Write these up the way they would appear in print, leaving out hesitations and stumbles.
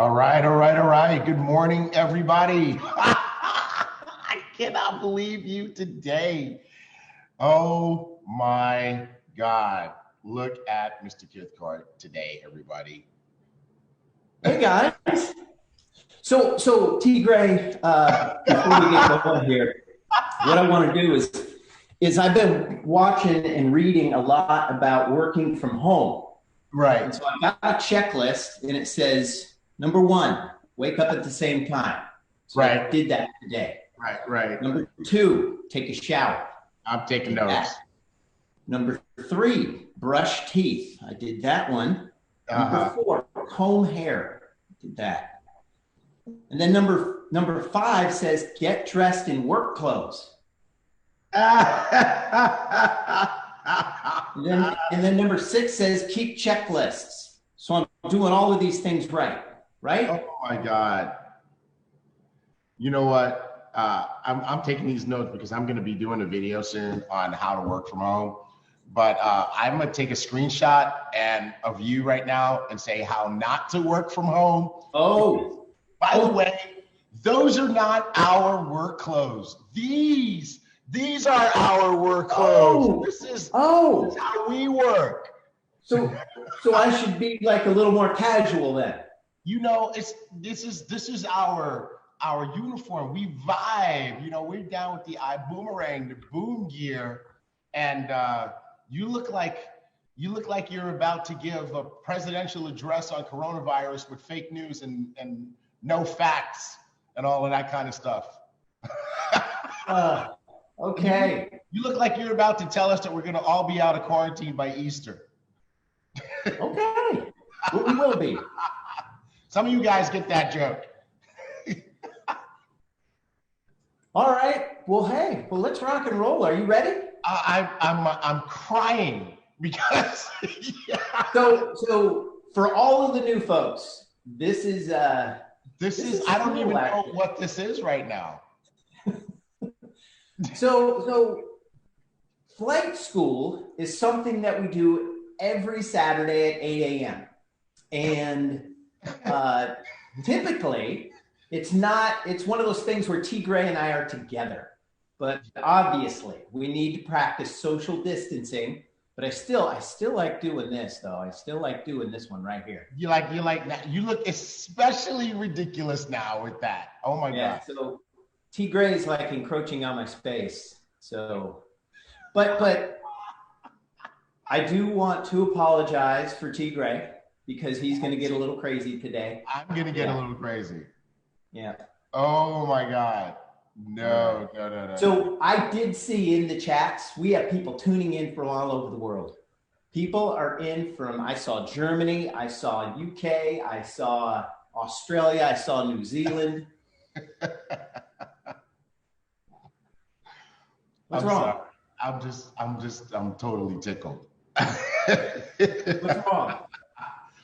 All right, all right, all right. Good morning, everybody. I cannot believe you today. Oh my God. Look at Mr. Cathcart today, everybody. Hey guys. So T. Gray, before we get going here, what I want to do is I've been watching and reading a lot about working from home. Right. And so I've got a checklist, and it says, number 1, wake up at the same time. So Right. I did that today. Right. Number 2, take a shower. I'm taking notes. Number 3, brush teeth. I did that one. Number 4, comb hair. I did that. And then number 5 says, get dressed in work clothes. And then number 6 says, keep checklists. So I'm doing all of these things right? Oh my God. You know what? I'm taking these notes because I'm going to be doing a video soon on how to work from home. But I'm going to take a screenshot of you right now and say how not to work from home. Oh. By the way, those are not our work clothes. These are our work clothes. This is how we work. So I should be like a little more casual then. You know, this is our uniform. We vibe. You know, we're down with the ibuumerang, the boom gear, and you look like you're about to give a presidential address on coronavirus with fake news and no facts and all of that kind of stuff. Okay. You look like you're about to tell us that we're going to all be out of quarantine by Easter. Okay. We will be. Some of you guys get that joke. All right. Well, hey. Well, let's rock and roll. Are you ready? I'm crying because. Yeah. So for all of the new folks, this is I don't even know what this is right now. So flight school is something that we do every Saturday at 8 a.m. And typically it's one of those things where T. Gray and I are together. But obviously we need to practice social distancing. But I still like doing this though. I still like doing this one right here. You like that. You look especially ridiculous now with that. Oh my God. So T. Gray is like encroaching on my space. So, but I do want to apologize for T. Gray because he's going to get a little crazy today. I'm going to get a little crazy. Yeah. Oh my God. No. So I did see in the chats, we have people tuning in from all over the world. People are in from, I saw Germany, I saw UK, I saw Australia, I saw New Zealand. What's wrong? Sorry. I'm totally tickled. What's wrong?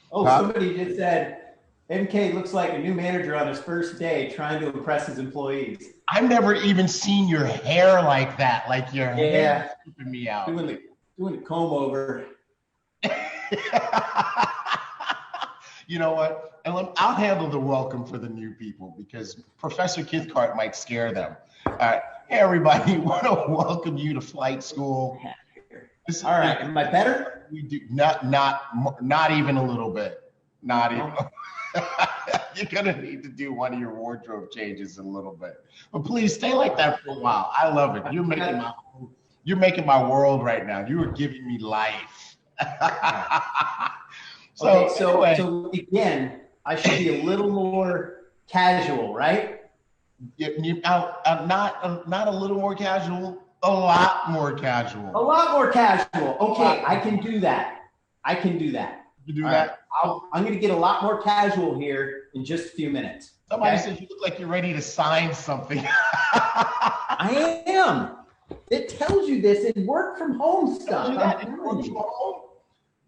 Somebody just said, MK looks like a new manager on his first day trying to impress his employees. I've never even seen your hair like that. Like your hair is creeping me out. Doing the comb over. You know what? And I'll handle the welcome for the new people because Professor Cathcart might scare them. Hey everybody, I want to welcome you to flight school. All right, am I better? We do not even a little bit. Not even. You're gonna need to do one of your wardrobe changes in a little bit, but please stay like that for a while. I love it. You're making my world right now. You are giving me life. So again, I should be a little more casual, right? Not a little more casual. A lot more casual. A lot more casual. Okay, I can do that. You do that? Right. I'm going to get a lot more casual here in just a few minutes. Somebody said you look like you're ready to sign something. I am. It tells you this in work from home stuff.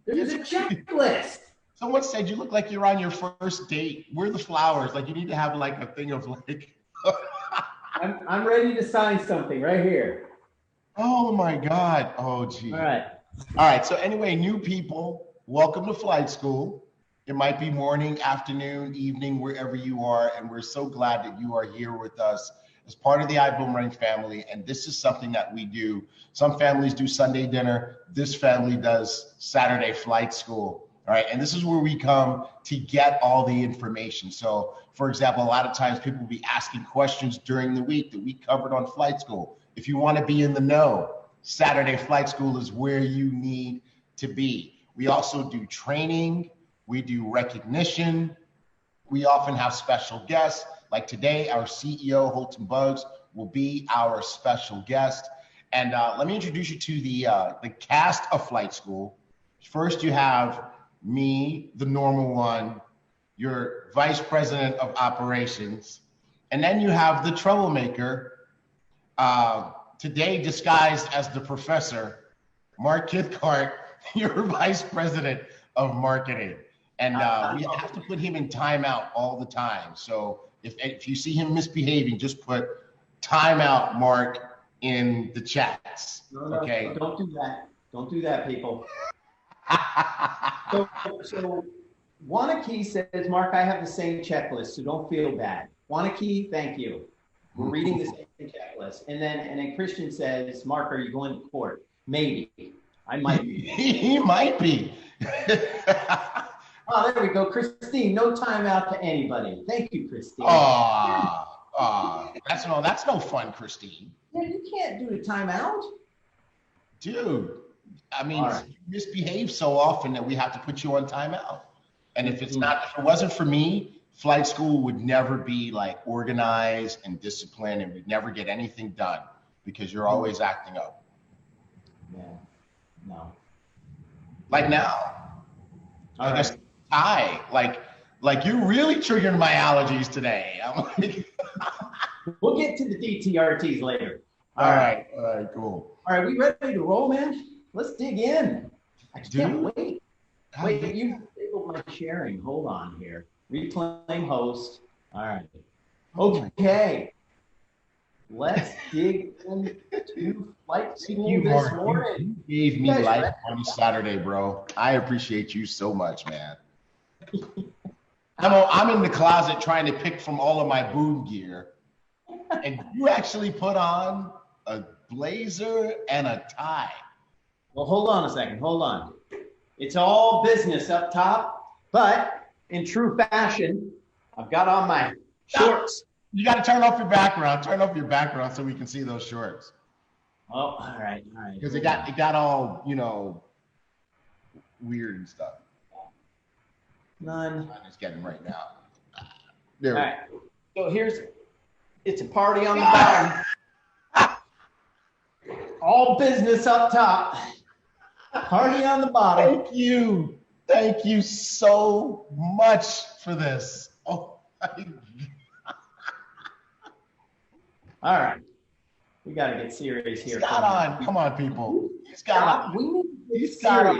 There's a checklist. Someone said you look like you're on your first date. Where are the flowers? Like you need to have like a thing of like. I'm ready to sign something right here. Oh my God. Oh gee. All right. So anyway, new people, welcome to flight school. It might be morning, afternoon, evening, wherever you are. And we're so glad that you are here with us as part of the ibuumerang family. And this is something that we do. Some families do Sunday dinner. This family does Saturday flight school. All right. And this is where we come to get all the information. So, for example, a lot of times people will be asking questions during the week that we covered on flight school. If you want to be in the know, Saturday flight school is where you need to be. We also do training. We do recognition. We often have special guests. Like today, our CEO, Holton will be our special guest. And let me introduce you to the cast of flight school. First, you have me, the normal one, your vice president of operations. And then you have the troublemaker, today disguised as the professor, Mark Kithcart, your vice president of marketing. And we have to put him in timeout all the time. So if you see him misbehaving, just put timeout, Mark, in the chats. Okay. Don't do that. Don't do that, people. So Wanaki says, Mark, I have the same checklist, so don't feel bad. Wanaki, thank you. We're reading the same checklist. And then Christian says, Mark, are you going to court? Maybe. I might be. He might be. Oh, there we go. Christine, no timeout to anybody. Thank you, Christine. That's no fun, Christine. Yeah, you can't do the timeout. Dude, I mean, right. You misbehave so often that we have to put you on timeout. And if it wasn't for me, flight school would never be like organized and disciplined, and we'd never get anything done because you're always acting up. Yeah, no. Like now. I guess hi. Like you're really triggering my allergies today. I'm like We'll get to the DTRTs later. All right, cool. All right, we ready to roll, man? Let's dig in. I can't wait. Wait, you disabled my sharing. Hold on here. Reclaim host. All right. Okay. Let's dig into flight school this morning. You gave me life on Saturday, bro. I appreciate you so much, man. I'm in the closet trying to pick from all of my boom gear, and you actually put on a blazer and a tie. Well, hold on a second. Hold on. It's all business up top, but in true fashion, I've got on my shorts. You got to turn off your background. Turn off your background so we can see those shorts. Oh, all right. Because it got all, weird and stuff. None. I'm just getting right now. All right. So it's a party on the bottom. All business up top. Party on the bottom. Thank you so much for this. Oh, all right. We got to get serious here. He's got on. Come on, people. He's got on. He's got on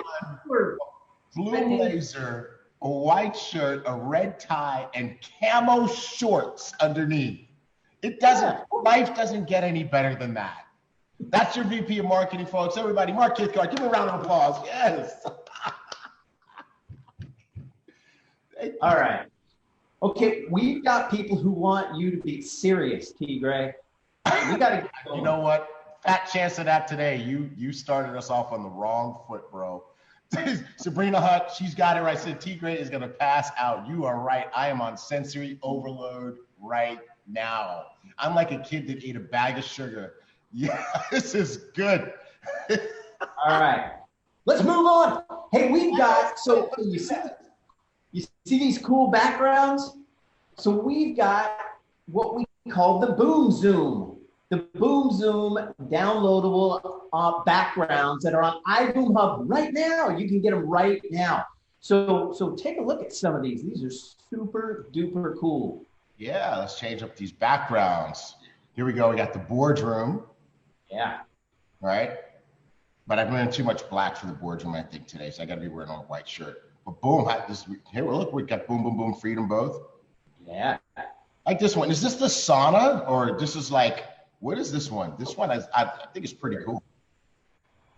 blue blazer, a white shirt, a red tie, and camo shorts underneath. Life doesn't get any better than that. That's your VP of marketing, folks. Everybody, Mark Kithcart, give me a round of applause. Yes. All right. Okay, we've got people who want you to be serious, T. Gray. We got to. You know what? Fat chance of that today. You started us off on the wrong foot, bro. Sabrina Hutt, she's got it right. Said T. Gray is going to pass out. You are right. I am on sensory overload right now. I'm like a kid that ate a bag of sugar. Yeah, this is good. All right. Let's move on. Hey, we've got, so you see these cool backgrounds? So we've got what we call the Boom Zoom. The Boom Zoom downloadable backgrounds that are on iBoom Hub right now. You can get them right now. So take a look at some of these. These are super duper cool. Yeah, let's change up these backgrounds. Here we go. We got the boardroom. Yeah. Right? But I've been too much black for the boardroom, I think, today. So I got to be wearing a white shirt. But boom, here, look, we got boom, boom, boom, freedom both. Yeah. Like this one. Is this the sauna, or this is like, what is this one? This one, I think is pretty cool.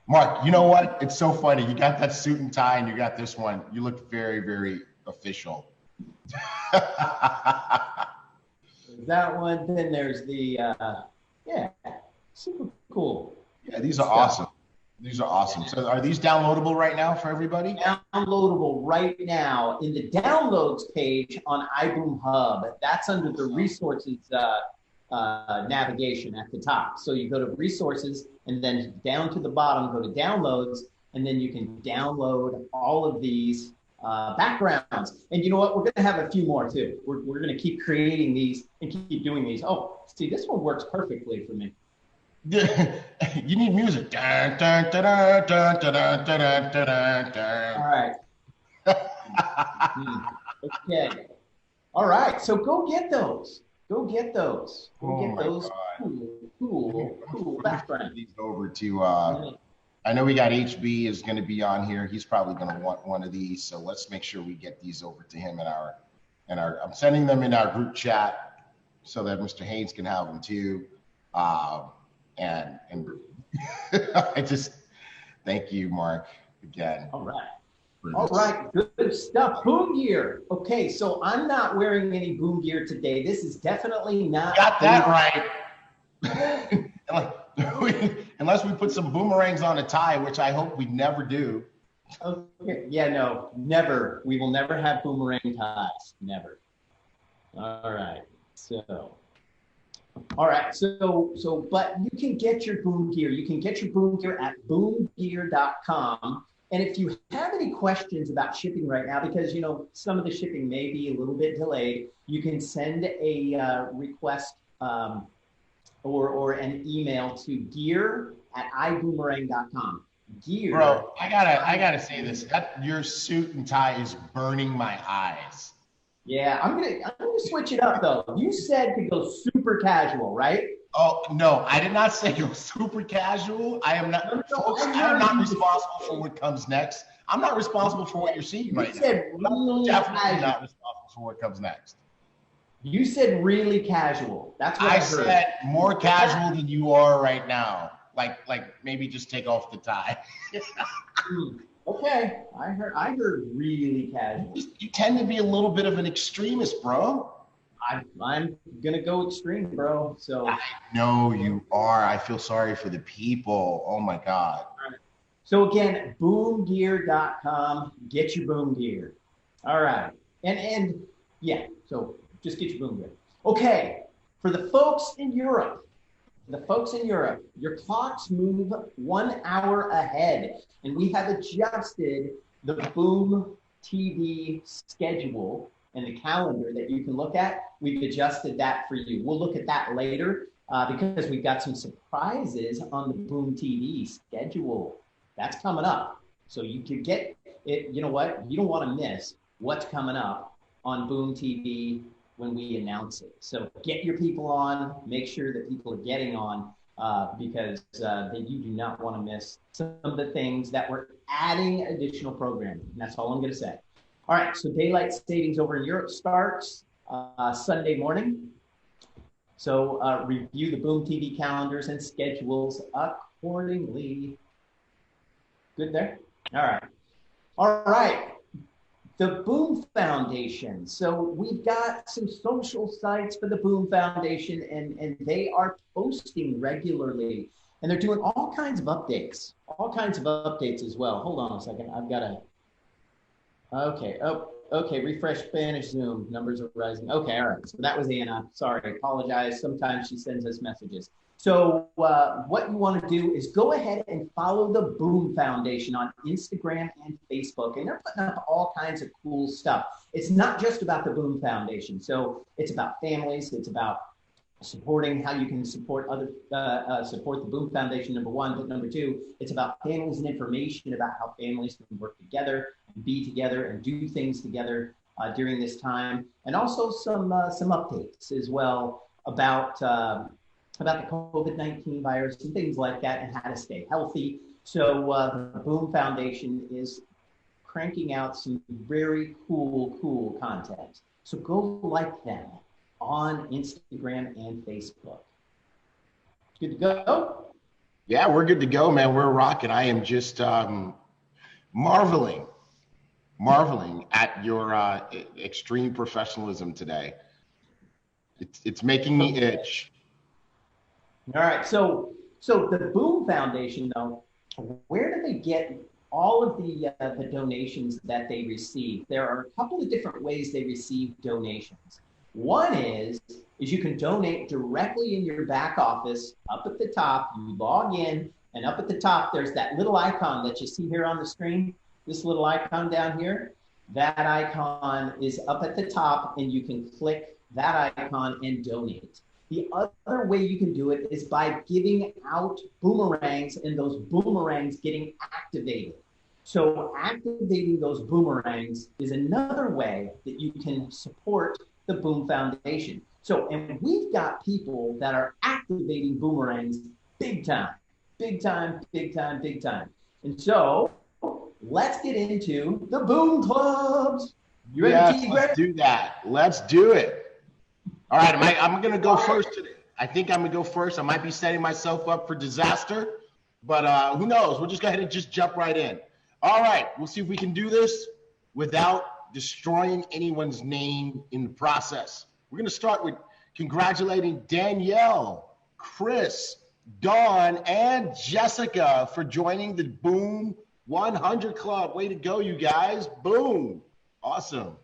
Mark, you know what? It's so funny. You got that suit and tie and you got this one. You look very, very official. That one. Then there's the yeah, super cool. Yeah, these are awesome. These are awesome. So are these downloadable right now for everybody? Downloadable right now in the downloads page on iBoom Hub. That's under the resources navigation at the top. So you go to resources and then down to the bottom, go to downloads, and then you can download all of these backgrounds. And you know what? We're going to have a few more too. We're going to keep creating these and keep doing these. Oh, see, this one works perfectly for me. You need music. Dun, dun, dun, dun, dun, dun, dun, dun, dun. All right. Okay. All right. So go get those. Go get those. Go get those cool backgrounds. These over to. I know we got HB is going to be on here. He's probably going to want one of these. So let's make sure we get these over to him in our. I'm sending them in our group chat so that Mr. Haynes can have them too. And I just thank you, Mark, again. All right. All right, good stuff. Boom gear. Okay, so I'm not wearing any boom gear today. This is definitely not. Got that right. Unless we put some boomerangs on a tie, which I hope we never do. Okay. Yeah, no, never. We will never have boomerang ties. Never. All right. So. All right, so, but you can get your boom gear. You can get your boom gear at boomgear.com. And if you have any questions about shipping right now, because, you know, some of the shipping may be a little bit delayed, you can send a request or an email to gear@ibuumerang.com. Gear. Bro, I gotta say this. Your suit and tie is burning my eyes. Yeah, I'm gonna switch it up though. You said to go super casual, right? Oh no, I did not say go super casual. I am not. Folks, I am not responsible for what comes next. I'm not responsible for what you're seeing right now. I'm definitely not responsible for what comes next. You said really casual. That's what I heard. said more casual than you are right now. Like maybe just take off the tie. Okay, I heard really casual. You tend to be a little bit of an extremist, bro. I'm gonna go extreme, bro. So I know you are. I feel sorry for the people. Oh my God. So again, boomgear.com. Get your boom gear. All right, and yeah. So just get your boom gear. Okay, for the folks in Europe. Your clocks move 1 hour ahead, and we have adjusted the Boom TV schedule and the calendar that you can look at. We've adjusted that for you. We'll look at that later because we've got some surprises on the Boom TV schedule. That's coming up. So you can get it. You know what? You don't want to miss what's coming up on Boom TV when we announce it. So get your people on, make sure that people are getting on because you do not want to miss some of the things that we're adding additional programming. And that's all I'm going to say. All right, so daylight savings over in Europe starts Sunday morning. So review the Boom TV calendars and schedules accordingly. Good there? All right. All right. The Boom Foundation. So we've got some social sites for the Boom Foundation, and they are posting regularly. And they're doing all kinds of updates as well. Hold on a second. I've got to. Okay. Oh, okay. Refresh Spanish Zoom. Numbers are rising. Okay. All right. So that was Anna. Sorry. Apologize. Sometimes she sends us messages. So what you want to do is go ahead and follow the Boom Foundation on Instagram and Facebook. And they're putting up all kinds of cool stuff. It's not just about the Boom Foundation. So it's about families. It's about supporting how you can support support the Boom Foundation, number one. But number two, it's about families and information about how families can work together and be together and do things together during this time. And also some updates as well about the COVID-19 virus and things like that and how to stay healthy. So the Boom Foundation is cranking out some very cool content. So go like them on Instagram and Facebook. Good to go? Yeah, we're good to go, man. We're rocking. I am just marveling marveling at your extreme professionalism today. It's making me itch. All right. So the Boom Foundation, though, where do they get all of the donations that they receive? There are a couple of different ways they receive donations. One is you can donate directly in your back office. Up at the top, you log in, and up at the top, there's that little icon that you see here on the screen. This little icon down here, that icon is up at the top, and you can click that icon and donate. The other way you can do it is by giving out boomerangs and those boomerangs getting activated. So activating those boomerangs is another way that you can support the Boom Foundation. So, and we've got people that are activating boomerangs big time, big time, big time, big time. And so let's get into the Boom Clubs. You ready, Yes, let's do that. Let's do it. All right, I'm going to go first today. I think I'm going to go first. I might be setting myself up for disaster, but who knows? We'll just go ahead and just jump right in. All right, we'll see if we can do this without destroying anyone's name in the process. We're going to start with congratulating Danielle, Chris, Dawn, and Jessica for joining the Boom 100 Club. Way to go, you guys. Boom. Awesome.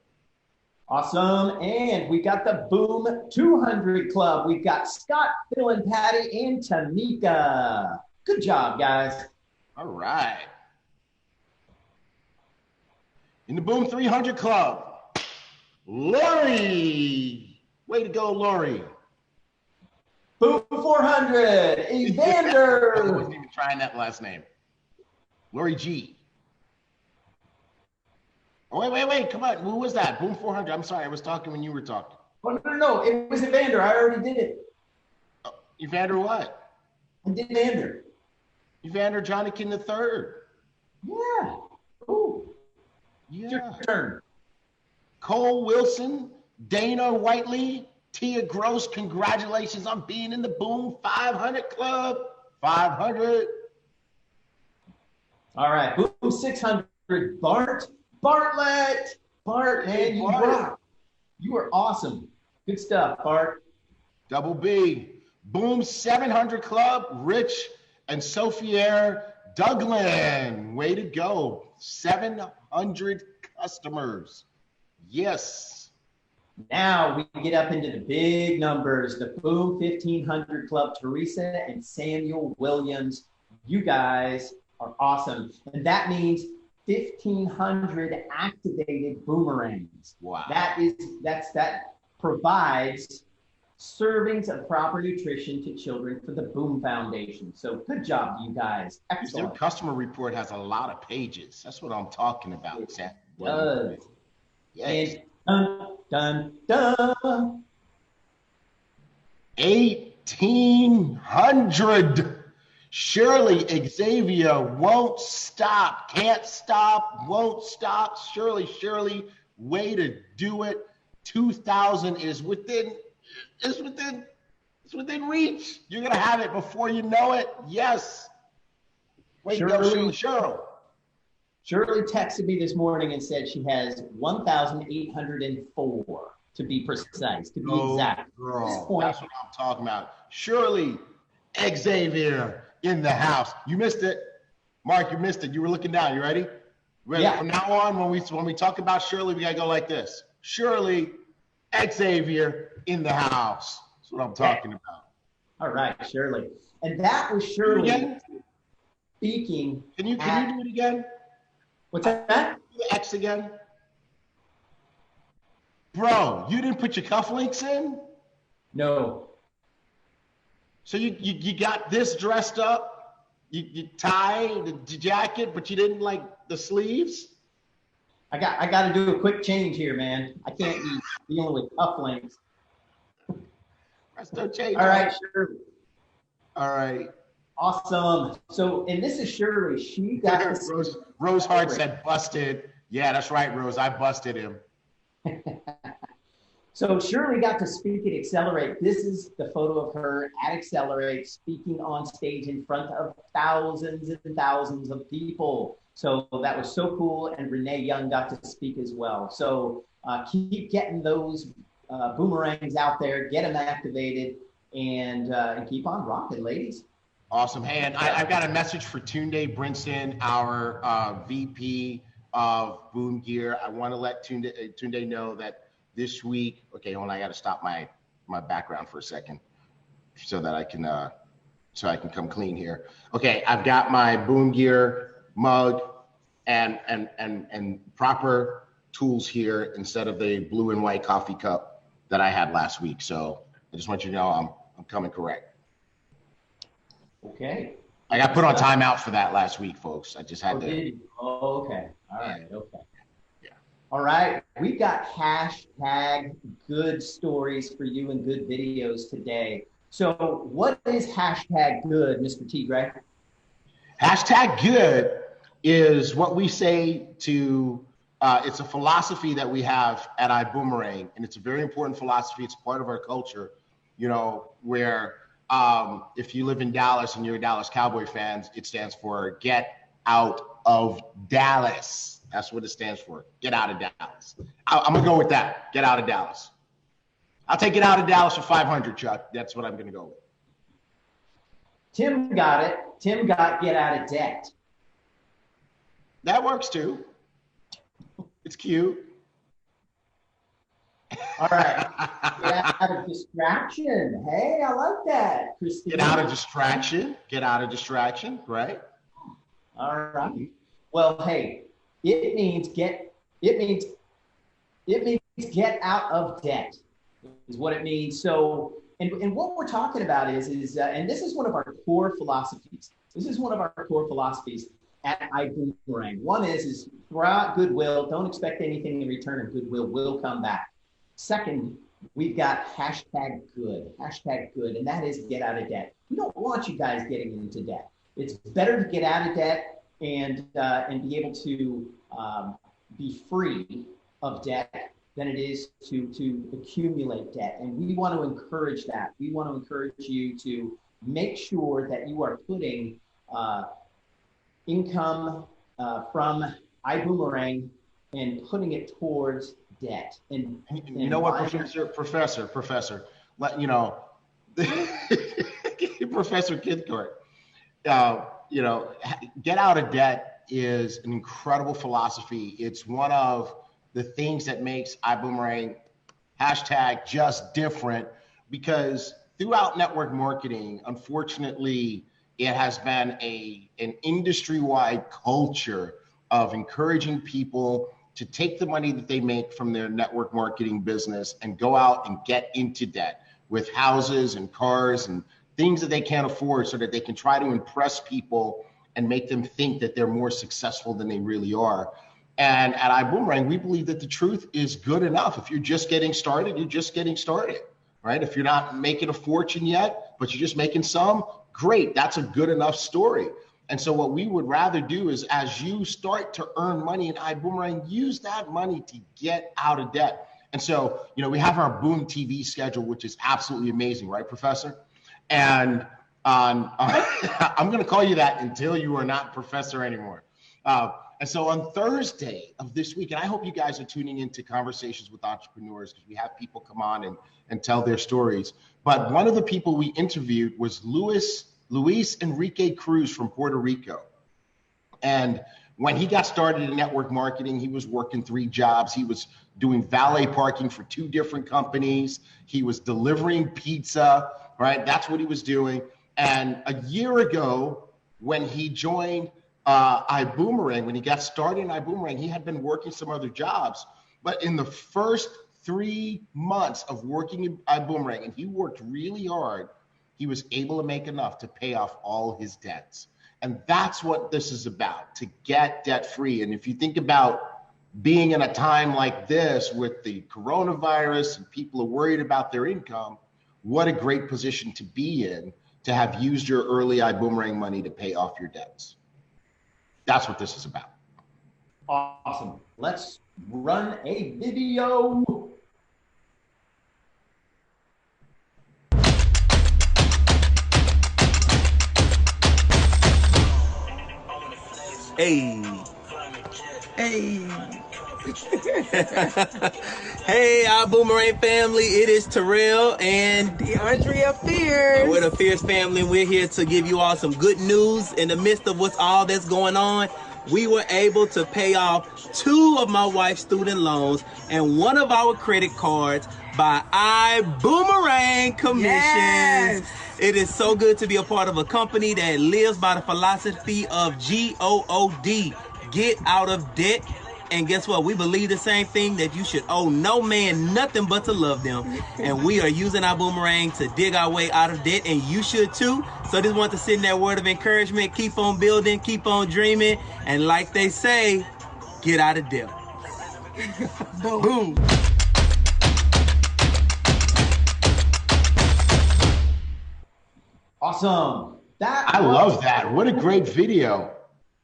Awesome. And we got the Boom 200 Club. We've got Scott, Phil, and Patty, and Tamika. Good job, guys. All right. In the Boom 300 Club, Lori. Way to go, Lori. Boom 400, Evander. I wasn't even trying that last name. Lori G. Oh, wait, come on. Who was that? Boom 400. I'm sorry, I was talking when you were talking. Oh, no, it was Evander. I already did it. Oh, Evander what? I did Evander. Evander Johnnykin III. Yeah. Ooh. Yeah. Your turn. Cole Wilson, Dana Whiteley, Tia Gross, congratulations on being in the Boom 500 Club. 500. All right, Boom 600, Bartlett. Bart, man, you rock. You are awesome. Good stuff, Bart. Double B. Boom 700 Club, Rich and Sophiere Douglin. Way to go. 700 customers. Yes. Now we get up into the big numbers. The Boom 1500 Club, Teresa and Samuel Williams. You guys are awesome. And that means 1,500 activated boomerangs. Wow. That provides servings of proper nutrition to children for the Boom Foundation. So good job, you guys. Excellent. Their customer report has a lot of pages. That's what I'm talking about. It does. Yes. And dun, dun, dun. 1,800. Shirley Xavier won't stop, can't stop, won't stop. Shirley, way to do it. 2,000 is within reach. You're gonna have it before you know it. Yes. Wait, Shirley. Shirley texted me this morning and said she has 1,804 to be precise, to be exact. Girl, that's what I'm talking about. Shirley Xavier in the house. You missed it. Mark, you missed it. You were looking down. You ready? Ready? Yeah. From now on, when we talk about Shirley, we gotta go like this. Shirley Xavier in the house. That's what I'm talking about. All right, Shirley. And that was Shirley speaking. Can you do it again? What's that? The X again. Bro, you didn't put your cufflinks in? No. So you got this dressed up, you tie the jacket, but you didn't like the sleeves? I got to do a quick change here, man. I can't be dealing with cufflinks. That's no change. All right, Shirley. All right. Awesome. So, and this is Shirley. She got Rose Hart said busted. Yeah, that's right, Rose. I busted him. So Shirley got to speak at Accelerate. This is the photo of her at Accelerate speaking on stage in front of thousands and thousands of people. So that was so cool. And Renee Young got to speak as well. So keep getting those boomerangs out there, get them activated, and keep on rocking, ladies. Awesome. Hey, and I've got a message for Tunde Brinson, our VP of Boom Gear. I want to let Tunde know that this week, okay, hold on, I got to stop my background for a second so that I can come clean here. Okay, I've got my Boom Gear mug and proper tools here instead of the blue and white coffee cup that I had last week. So I just want you to know I'm coming correct. Okay. I got put on timeout for that last week, folks. I just had to. Oh, okay. All right. Okay. Yeah. All right. We've got hashtag good stories for you and good videos today. So what is hashtag good, Mr. T. Gray? Hashtag good is what we say to, it's a philosophy that we have at ibuumerang, and it's a very important philosophy. It's part of our culture, you know, where if you live in Dallas and you're a Dallas Cowboy fan, it stands for get out of Dallas. That's what it stands for. Get out of Dallas. I'm going to go with that. Get out of Dallas. I'll take it out of Dallas for 500, Chuck. That's what I'm going to go with. Tim got it. Tim got get out of debt. That works too. It's cute. All right. Get out of distraction. Hey, I like that, Christine. Get out of distraction. Get out of distraction. Right. All right. Well, hey, it means get out of debt is what it means. So, and what we're talking about is and this is one of our core philosophies. This is one of our core philosophies at ibuumerang. One is throw out goodwill. Don't expect anything in return, and goodwill will come back. Second, we've got hashtag good, and that is get out of debt. We don't want you guys getting into debt. It's better to get out of debt and be able to be free of debt than it is to accumulate debt. And we want to encourage that. We want to encourage you to make sure that you are putting income from ibuumerang and putting it towards debt. And you know what, Professor, let you know, Professor Kidcourt, you know, get out of debt is an incredible philosophy. It's one of the things that makes ibuumerang hashtag just different, because throughout network marketing, unfortunately, it has been an industry-wide culture of encouraging people to take the money that they make from their network marketing business and go out and get into debt with houses and cars and things that they can't afford so that they can try to impress people and make them think that they're more successful than they really are. And at ibuumerang, we believe that the truth is good enough. If you're just getting started, you're just getting started, right? If you're not making a fortune yet, but you're just making some, great. That's a good enough story. And so what we would rather do is, as you start to earn money in ibuumerang, use that money to get out of debt. And so, you know, we have our Boom TV schedule, which is absolutely amazing, right, Professor? And I'm going to call you that until you are not Professor anymore. And so on Thursday of this week, and I hope you guys are tuning into Conversations with Entrepreneurs, because we have people come on and tell their stories. But one of the people we interviewed was Luis Enrique Cruz from Puerto Rico. And when he got started in network marketing, he was working 3 jobs. He was doing valet parking for 2 different companies. He was delivering pizza, right? That's what he was doing. And a year ago, when he joined ibuumerang, when he got started in ibuumerang, he had been working some other jobs. But in the first 3 months of working in ibuumerang, and he worked really hard, he was able to make enough to pay off all his debts. And that's what this is about, to get debt free. And if you think about being in a time like this with the coronavirus and people are worried about their income, what a great position to be in, to have used your early ibuumerang money to pay off your debts. That's what this is about. Awesome. Let's run a video. Hey. Hey. Hey, our Boomerang family. It is Terrell and DeAndrea Fierce. We're the Fierce family. We're here to give you all some good news in the midst of what's all that's going on. We were able to pay off 2 of my wife's student loans and 1 of our credit cards by ibuumerang commissions. Yes. It is so good to be a part of a company that lives by the philosophy of GOOD, get out of debt. And guess what? We believe the same thing, that you should owe no man nothing but to love them. And we are using our boomerang to dig our way out of debt, and you should too. So just want to send that word of encouragement. Keep on building, keep on dreaming, and like they say, get out of debt. Boom. Boom. Awesome. I love that. What a great video.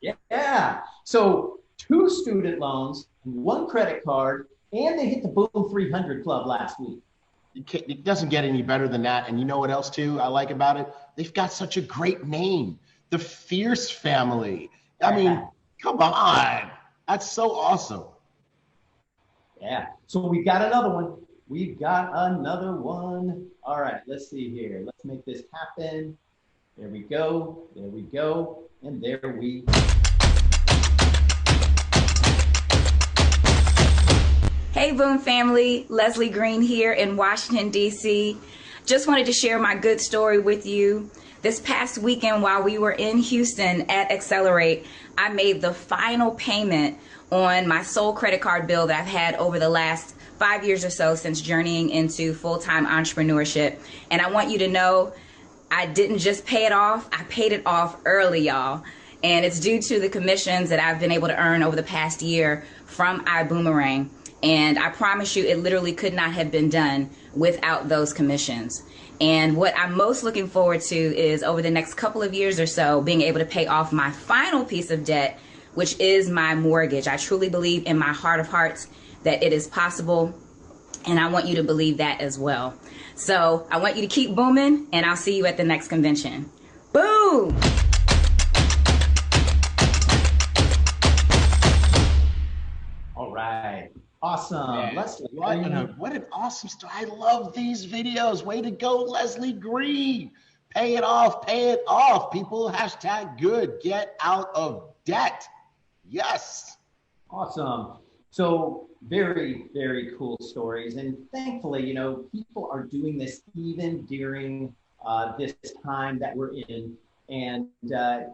Yeah. So 2 student loans, 1 credit card, and they hit the Boom 300 Club last week. It doesn't get any better than that. And you know what else too I like about it? They've got such a great name, the Fierce family. I mean, come on. That's so awesome. Yeah. So we've got another one. We've got another one. All right, let's see here. Let's make this happen. There we go. There we go. And there we go. Hey Boom family, Leslie Green here in Washington, D.C. Just wanted to share my good story with you. This past weekend while we were in Houston at Accelerate, I made the final payment on my sole credit card bill that I've had over the last 5 years or so since journeying into full-time entrepreneurship. And I want you to know I didn't just pay it off, I paid it off early, y'all. And it's due to the commissions that I've been able to earn over the past year from ibuumerang. And I promise you, it literally could not have been done without those commissions. And what I'm most looking forward to is over the next couple of years or so, being able to pay off my final piece of debt, which is my mortgage. I truly believe in my heart of hearts that it is possible. And I want you to believe that as well. So I want you to keep booming, and I'll see you at the next convention. Boom! All right. Awesome. Man, Leslie. what an awesome story. I love these videos. Way to go, Leslie Green. Pay it off, people. Hashtag good. Get out of debt. Yes. Awesome. So very, very cool stories. And thankfully, you know, people are doing this even during this time that we're in. And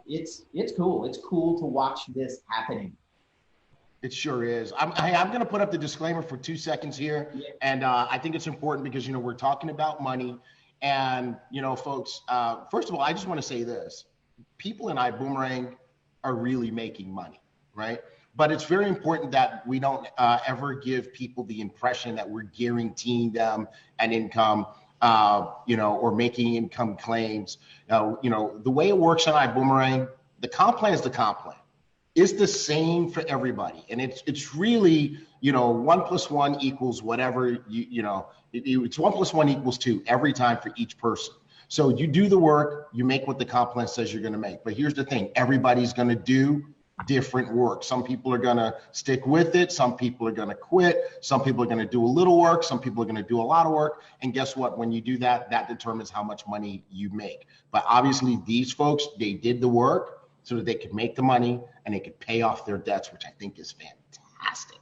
it's cool. It's cool to watch this happening. It sure is. I'm going to put up the disclaimer for 2 seconds here. Yeah. And I think it's important because, you know, we're talking about money. And, you know, folks, first of all, I just want to say this. People in ibuumerang are really making money, right? But it's very important that we don't ever give people the impression that we're guaranteeing them an income, you know, or making income claims. You know, the way it works on ibuumerang, the comp plan is the comp plan. It's the same for everybody. And it's really, you know, 1 + 1 = whatever, you know, it's 1 + 1 = 2 every time for each person. So you do the work, you make what the comp plan says you're going to make. But here's the thing, everybody's going to do different work. Some people are going to stick with it. Some people are going to quit. Some people are going to do a little work. Some people are going to do a lot of work. And guess what? When you do that, that determines how much money you make. But obviously these folks, they did the work so that they could make the money and they could pay off their debts, which I think is fantastic.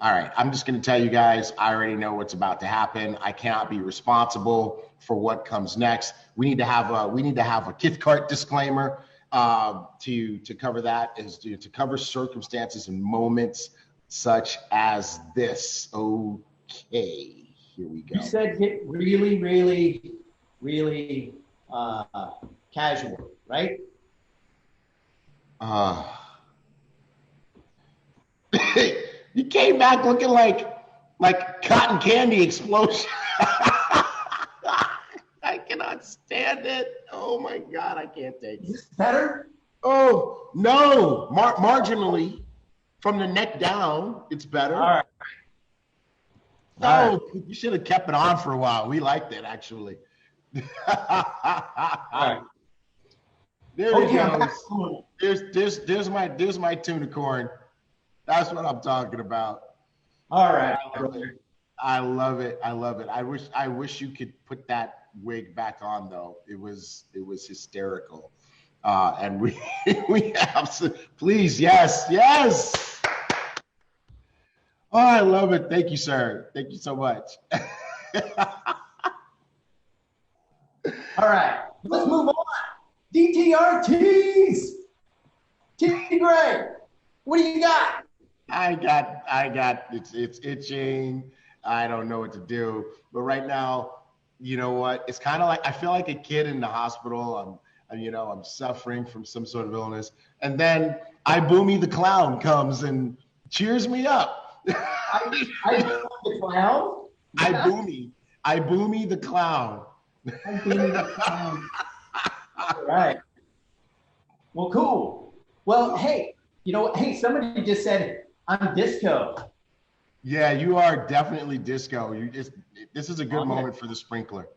All right, I'm just going to tell you guys, I already know what's about to happen. I cannot be responsible for what comes next. We need to have a gift card disclaimer to cover that, is to cover circumstances and moments such as this. Okay, here we go. You said get really, really, really casual, right? You came back looking like cotton candy explosion. I cannot stand it. Oh my God, I can't take it. Better? Oh, no, marginally. From the neck down, it's better. All right. No, you should have kept it on for a while. We liked it, actually. All right. There he goes. There's my tuna corn. That's what I'm talking about. All right. I love it. I love it. I wish you could put that wig back on though. It was hysterical. And we have some, please, yes. Oh, I love it. Thank you, sir. Thank you so much. All right, let's move on. DTRTs. T Gray, what do you got? I got it's itching. I don't know what to do. But right now, you know what? It's kind of like I feel like a kid in the hospital. I'm suffering from some sort of illness. And then Iboomy the clown comes and cheers me up. I the clown? Iboomy the clown. Iboomy the clown. All right. Well, cool. Well, hey, somebody just said I'm disco. Yeah, you are definitely disco. This is a good moment for the sprinkler.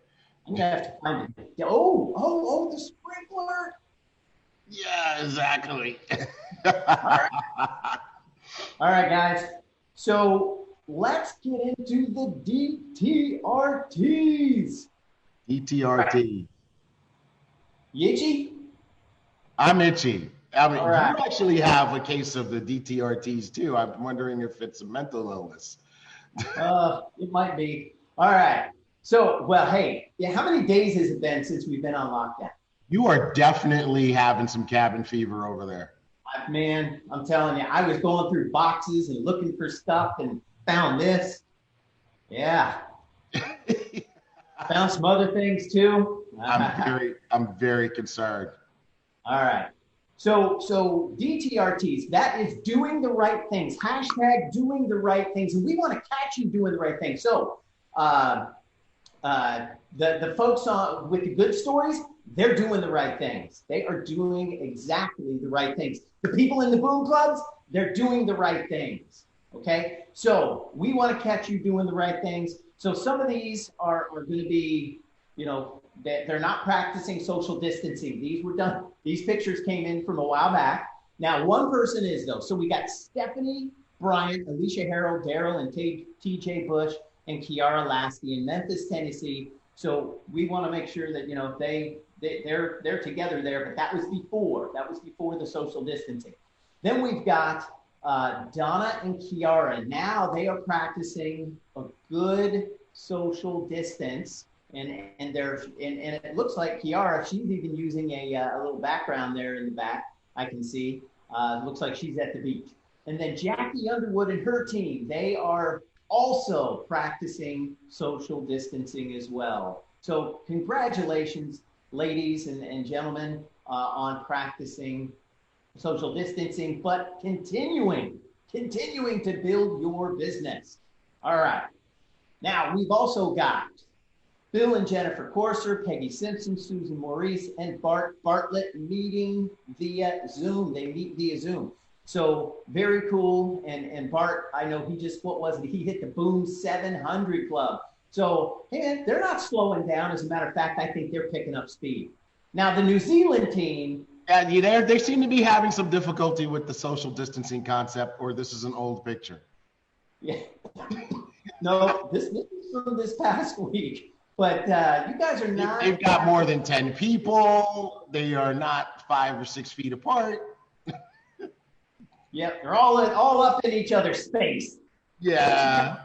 I'm gonna have to find it. Oh, the sprinkler. Yeah, exactly. All right, guys. So let's get into the DTRTs. DTRT. You itchy? I'm itchy. I mean, right. You actually have a case of the DTRTs too. I'm wondering if it's a mental illness. It might be. All right. So, well, hey, how many days has it been since we've been on lockdown? You are definitely having some cabin fever over there. Man, I'm telling you, I was going through boxes and looking for stuff and found this. Yeah. Found some other things too. I'm very concerned. All right. So DTRTs, that is doing the right things. Hashtag doing the right things. And we want to catch you doing the right things. So the folks with the good stories, they're doing the right things. They are doing exactly the right things. The people in the boom clubs, they're doing the right things. Okay. So we want to catch you doing the right things. So some of these are going to be, they're not practicing social distancing. These were done. These pictures came in from a while back. Now, one person is though. So we got Stephanie Bryant, Alicia Harrell, Daryl, and TJ Bush, and Kiara Lasky in Memphis, Tennessee. So we want to make sure that they're together there. But that was before. That was before the social distancing. Then we've got Donna and Kiara. Now they are practicing a good social distance. And it looks like Kiara, she's even using a little background there in the back. I can see. Looks like she's at the beach. And then Jackie Underwood and her team, they are also practicing social distancing as well. So congratulations, ladies and gentlemen, on practicing social distancing, but continuing to build your business. All right. Now we've also got Bill and Jennifer Corser, Peggy Simpson, Susan Maurice, and Bart Bartlett meeting via Zoom. They meet via Zoom. So very cool. And Bart, I know he just, he hit the Boom 700 Club. So, hey man, they're not slowing down. As a matter of fact, I think they're picking up speed. Now the New Zealand team. Yeah, they seem to be having some difficulty with the social distancing concept, or this is an old picture. Yeah. No, this is from this past week. But you guys are not. They've got more than 10 people. They are not 5 or 6 feet apart. Yep, they're all up in each other's space. Yeah.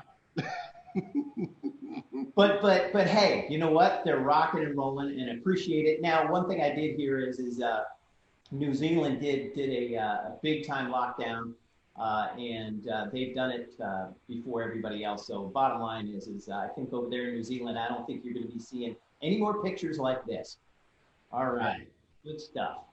But hey, you know what? They're rocking and rolling, and appreciate it. Now, one thing I did hear is New Zealand did a big time lockdown, and they've done it before everybody else. So bottom line is I think over there in New Zealand, I don't think you're going to be seeing any more pictures like this. All right, good stuff.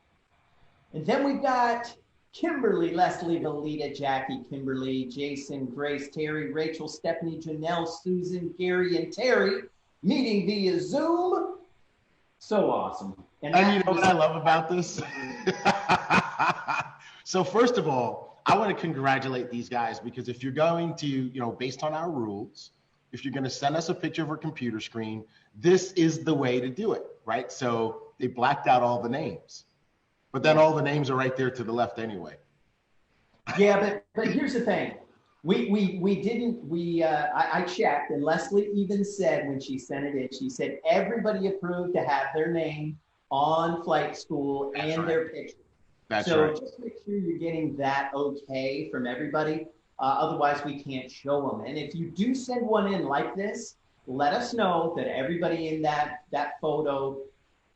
And then we've got Kimberly, Leslie, Valita, Jackie, Kimberly, Jason, Grace, Terry, Rachel, Stephanie, Janelle, Susan, Gary, and Terry meeting via Zoom. So awesome. And you know what I love about this? So first of all, I want to congratulate these guys, because if you're going to, based on our rules, if you're going to send us a picture of our computer screen, this is the way to do it, right? So they blacked out all the names. But then all the names are right there to the left anyway. Yeah, but here's the thing. I checked, and Leslie even said when she sent it in, she said everybody approved to have their name on Flight School and their picture. That's so right. Just make sure you're getting that okay from everybody. Otherwise, we can't show them. And if you do send one in like this, let us know that everybody in that photo,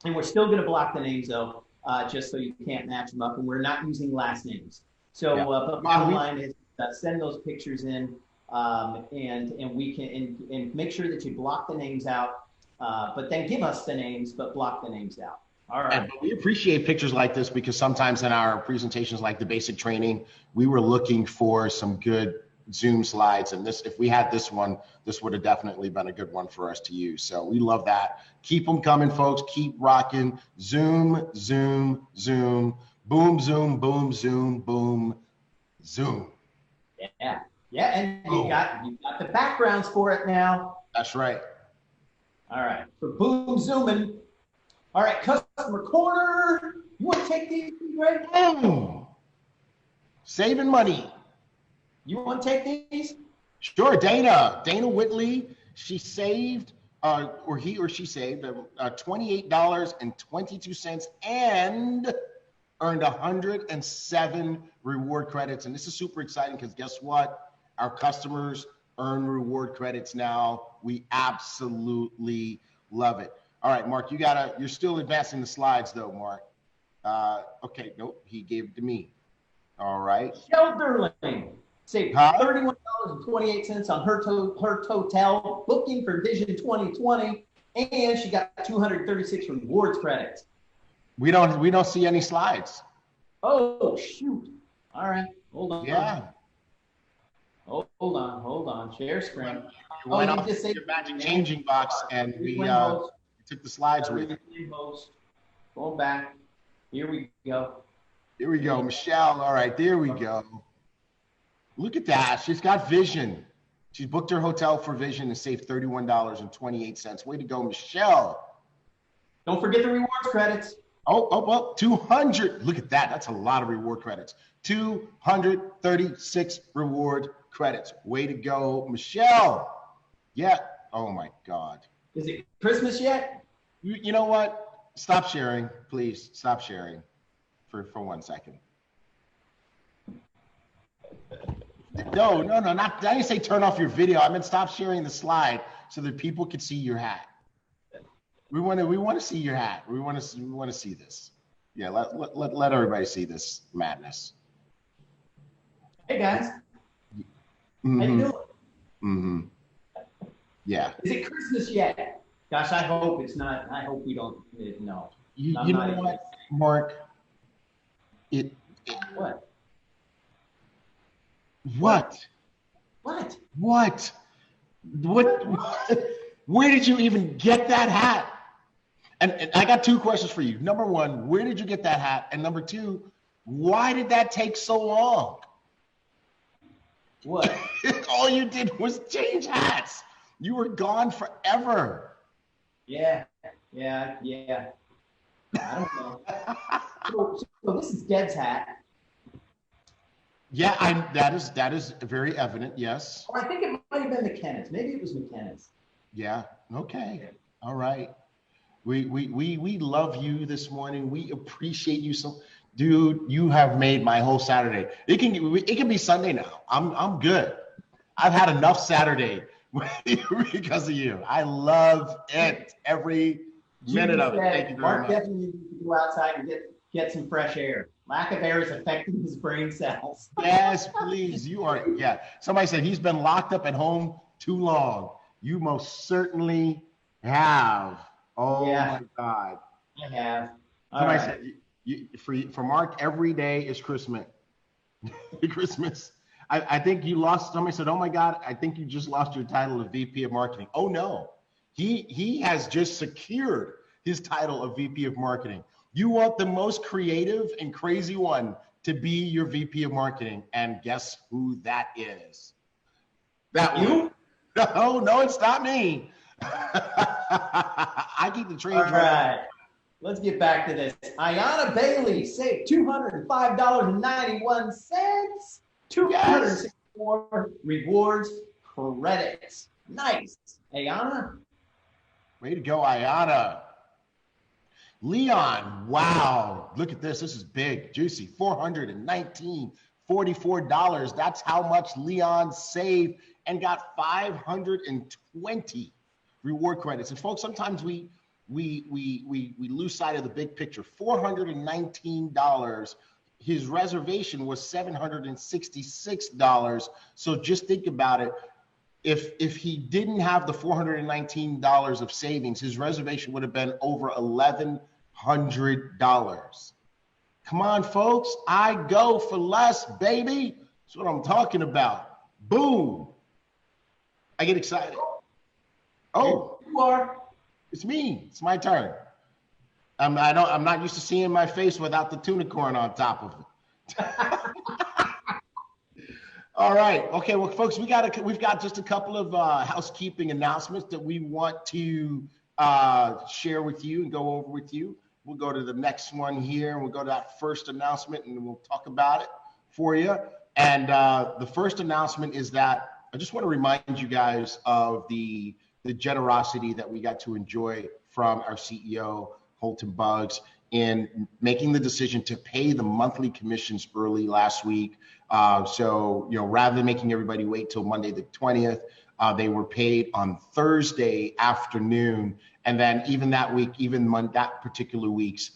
and we're still going to block the names though, just so you can't match them up. And we're not using last names. So, but bottom line is send those pictures in, and we can and make sure that you block the names out. But then give us the names, but block the names out. All right. And we appreciate pictures like this because sometimes in our presentations, like the basic training, we were looking for some good Zoom slides. And this, if we had this one, this would have definitely been a good one for us to use. So we love that. Keep them coming, folks. Keep rocking. Zoom, zoom, zoom. Boom, zoom, boom, zoom, boom, zoom. Yeah. Yeah. And you got the backgrounds for it now. That's right. All right. So boom, zooming. All right, customer corner. You want to take these, Greg? Boom. Saving money. You want to take these? Sure, Dana Whitley. She saved, or he or she saved $28.22 and earned 107 reward credits. And this is super exciting because guess what? Our customers earn reward credits now. We absolutely love it. All right, Mark, you're still advancing the slides though, Mark. Okay, nope, he gave it to me. All right. Shelderling saved $31.28 on her total booking for Vision 2020, and she got 236 rewards credits. We don't see any slides. Oh shoot! All right, hold on. Yeah. Oh, hold on. Share screen. You went off your magic changing box, and we took the slides with it. Going back. Here we go. Here we go, Michelle. All right, there we go. Look at that. She's got Vision. She's booked her hotel for Vision and saved $31.28. Way to go, Michelle. Don't forget the rewards credits. Oh, 200. Look at that. That's a lot of reward credits. 236 reward credits. Way to go, Michelle. Yeah. Oh, my God. Is it Christmas yet? You know what? Stop sharing, please. Stop sharing for 1 second. No, not. I didn't say turn off your video. I meant stop sharing the slide so that people can see your hat. We want to see your hat. We want to see this. Yeah, let everybody see this madness. Hey guys. Mm-hmm. How you doing? Mm-hmm. Yeah. Is it Christmas yet? Gosh, I hope it's not. I hope we don't. No. You know what, Mark? What? What? What? What? Where did you even get that hat? And I got two questions for you. Number one, where did you get that hat? And number two, why did that take so long? What? All you did was change hats. You were gone forever. Yeah. I don't know. So this is Deb's hat. Yeah, that is very evident. Yes. Or I think it might have been McKenna's. Maybe it was McKenna's. Yeah. Okay. All right. We love you this morning. We appreciate you so, dude. You have made my whole Saturday. It can be Sunday now. I'm good. I've had enough Saturday because of you. I love it every minute of it. Thank you very Mark much. definitely needs to go outside and get some fresh air. Lack of air is affecting his brain cells. Yes, please. You are. Yeah. Somebody said he's been locked up at home too long. You most certainly have. Oh Yeah. my God. I have. Somebody said for Mark, every day is Christmas. Christmas. I think you lost. Somebody said, "Oh my God, I think you just lost your title of VP of Marketing." Oh no, he has just secured his title of VP of Marketing. You want the most creative and crazy one to be your VP of Marketing, and guess who that is? That You? No, it's not me. I keep the trains All right. let's get back to this. Ayana Bailey saved $205.91. 264 rewards credits. Nice. Ayana. Way to go, Ayana. Leon, wow. Look at this. This is big, juicy. $419.44. That's how much Leon saved and got 520 reward credits. And folks, sometimes we lose sight of the big picture. $419. His reservation was $766. So just think about it. If he didn't have the $419 of savings, his reservation would have been over $1,100. Come on, folks. I go for less, baby. That's what I'm talking about. Boom. I get excited. Oh, you are. It's me. It's my turn. I'm not used to seeing my face without the tuna corn on top of it. All right. Okay. Well, folks, we've got just a couple of housekeeping announcements that we want to share with you and go over with you. We'll go to the next one here, and we'll go to that first announcement, and we'll talk about it for you. And the first announcement is that I just want to remind you guys of the generosity that we got to enjoy from our CEO, Holton Buggs, in making the decision to pay the monthly commissions early last week. So, rather than making everybody wait till Monday the 20th, they were paid on Thursday afternoon. And then even that week, that particular week's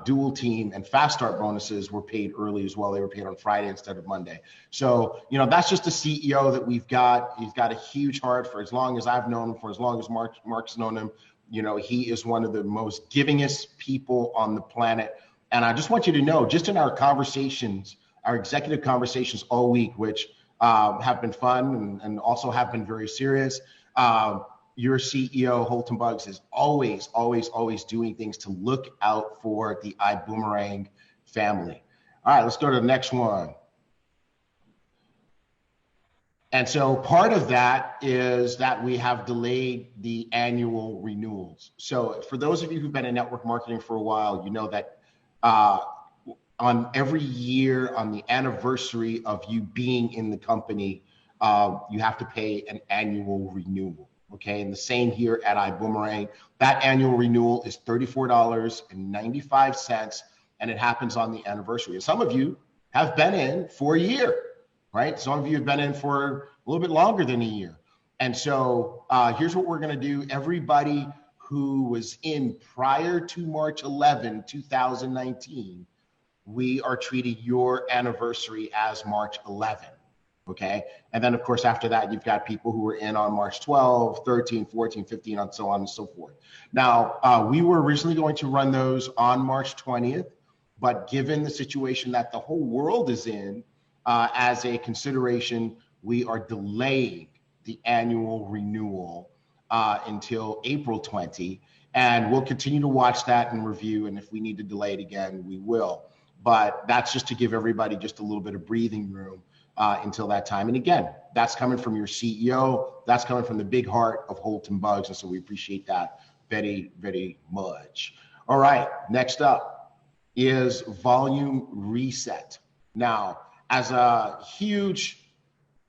dual team and fast start bonuses were paid early as well. They were paid on Friday instead of Monday. So, that's just a CEO that we've got. He's got a huge heart for as long as I've known him, for as long as Mark's known him. He is one of the most givingest people on the planet. And I just want you to know, just in our conversations, our executive conversations all week, which have been fun and also have been very serious, your CEO, Holton Buggs, is always, always, always doing things to look out for the ibuumerang family. All right, let's go to the next one. And so part of that is that we have delayed the annual renewals. So for those of you who've been in network marketing for a while, you know that on every year, on the anniversary of you being in the company, you have to pay an annual renewal. Okay, and the same here at ibuumerang. That annual renewal is $34.95, and it happens on the anniversary. And some of you have been in for a year, right? Some of you have been in for a little bit longer than a year. And so here's what we're going to do. Everybody who was in prior to March 11, 2019, we are treating your anniversary as March 11. Okay. And then, of course, after that, you've got people who were in on March 12, 13, 14, 15, and so on and so forth. Now, we were originally going to run those on March 20th, but given the situation that the whole world is in, as a consideration, we are delaying the annual renewal until April 20. And we'll continue to watch that and review. And if we need to delay it again, we will. But that's just to give everybody just a little bit of breathing room until that time. And again, that's coming from your CEO. That's coming from the big heart of Holton Buggs. And so we appreciate that very, very much. All right, next up is volume reset. Now, as a huge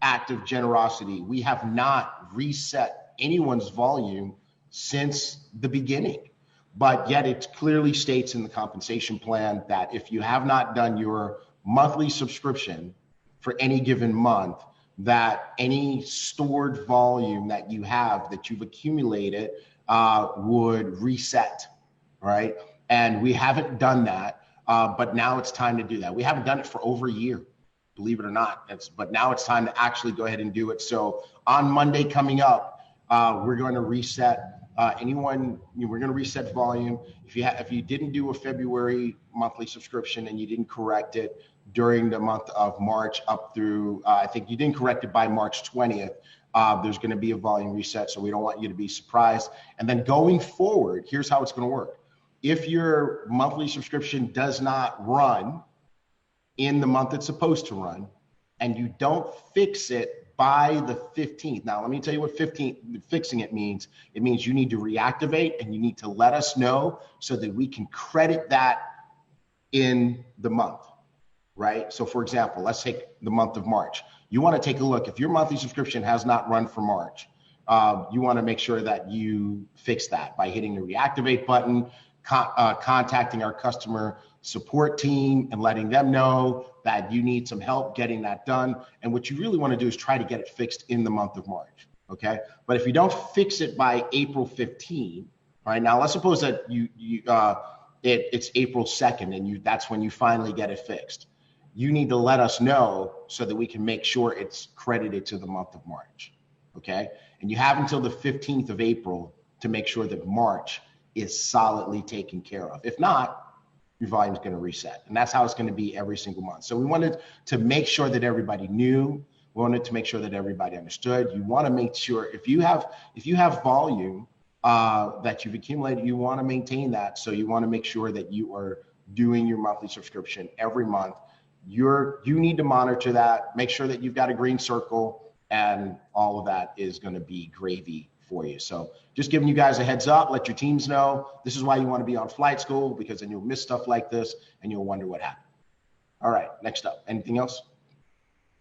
act of generosity, we have not reset anyone's volume since the beginning. But yet it clearly states in the compensation plan that if you have not done your monthly subscription for any given month, that any stored volume that you have, that you've accumulated, would reset, right? And we haven't done that, but now it's time to do that. We haven't done it for over a year, believe it or not. But now it's time to actually go ahead and do it. So on Monday coming up, we're going to reset we're going to reset volume. If you didn't do a February monthly subscription and you didn't correct it during the month of March up through, I think you didn't correct it by March 20th, there's going to be a volume reset. So we don't want you to be surprised. And then going forward, here's how it's going to work. If your monthly subscription does not run in the month it's supposed to run, and you don't fix it by the 15th. Now, let me tell you what fixing it means. It means you need to reactivate and you need to let us know so that we can credit that in the month, right? So for example, let's take the month of March. You want to take a look. If your monthly subscription has not run for March, you want to make sure that you fix that by hitting the reactivate button, contacting our customer support team and letting them know that you need some help getting that done. And what you really want to do is try to get it fixed in the month of March, okay? But if you don't fix it by April 15, all right, now let's suppose that it's April 2nd and that's when you finally get it fixed. You need to let us know so that we can make sure it's credited to the month of March, okay? And you have until the 15th of April to make sure that March is solidly taken care of. If not, your volume is going to reset. And that's how it's going to be every single month. So we wanted to make sure that everybody knew. We wanted to make sure that everybody understood. You want to make sure if you have volume that you've accumulated, you want to maintain that. So you want to make sure that you are doing your monthly subscription every month. You need to monitor that, make sure that you've got a green circle, and all of that is going to be gravy for you. So just giving you guys a heads up, let your teams know. This is why you want to be on flight school, because then you'll miss stuff like this and you'll wonder what happened. All right, next up. Anything else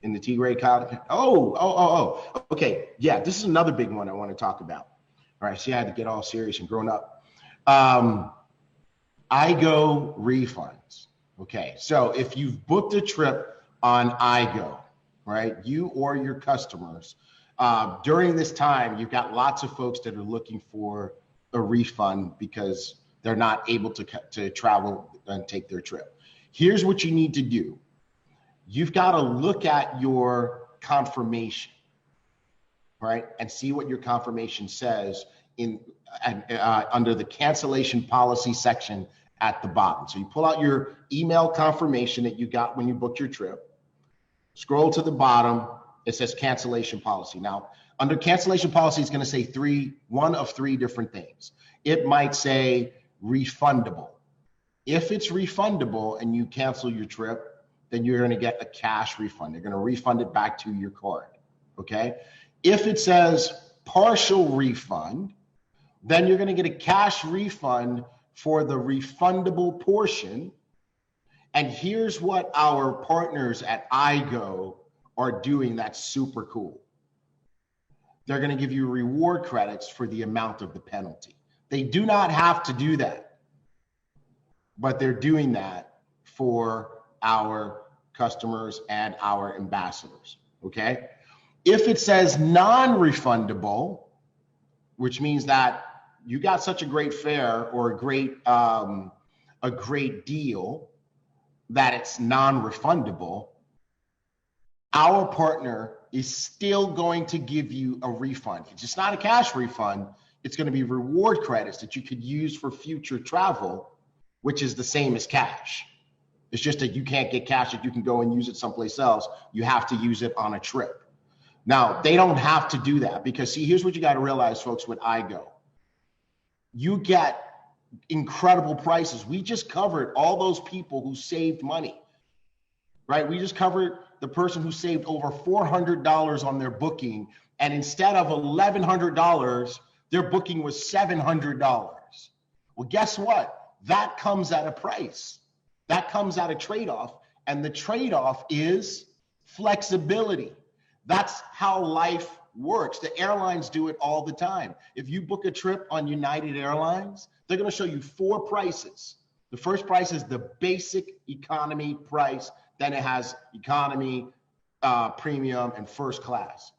in the T-grade column? Oh, okay. Yeah, this is another big one I want to talk about. All right, see, I had to get all serious and grown up. iGo refunds. Okay, so if you've booked a trip on iGo, right, you or your customers, during this time, you've got lots of folks that are looking for a refund because they're not able to travel and take their trip. Here's what you need to do. You've got to look at your confirmation, right, and see what your confirmation says under the cancellation policy section at the bottom. So you pull out your email confirmation that you got when you booked your trip, scroll to the bottom, it says cancellation policy. Now, under cancellation policy, it's going to say one of three different things. It might say refundable. If it's refundable and you cancel your trip, then you're going to get a cash refund. They're going to refund it back to your card, okay? If it says partial refund, then you're going to get a cash refund for the refundable portion. And here's what our partners at iGo are doing that's super cool. They're going to give you reward credits for the amount of the penalty. They do not have to do that, but they're doing that for our customers and our ambassadors, okay? If it says non-refundable, which means that you got such a great fare or a great deal that it's non-refundable, our partner is still going to give you a refund. It's just not a cash refund. It's going to be reward credits that you could use for future travel, which is the same as cash. It's just that you can't get cash that you can go and use it someplace else. You have to use it on a trip. Now, they don't have to do that because, see, here's what you got to realize, folks, with iGo. You get incredible prices. We just covered all those people who saved money, right? We just covered the person who saved over $400 on their booking, and instead of $1,100, their booking was $700. Well, guess what? That comes at a price. That comes at a trade-off, and the trade-off is flexibility. That's how life works. The airlines do it all the time. If you book a trip on United Airlines, they're going to show you 4 prices. The first price is the basic economy price. Then it has economy, premium, and first class.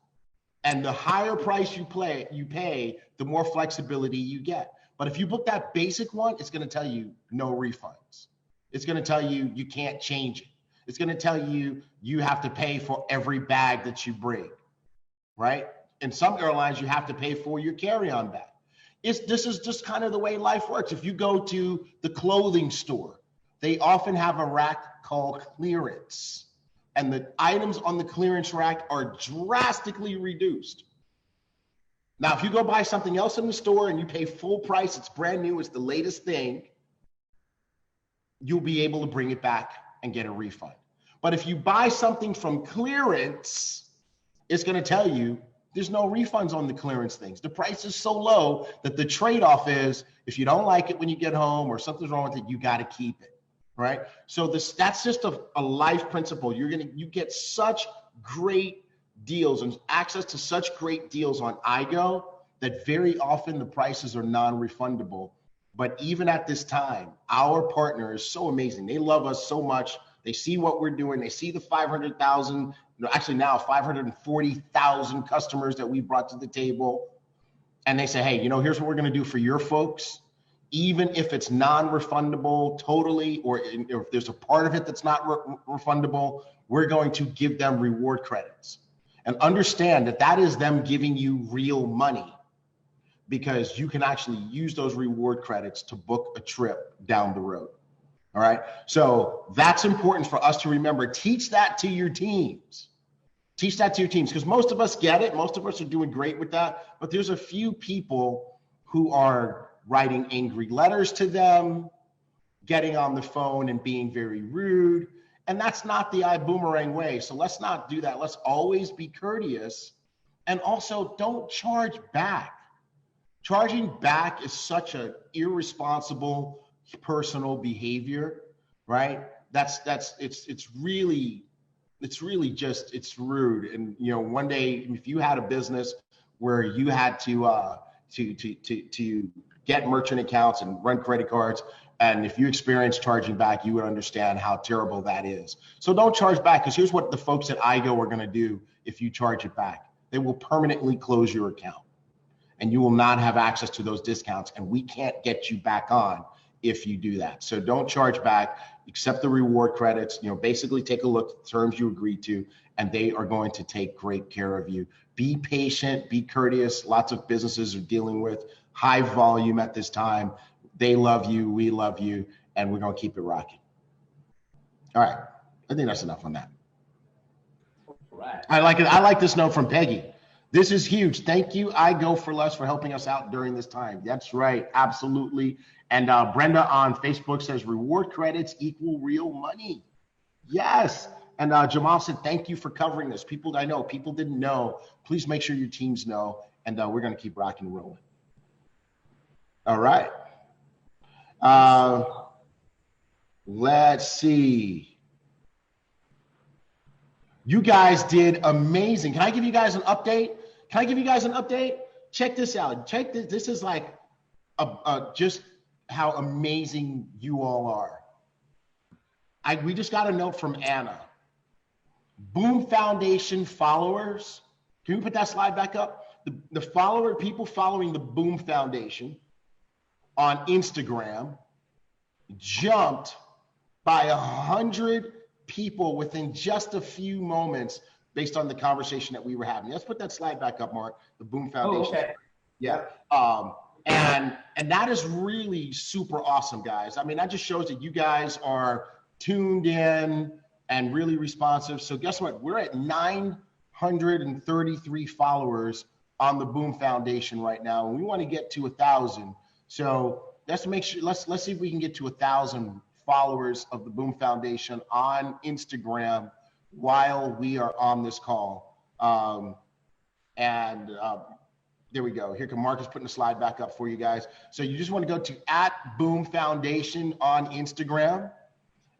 And the higher price you pay, the more flexibility you get. But if you book that basic one, it's going to tell you no refunds. It's going to tell you you can't change it. It's going to tell you you have to pay for every bag that you bring, right? In some airlines, you have to pay for your carry-on bag. This is just kind of the way life works. If you go to the clothing store, they often have a rack called clearance. And the items on the clearance rack are drastically reduced. Now, if you go buy something else in the store and you pay full price, it's brand new, it's the latest thing, you'll be able to bring it back and get a refund. But if you buy something from clearance, it's going to tell you there's no refunds on the clearance things. The price is so low that the trade-off is if you don't like it when you get home or something's wrong with it, you got to keep it, right? So that's just a life principle. You get such great deals and access to such great deals on iGo that very often the prices are non-refundable. But even at this time, our partner is so amazing. They love us so much. They see what we're doing. They see the 500,000, actually now 540,000 customers that we brought to the table. And they say, hey, here's what we're going to do for your folks. Even if it's non-refundable totally, or if there's a part of it that's not refundable, we're going to give them reward credits. And understand that is them giving you real money, because you can actually use those reward credits to book a trip down the road. All right. So that's important for us to remember. Teach that to your teams. Teach that to your teams, because most of us get it. Most of us are doing great with that. But there's a few people who are writing angry letters to them, getting on the phone and being very rude. And that's not the ibuumerang way. So let's not do that. Let's always be courteous. And also don't charge back. Charging back is such an irresponsible personal behavior, right? It's really just, it's rude. And one day if you had a business where you had to get merchant accounts and run credit cards, and if you experience charging back, you would understand how terrible that is. So don't charge back, because here's what the folks at iGo are going to do if you charge it back. They will permanently close your account, and you will not have access to those discounts, and we can't get you back on if you do that. So don't charge back, accept the reward credits, basically take a look at the terms you agreed to, and they are going to take great care of you. Be patient, be courteous. Lots of businesses are dealing with high volume at this time. They love you, we love you, and we're going to keep it rocking. All right, I think that's enough on that. All right. I like it. I like this note from Peggy. This is huge. Thank you, iGo for Less, for helping us out during this time. That's right, absolutely. And Brenda on Facebook says reward credits equal real money. Yes. And Jamal said, thank you for covering this. I know people didn't know. Please make sure your teams know. And we're going to keep rocking and rolling. All right. Let's see. You guys did amazing. Can I give you guys an update? Check this out. Check this. This is like just how amazing you all are. We just got a note from Anna. Boom Foundation followers. Can we put that slide back up? The people following the Boom Foundation on Instagram jumped by 100 people within just a few moments based on the conversation that we were having. Let's put that slide back up, Mark. The Boom Foundation. Oh, okay. Yeah. And that is really super awesome, guys. I mean, that just shows that you guys are tuned in and really responsive. So guess what? We're at 933 followers on the Boom Foundation right now, and we want to get to 1,000. So let's make sure. Let's see if we can get to 1,000 followers of the Boom Foundation on Instagram while we are on this call. There we go. Here, Mark is putting the slide back up for you guys. So you just want to go to @Boom Foundation on Instagram.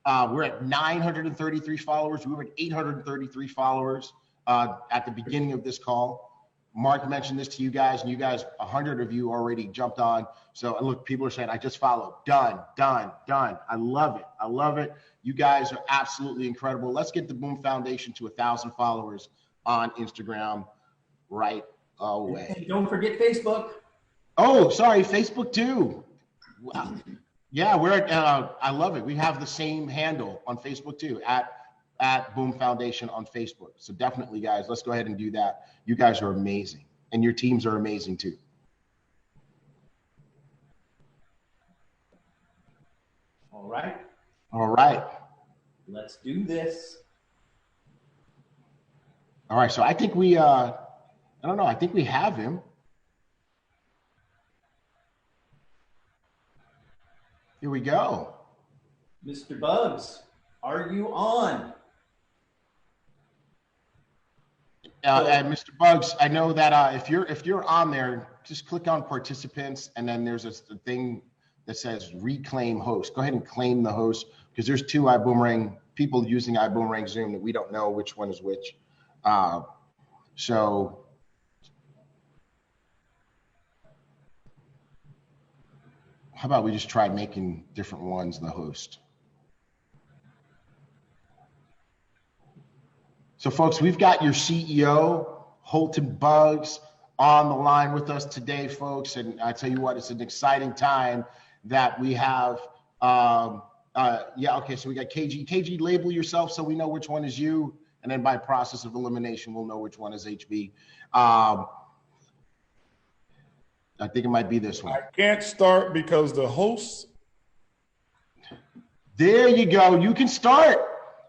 We're at 933 followers. We were at 833 followers at the beginning of this call. Mark mentioned this to you guys, and you guys, 100 of you already jumped on. So look, people are saying, I just followed. Done. I love it. You guys are absolutely incredible. Let's get the Boom Foundation to 1,000 followers on Instagram right away. And don't forget Facebook. Oh, sorry, Facebook too. Wow. Yeah, we're at, I love it. We have the same handle on Facebook too, at Boom Foundation on Facebook. So definitely, guys, let's go ahead and do that. You guys are amazing, and your teams are amazing too. All right. Let's do this. All right, so I think we, I don't know, I think we have him. Here we go. Mr. Bugs, are you on? And Mr. Bugs, I know that if you're on there, just click on participants, and then there's a thing that says reclaim host. Go ahead and claim the host, because there's two iBoomerang people using iBoomerang Zoom that we don't know which one is which. So how about we just try making different ones the host? So folks, we've got your CEO, Holton Bugs, on the line with us today, folks. And I tell you what, it's an exciting time that we have, so we got KG. KG, label yourself so we know which one is you. And then by process of elimination, we'll know which one is HB. I think it might be this one. I can't start because the host. There you go. You can start.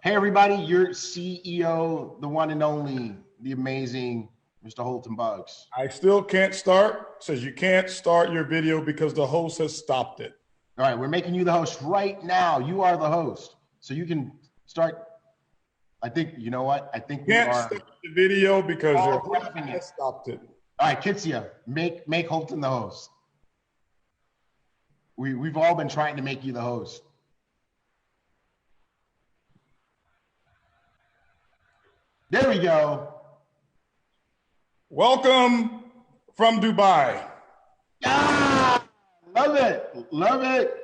Hey, everybody, your CEO, the one and only, the amazing Mr. Holton Bugs. I still can't start. Says you can't start your video because the host has stopped it. All right, we're making you the host right now. You are the host. So you can start. I think, you know what? I think we Can't are. start the video because your host wrapping it. has stopped it. All right, Kitsia, make Holton the host. We've all been trying to make you the host. There we go. Welcome from Dubai. Ah, love it. Love it.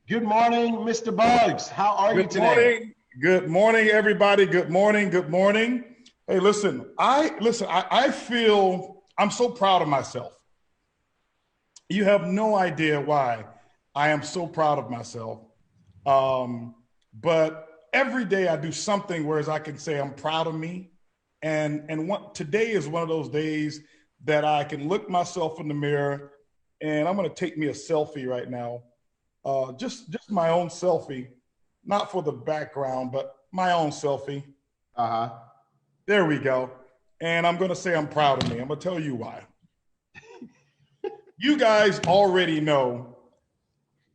Good morning, Mr. Bugs. How are you today? Morning. Good morning, everybody. Good morning. Good morning. Hey, listen, I feel I'm so proud of myself. You have no idea why I am so proud of myself. But every day I do something whereas I can say I'm proud of me. And today is one of those days that I can look myself in the mirror, and I'm going to take me a selfie right now. Just my own selfie, not for the background, but my own selfie. There we go. And I'm going to say I'm proud of me. I'm going to tell you why. You guys already know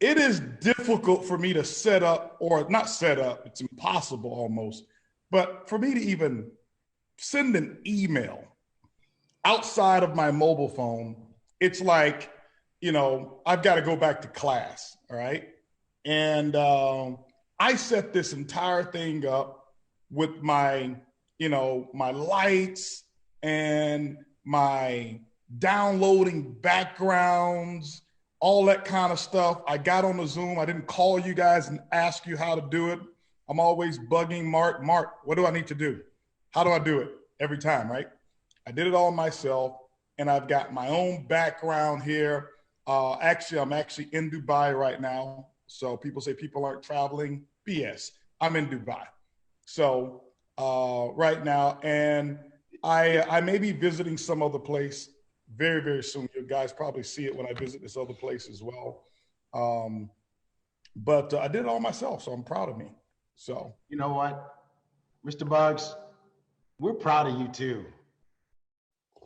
it is difficult for me to set up, or not set up, it's impossible almost, but for me to even send an email outside of my mobile phone, it's like, I've got to go back to class, all right? And I set this entire thing up with my, my lights and my downloading backgrounds, all that kind of stuff. I got on the Zoom. I didn't call you guys and ask you how to do it. I'm always bugging Mark. Mark, what do I need to do? How do I do it? Every time, right? I did it all myself, and I've got my own background here. I'm actually in Dubai right now. So people say people aren't traveling. BS. I'm in Dubai. So right now, and I may be visiting some other place very, very soon. You guys probably see it when I visit this other place as well. But I did it all myself, so I'm proud of me. So you know what, Mr. Bugs, we're proud of you too.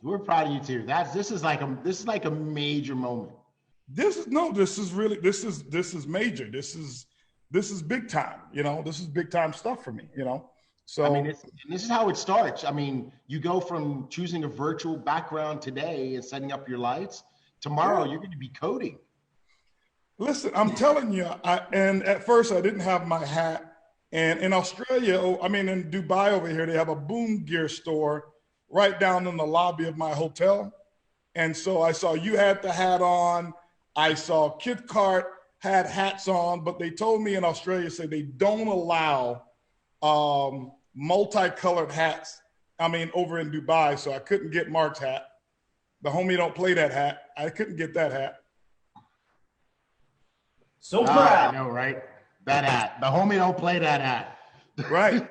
We're proud of you too. This is like a major moment. This is major. This is big time. This is big time stuff for me. So I mean, this is how it starts. I mean, you go from choosing a virtual background today and setting up your lights. Tomorrow, you're going to be coding. Listen, I'm telling you. And at first, I didn't have my hat. And in Australia, in Dubai over here, they have a boom gear store right down in the lobby of my hotel. And so I saw you had the hat on. I saw Kit Cart had hats on, but they told me in Australia, they don't allow multicolored hats. Over in Dubai, so I couldn't get Mark's hat. The homie don't play that hat. I couldn't get that hat. So proud. I know, right? That hat. The homie don't play that hat. Right.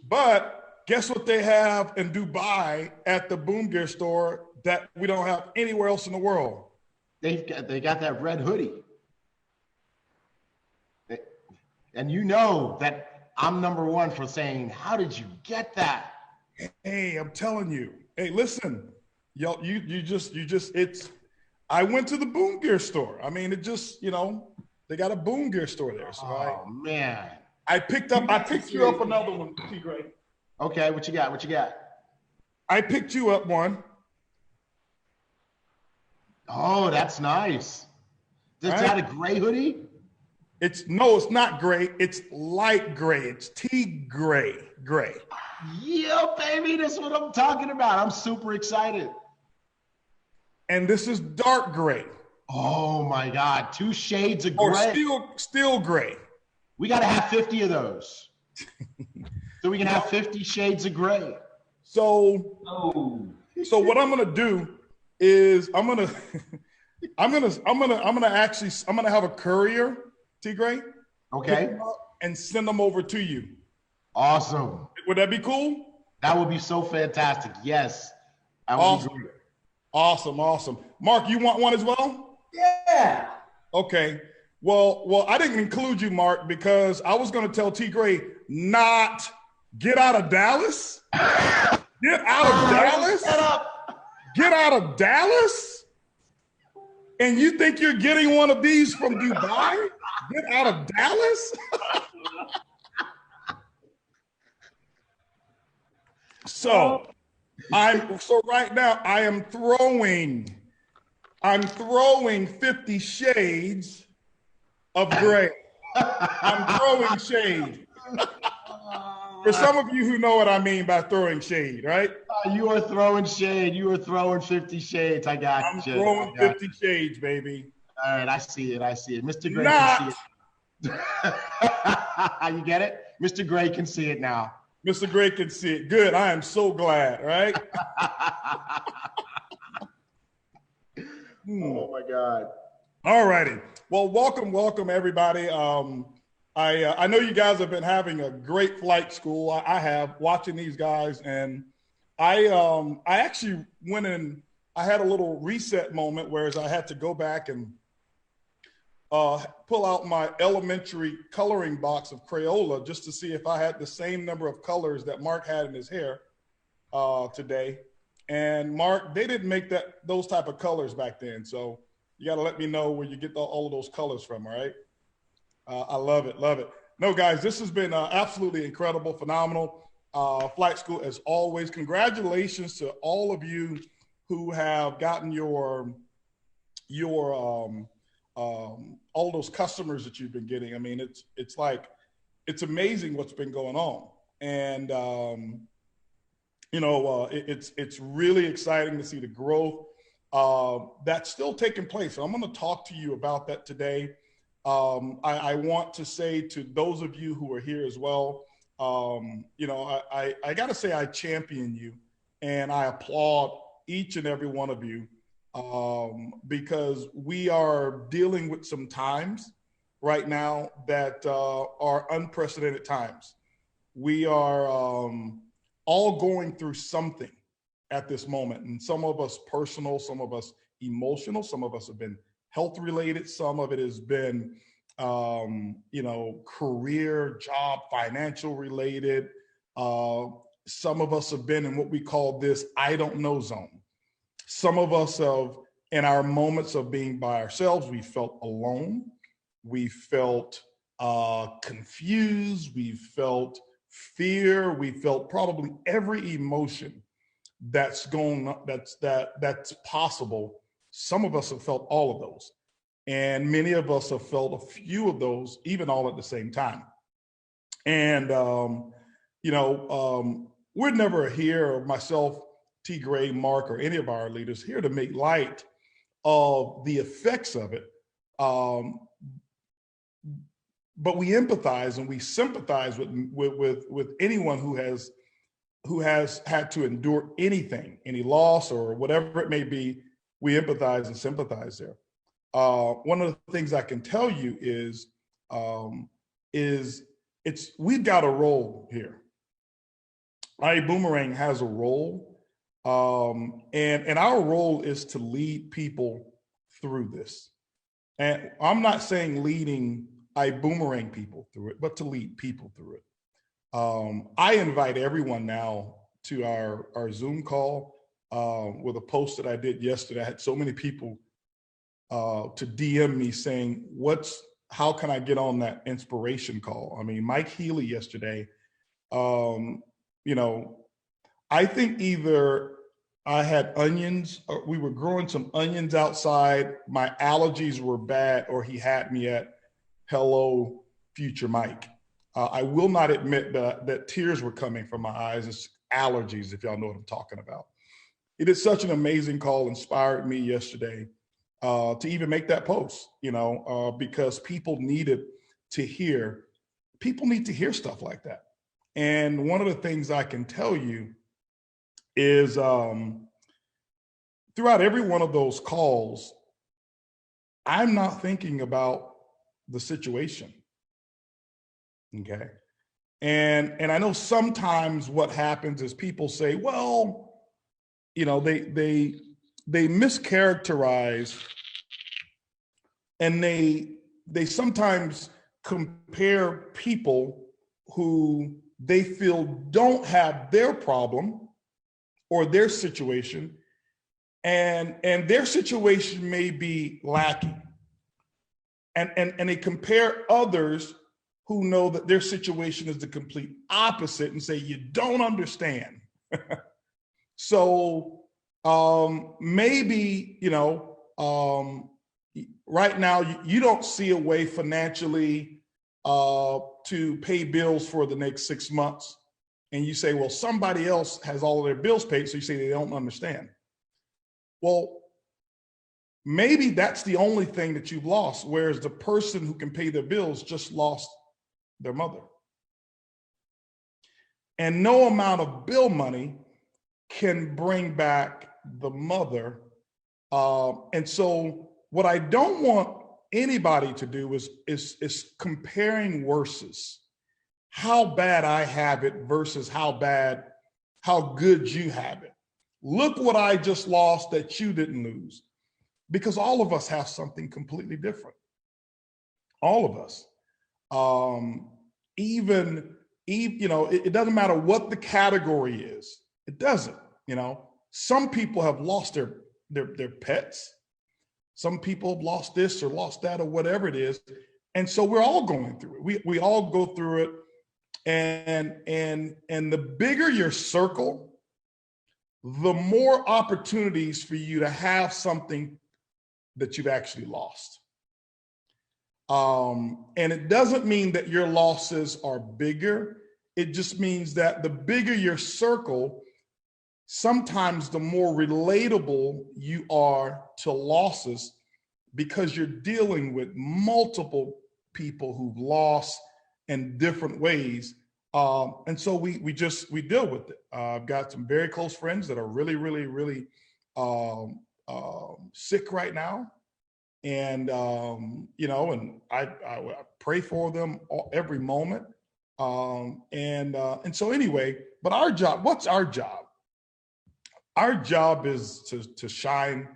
But guess what they have in Dubai at the boom gear store that we don't have anywhere else in the world? They got that red hoodie. And you know that I'm number one for saying, how did you get that? Hey, I'm telling you. Hey, listen, yo, I went to the boom gear store. They got a boom gear store there. So man. I picked you up another one, T. Gray. Okay, what you got? I picked you up one. Oh, that's nice. Is Right? that a gray hoodie? It's not gray. It's light gray. It's tea gray. Yeah, baby, that's what I'm talking about. I'm super excited. And this is dark gray. Oh my God, 2 shades of Or gray. still gray. We got to have 50 of those. So we can have 50 shades of gray. So what I'm gonna do is I'm gonna have a courier, T Gray. Okay. Pick them up and send them over to you. Awesome. Would that be cool? That would be so fantastic. Yes. That would be great. Awesome. Mark, you want one as well? Yeah. Okay. Well, I didn't include you, Mark, because I was going to tell T Gray not get out of Dallas. Get out of Dallas. Shut up. Get out of Dallas. And you think you're getting one of these from Dubai? Get out of Dallas. So right now I am throwing 50 shades of gray. I'm throwing shade. For some of you who know what I mean by throwing shade, right? You are throwing shade. You are throwing 50 shades. I got I'm you. throwing 50 shades, baby. All right, I see it. Mr. Gray Not. can see it. You get it? Mr. Gray can see it now. Mr. Gray can see it. Good. I am so glad, right? Oh my God. All righty. Well, welcome everybody. I know you guys have been having a great flight school. I have, watching these guys, and I actually went in. I had a little reset moment, whereas I had to go back and pull out my elementary coloring box of Crayola just to see if I had the same number of colors that Mark had in his hair today. And Mark, they didn't make those type of colors back then, so you got to let me know where you get all of those colors from. All right. I love it. No, guys, this has been absolutely incredible, phenomenal. Flight school, as always. Congratulations to all of you who have gotten your all those customers that you've been getting. I mean, it's amazing what's been going on, and it's really exciting to see the growth that's still taking place. So I'm going to talk to you about that today. I want to say to those of you who are here as well, I got to say I champion you, and I applaud each and every one of you. Because we are dealing with some times right now that are unprecedented times. We are all going through something at this moment, and some of us personal, some of us emotional, some of us have been health related, some of it has been career, job, financial related. Some of us have been in what we call this I don't know zone. Some of us have, in our moments of being by ourselves, we felt alone. We felt confused. We felt fear. We felt probably every emotion that's possible. Some of us have felt all of those. And many of us have felt a few of those, even all at the same time. And, we're never here, myself, T. Gray, Mark, or any of our leaders here to make light of the effects of it. But we empathize and we sympathize with anyone who has had to endure anything, any loss or whatever it may be. We empathize and sympathize there. One of the things I can tell you is we've got a role here. ibuumerang has a role. And our role is to lead people through this. And I'm not saying leading ibuumerang people through it, but to lead people through it. I invite everyone now to our Zoom call with a post that I did yesterday. I had so many people to DM me saying, how can I get on that inspiration call? I mean, Mike Healy yesterday, I think either I had onions, or we were growing some onions outside, my allergies were bad, or he had me at hello, future Mike. I will not admit that tears were coming from my eyes. It's allergies, if y'all know what I'm talking about. It is such an amazing call, inspired me yesterday to even make that post, because people need to hear stuff like that. And one of the things I can tell you is throughout every one of those calls, I'm not thinking about the situation. Okay. And I know sometimes what happens is people say, well, they mischaracterize, and they sometimes compare people who they feel don't have their problem or their situation, and their situation may be lacking. And they compare others who know that their situation is the complete opposite and say, you don't understand. So maybe, right now you don't see a way financially to pay bills for the next 6 months. And you say, well, somebody else has all of their bills paid. So you say they don't understand. Well, maybe that's the only thing that you've lost, whereas the person who can pay their bills just lost their mother. And no amount of bill money can bring back the mother. And so what I don't want anybody to do is comparing worses. How bad I have it versus how good you have it. Look what I just lost that you didn't lose. Because all of us have something completely different. All of us. Even it doesn't matter what the category is. It doesn't. Some people have lost their pets. Some people have lost this or lost that or whatever it is. And so we're all going through it. We all go through it. And the bigger your circle, the more opportunities for you to have something that you've actually lost. And it doesn't mean that your losses are bigger. It just means that the bigger your circle, sometimes the more relatable you are to losses, because you're dealing with multiple people who've lost in different ways. And so we deal with it. I've got some very close friends that are really, really, really sick right now. And, and I pray for them every moment. And so anyway, but our job, what's our job? Our job is to shine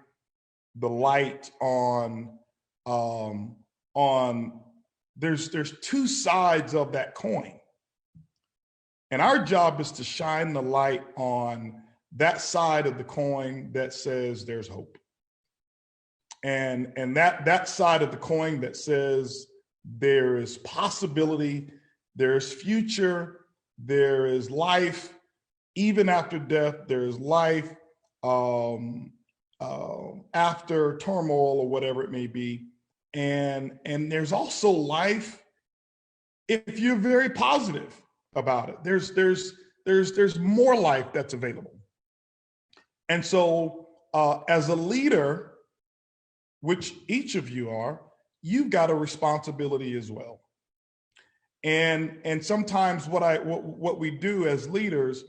the light on there's two sides of that coin. And our job is to shine the light on that side of the coin that says there's hope. And that side of the coin that says there is possibility, there's future, there is life, even after death, there is life after turmoil or whatever it may be. And there's also life if you're very positive about it. There's more life that's available. And so as a leader, which each of you are, you've got a responsibility as well. And sometimes what we do as leaders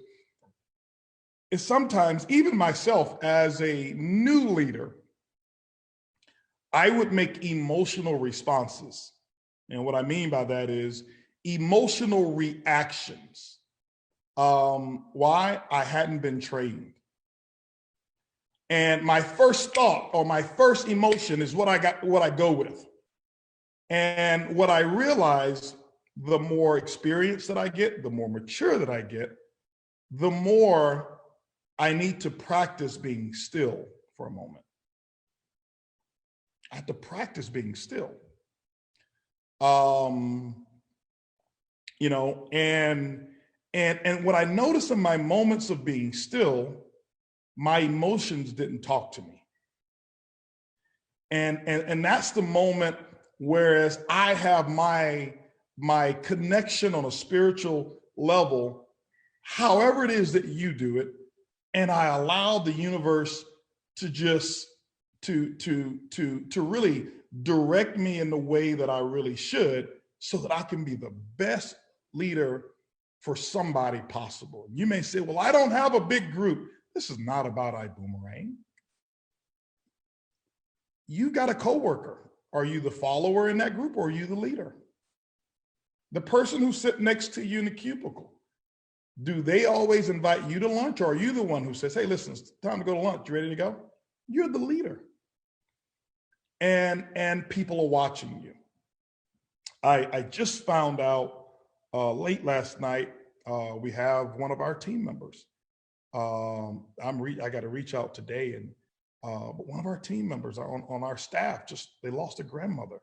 is sometimes, even myself as a new leader, I would make emotional responses. And what I mean by that is emotional reactions. Why? I hadn't been trained. And my first thought or my first emotion is what I go with. And what I realize, the more experience that I get, the more mature that I get, the more I need to practice being still for a moment. I have to practice being still. And And what I noticed in my moments of being still, my emotions didn't talk to me. And that's the moment, whereas I have my connection on a spiritual level, however it is that you do it, and I allow the universe to just to really direct me in the way that I really should, so that I can be the best leader for somebody possible. You may say, well, I don't have a big group. This is not about ibuumerang. You got a coworker. Are you the follower in that group, or are you the leader? The person who sits next to you in the cubicle, do they always invite you to lunch, or are you the one who says, hey, listen, it's time to go to lunch. You ready to go? You're the leader. And people are watching you. I just found out late last night, we have one of our team members. I got to reach out today, and but one of our team members on our staff, they lost a grandmother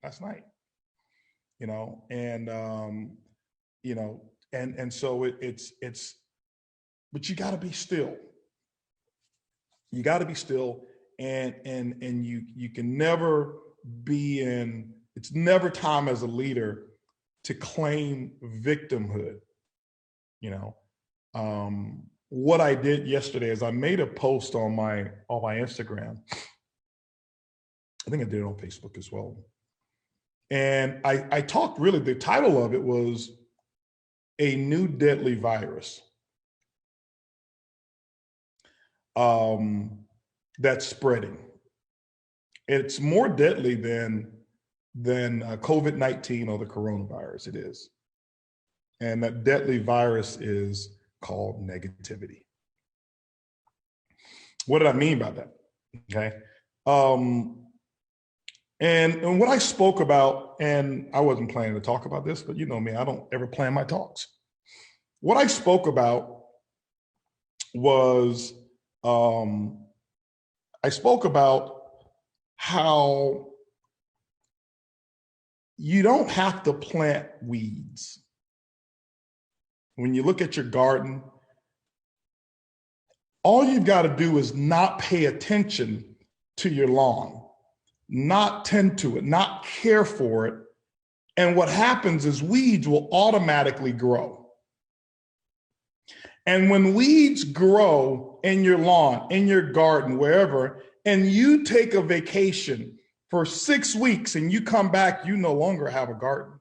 last night. And so it's, but you got to be still. You got to be still, and you can never be in. It's never time as a leader to claim victimhood. What I did yesterday is I made a post on my Instagram. I think I did it on Facebook as well. And I talked, really, the title of it was A New Deadly Virus that's spreading. It's more deadly than COVID-19 or the coronavirus. It is. And that deadly virus is called negativity. What did I mean by that? Okay. And what I spoke about, and I wasn't planning to talk about this, but you know me, I don't ever plan my talks. What I spoke about was, I spoke about how you don't have to plant weeds. When you look at your garden, all you've got to do is not pay attention to your lawn, not tend to it, not care for it. And what happens is weeds will automatically grow. And when weeds grow in your lawn, in your garden, wherever, and you take a vacation for 6 weeks and you come back, you no longer have a garden.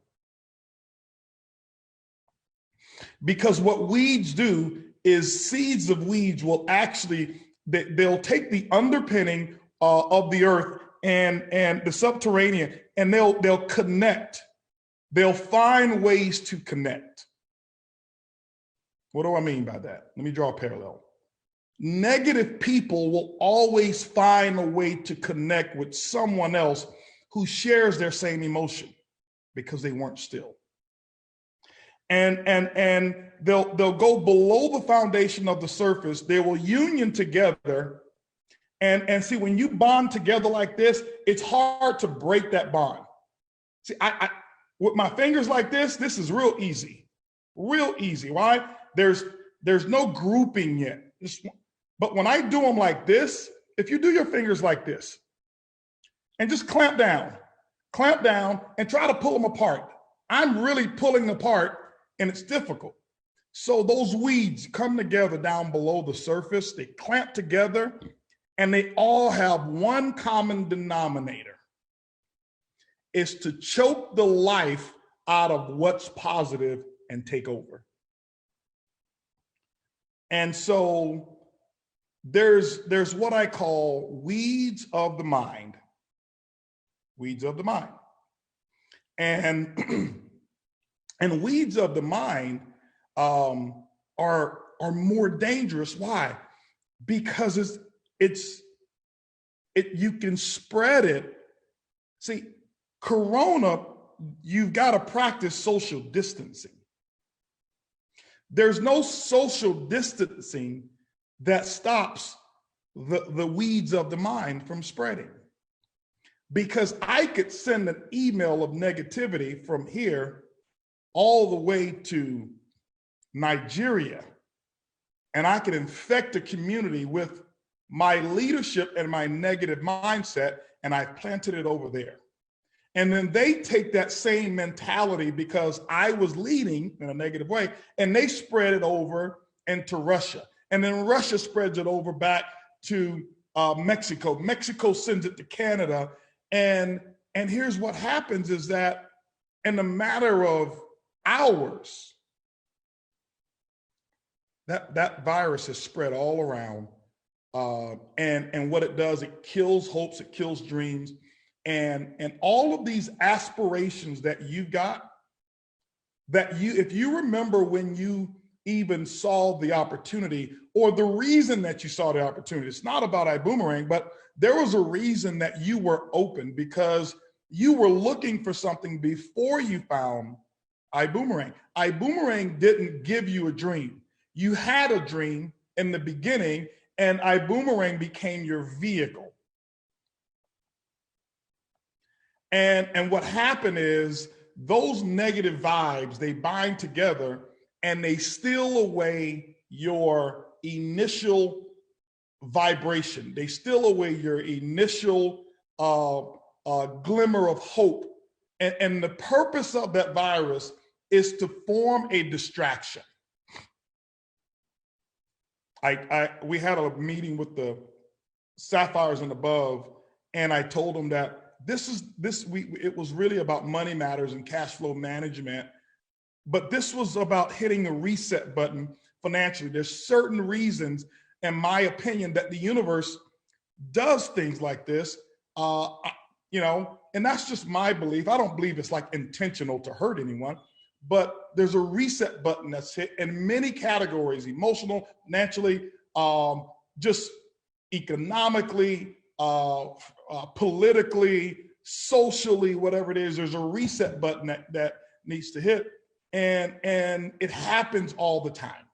Because what weeds do is seeds of weeds will actually, they'll take the underpinning of the earth and the subterranean, and they'll connect. They'll find ways to connect. What do I mean by that? Let me draw a parallel. Negative people will always find a way to connect with someone else who shares their same emotion because they weren't still. And they'll go below the foundation of the surface. They will union together. And see, when you bond together like this, it's hard to break that bond. See, I with my fingers like this is real easy. Real easy. Why? There's no grouping yet. But when I do them like this, if you do your fingers like this and just clamp down and try to pull them apart, I'm really pulling them apart, and it's difficult. So those weeds come together down below the surface, they clamp together, and they all have one common denominator. It's to choke the life out of what's positive and take over. And so there's what I call weeds of the mind. Weeds of the mind. And weeds of the mind are more dangerous. Why? Because you can spread it. See, Corona, you've got to practice social distancing. There's no social distancing that stops the weeds of the mind from spreading. Because I could send an email of negativity from here all the way to Nigeria, and I could infect a community with my leadership and my negative mindset, and I planted it over there. And then they take that same mentality because I was leading in a negative way, and they spread it over into Russia. And then Russia spreads it over back to Mexico. Mexico sends it to Canada. And here's what happens is that in a matter of hours, that virus has spread all around. And what it does, it kills hopes, it kills dreams. And all of these aspirations that you've got, if you remember when you even saw the opportunity or the reason that you saw the opportunity, it's not about ibuumerang, but there was a reason that you were open because you were looking for something before you found ibuumerang. Ibuumerang didn't give you a dream. You had a dream in the beginning, and ibuumerang became your vehicle. And what happened is those negative vibes, they bind together and they steal away your initial vibration. They steal away your initial glimmer of hope. And the purpose of that virus is to form a distraction. We had a meeting with the Sapphires and Above, and I told them that it was really about money matters and cash flow management, but this was about hitting a reset button financially. There's certain reasons, in my opinion, that the universe does things like this, and that's just my belief. I don't believe it's like intentional to hurt anyone, but there's a reset button that's hit in many categories: emotional, financially, just economically, politically, socially, whatever it is. There's a reset button that needs to hit, and it happens all the time.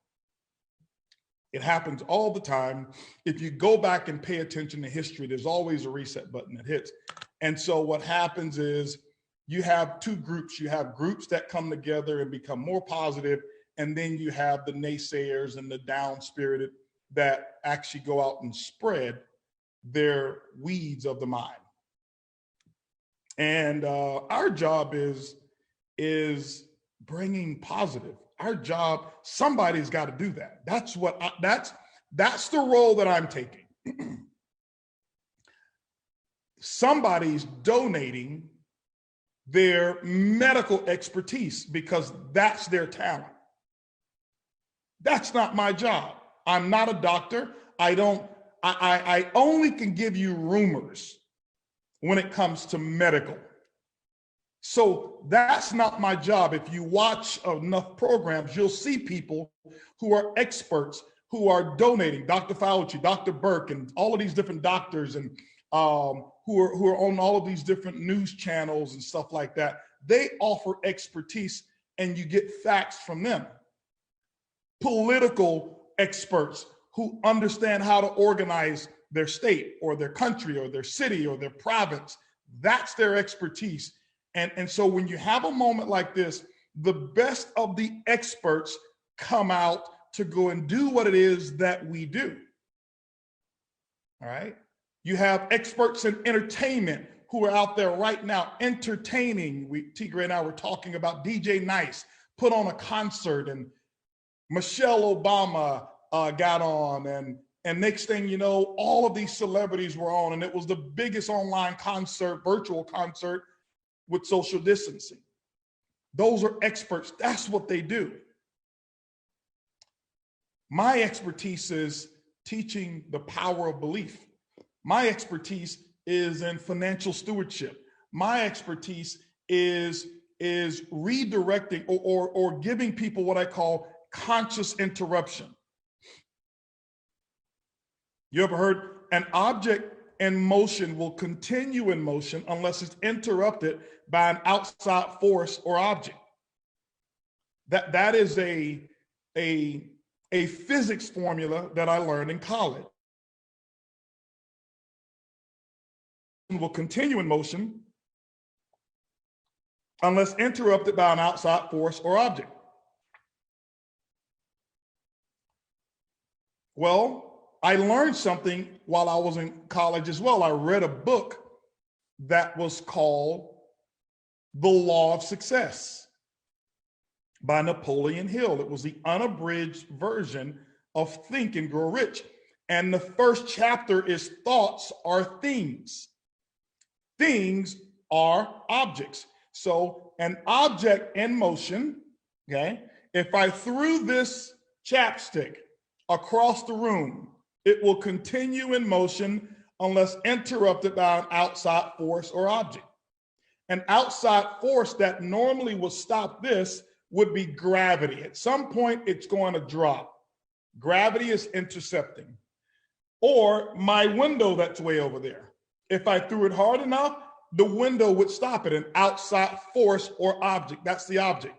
It happens all the time. If you go back and pay attention to history, there's always a reset button that hits. And so what happens is you have two groups. You have groups that come together and become more positive, and then you have the naysayers and the down-spirited that actually go out and spread their weeds of the mind. And our job is bringing positive. Our job, somebody's got to do that. That's the role that I'm taking. Somebody's donating their medical expertise because that's their talent. That's not my job. I'm not a doctor. I only can give you rumors when it comes to medical. So that's not my job. If you watch enough programs, you'll see people who are experts who are donating. Dr. Fauci, Dr. Burke, and all of these different doctors, and who are on all of these different news channels and stuff like that. They offer expertise, and you get facts from them. Political experts who understand how to organize their state or their country or their city or their province. That's their expertise. And so when you have a moment like this, the best of the experts come out to go and do what it is that we do. All right. You have experts in entertainment who are out there right now entertaining. Tigre and I were talking about DJ Nice put on a concert, and Michelle Obama got on, and next thing you know, all of these celebrities were on, and it was the biggest online concert, virtual concert with social distancing. Those are experts. That's what they do. My expertise is teaching the power of belief. My expertise is in financial stewardship. My expertise is redirecting or giving people what I call conscious interruption. You ever heard an object in motion will continue in motion unless it's interrupted by an outside force or object? That is a physics formula that I learned in college. Will continue in motion unless interrupted by an outside force or object. Well, I learned something while I was in college as well. I read a book that was called The Law of Success by Napoleon Hill. It was the unabridged version of Think and Grow Rich. And the first chapter is thoughts are things. Things are objects. So an object in motion, okay? If I threw this chapstick across the room, it will continue in motion unless interrupted by an outside force or object. An outside force that normally would stop this would be gravity. At some point, it's going to drop. Gravity is intercepting. Or my window that's way over there. If I threw it hard enough, the window would stop it. An outside force or object. That's the object.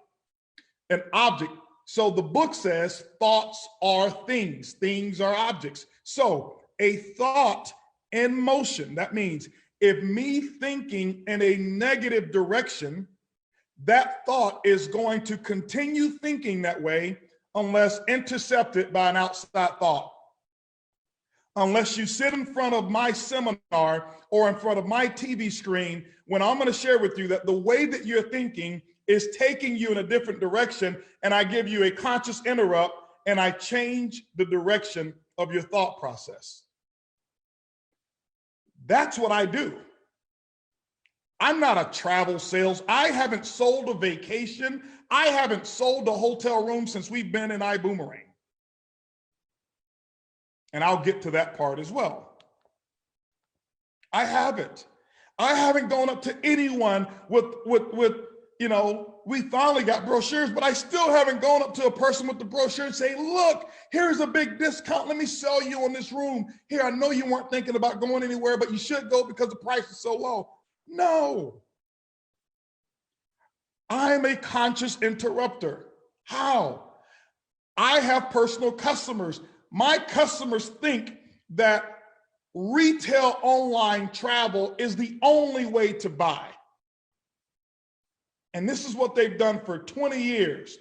An object. So the book says thoughts are things. Things are objects. So a thought in motion. That means if me thinking in a negative direction, that thought is going to continue thinking that way unless intercepted by an outside thought. Unless you sit in front of my seminar or in front of my TV screen, when I'm going to share with you that the way that you're thinking is taking you in a different direction, and I give you a conscious interrupt and I change the direction of your thought process. That's what I do. I'm not a travel sales. I haven't sold a vacation. I haven't sold a hotel room since we've been in ibuumerang. And I'll get to that part as well. I haven't. I haven't gone up to anyone with you know, we finally got brochures, but I still haven't gone up to a person with the brochure and say, look, here's a big discount. Let me sell you on this room. Here, I know you weren't thinking about going anywhere, but you should go because the price is so low. No. I'm a conscious interrupter. How? I have personal customers. My customers think that retail online travel is the only way to buy. And this is what they've done for 20 years.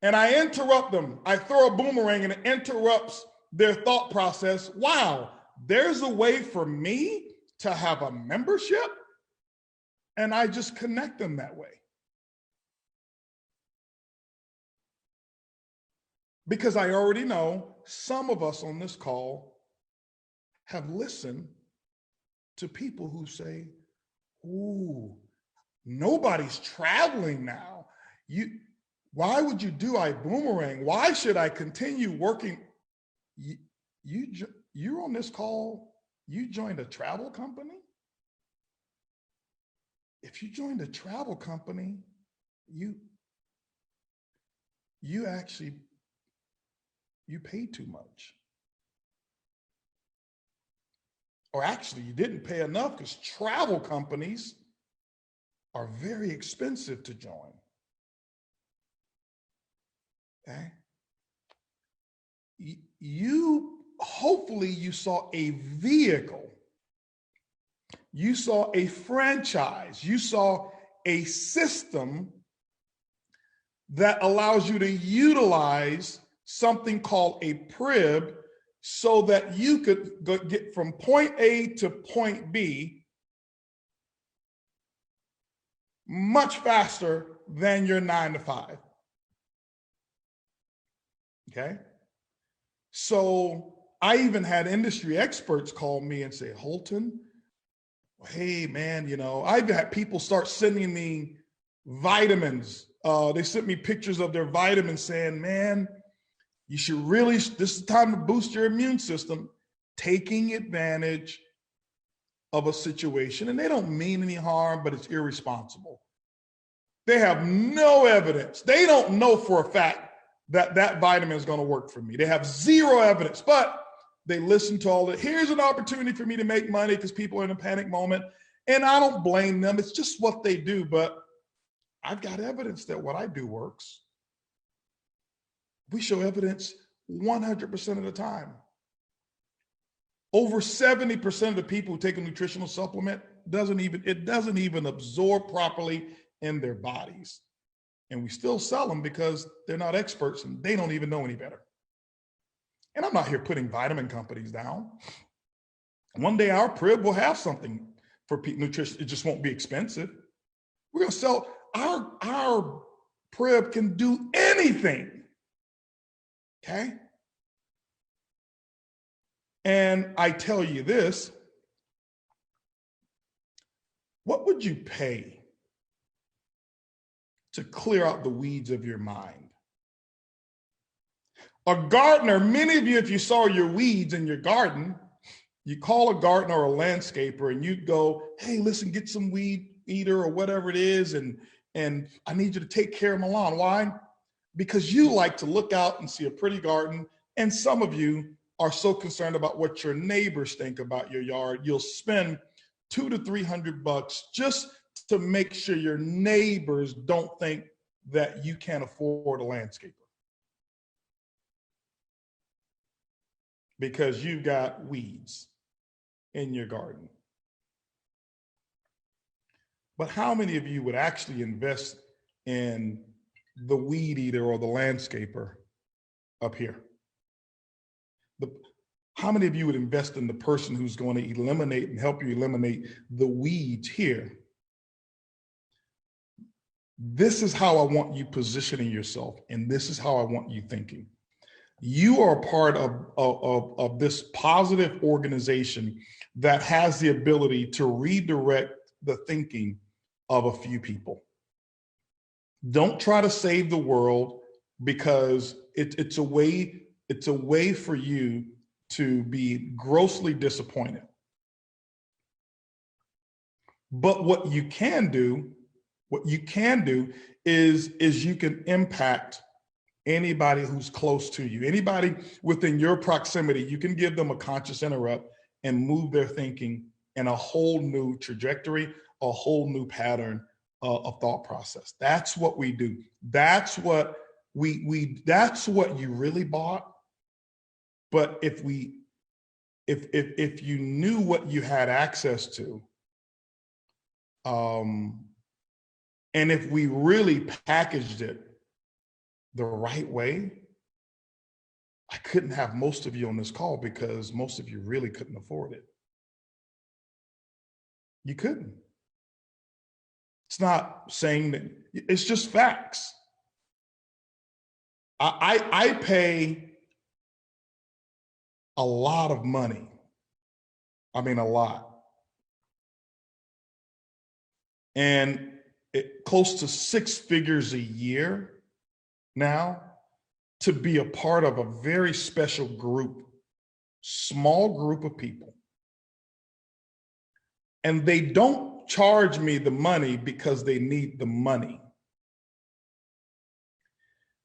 And I interrupt them. I throw a boomerang and it interrupts their thought process. Wow, there's a way for me to have a membership? And I just connect them that way. Because I already know some of us on this call have listened to people who say, ooh, nobody's traveling now. Why would you do ibuumerang? Why should I continue working? You're on this call, you joined a travel company? If you joined a travel company, you paid too much. Or actually, you didn't pay enough because travel companies are very expensive to join. Okay? Hopefully you saw a vehicle. You saw a franchise. You saw a system that allows you to utilize something called a PRIB so that you could get from point A to point B much faster than your 9 to 5. Okay? So I even had industry experts call me and say, Holton, hey man, you know, I've had people start sending me vitamins. They sent me pictures of their vitamins saying, man, you should really, this is the time to boost your immune system, taking advantage of a situation. And they don't mean any harm, but it's irresponsible. They have no evidence. They don't know for a fact that that vitamin is going to work for me. They have zero evidence, but they listen to all that. Here's an opportunity for me to make money because people are in a panic moment. And I don't blame them. It's just what they do. But I've got evidence that what I do works. We show evidence 100% of the time. Over 70% of the people who take a nutritional supplement doesn't even absorb properly in their bodies. And we still sell them because they're not experts and they don't even know any better. And I'm not here putting vitamin companies down. One day our Prib will have something for nutrition. It just won't be expensive. We're going to sell, our Prib can do anything. Okay? And I tell you this, what would you pay to clear out the weeds of your mind? A gardener, many of you, if you saw your weeds in your garden, you call a gardener or a landscaper and you'd go, hey, listen, get some weed eater or whatever it is, and I need you to take care of my lawn. Why? Because you like to look out and see a pretty garden, and some of you are so concerned about what your neighbors think about your yard, you'll spend $200 to $300 just to make sure your neighbors don't think that you can't afford a landscaper. Because you've got weeds in your garden. But how many of you would actually invest in the weed eater or the landscaper up here? How many of you would invest in the person who's going to eliminate and help you eliminate the weeds here? This is how I want you positioning yourself, and this is how I want you thinking. You are a part of this positive organization that has the ability to redirect the thinking of a few people. Don't try to save the world, because it's a way for you to be grossly disappointed. But what you can do is you can impact anybody who's close to you, anybody within your proximity. You can give them a conscious interrupt and move their thinking in a whole new trajectory, a whole new pattern of thought process. That's what we do. That's what that's what you really bought. But if you knew what you had access to, and if we really packaged it the right way, I couldn't have most of you on this call, because most of you really couldn't afford it. You couldn't. It's not saying that, it's just facts. I pay a lot of money. I mean, a lot. And close to 6 figures a year now to be a part of a very special group, small group of people. And they don't charge me the money because they need the money.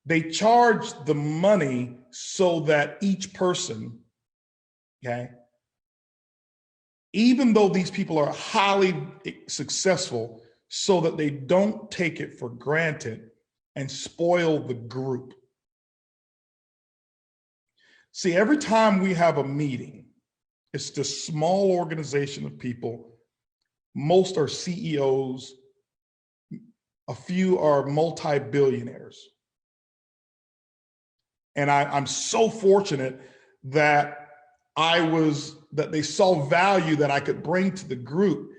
They charge the money so that each person, okay, even though these people are highly successful, so that they don't take it for granted and spoil the group. See, every time we have a meeting, it's this small organization of people. Most are CEOs, a few are multi-billionaires. And I'm so fortunate that they saw value that I could bring to the group.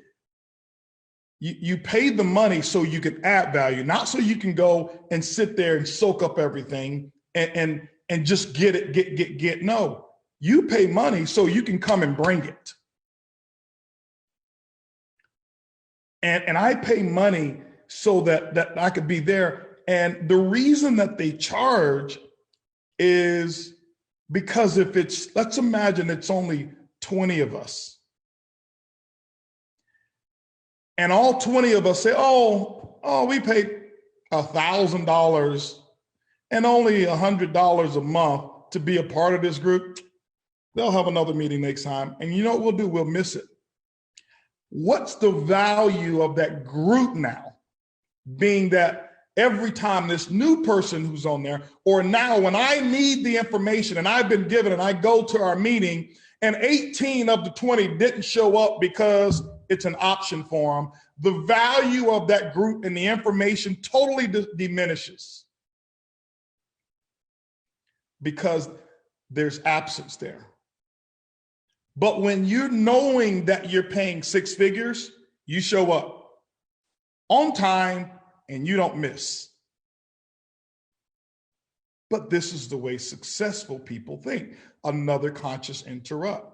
You paid the money so you can add value, not so you can go and sit there and soak up everything and just get. No, you pay money so you can come and bring it. And I pay money so that I could be there. And the reason that they charge is because let's imagine it's only 20 of us. And all 20 of us say, oh, we paid $1,000 and only $100 a month to be a part of this group. They'll have another meeting next time. And you know what we'll do? We'll miss it. What's the value of that group now? Being that every time this new person who's on there, or now when I need the information and I've been given and I go to our meeting and 18 of the 20 didn't show up because it's an option for them, the value of that group and the information totally diminishes. Because there's absence there. But when you're knowing that you're paying six figures, you show up on time and you don't miss. But this is the way successful people think. Another conscious interrupt.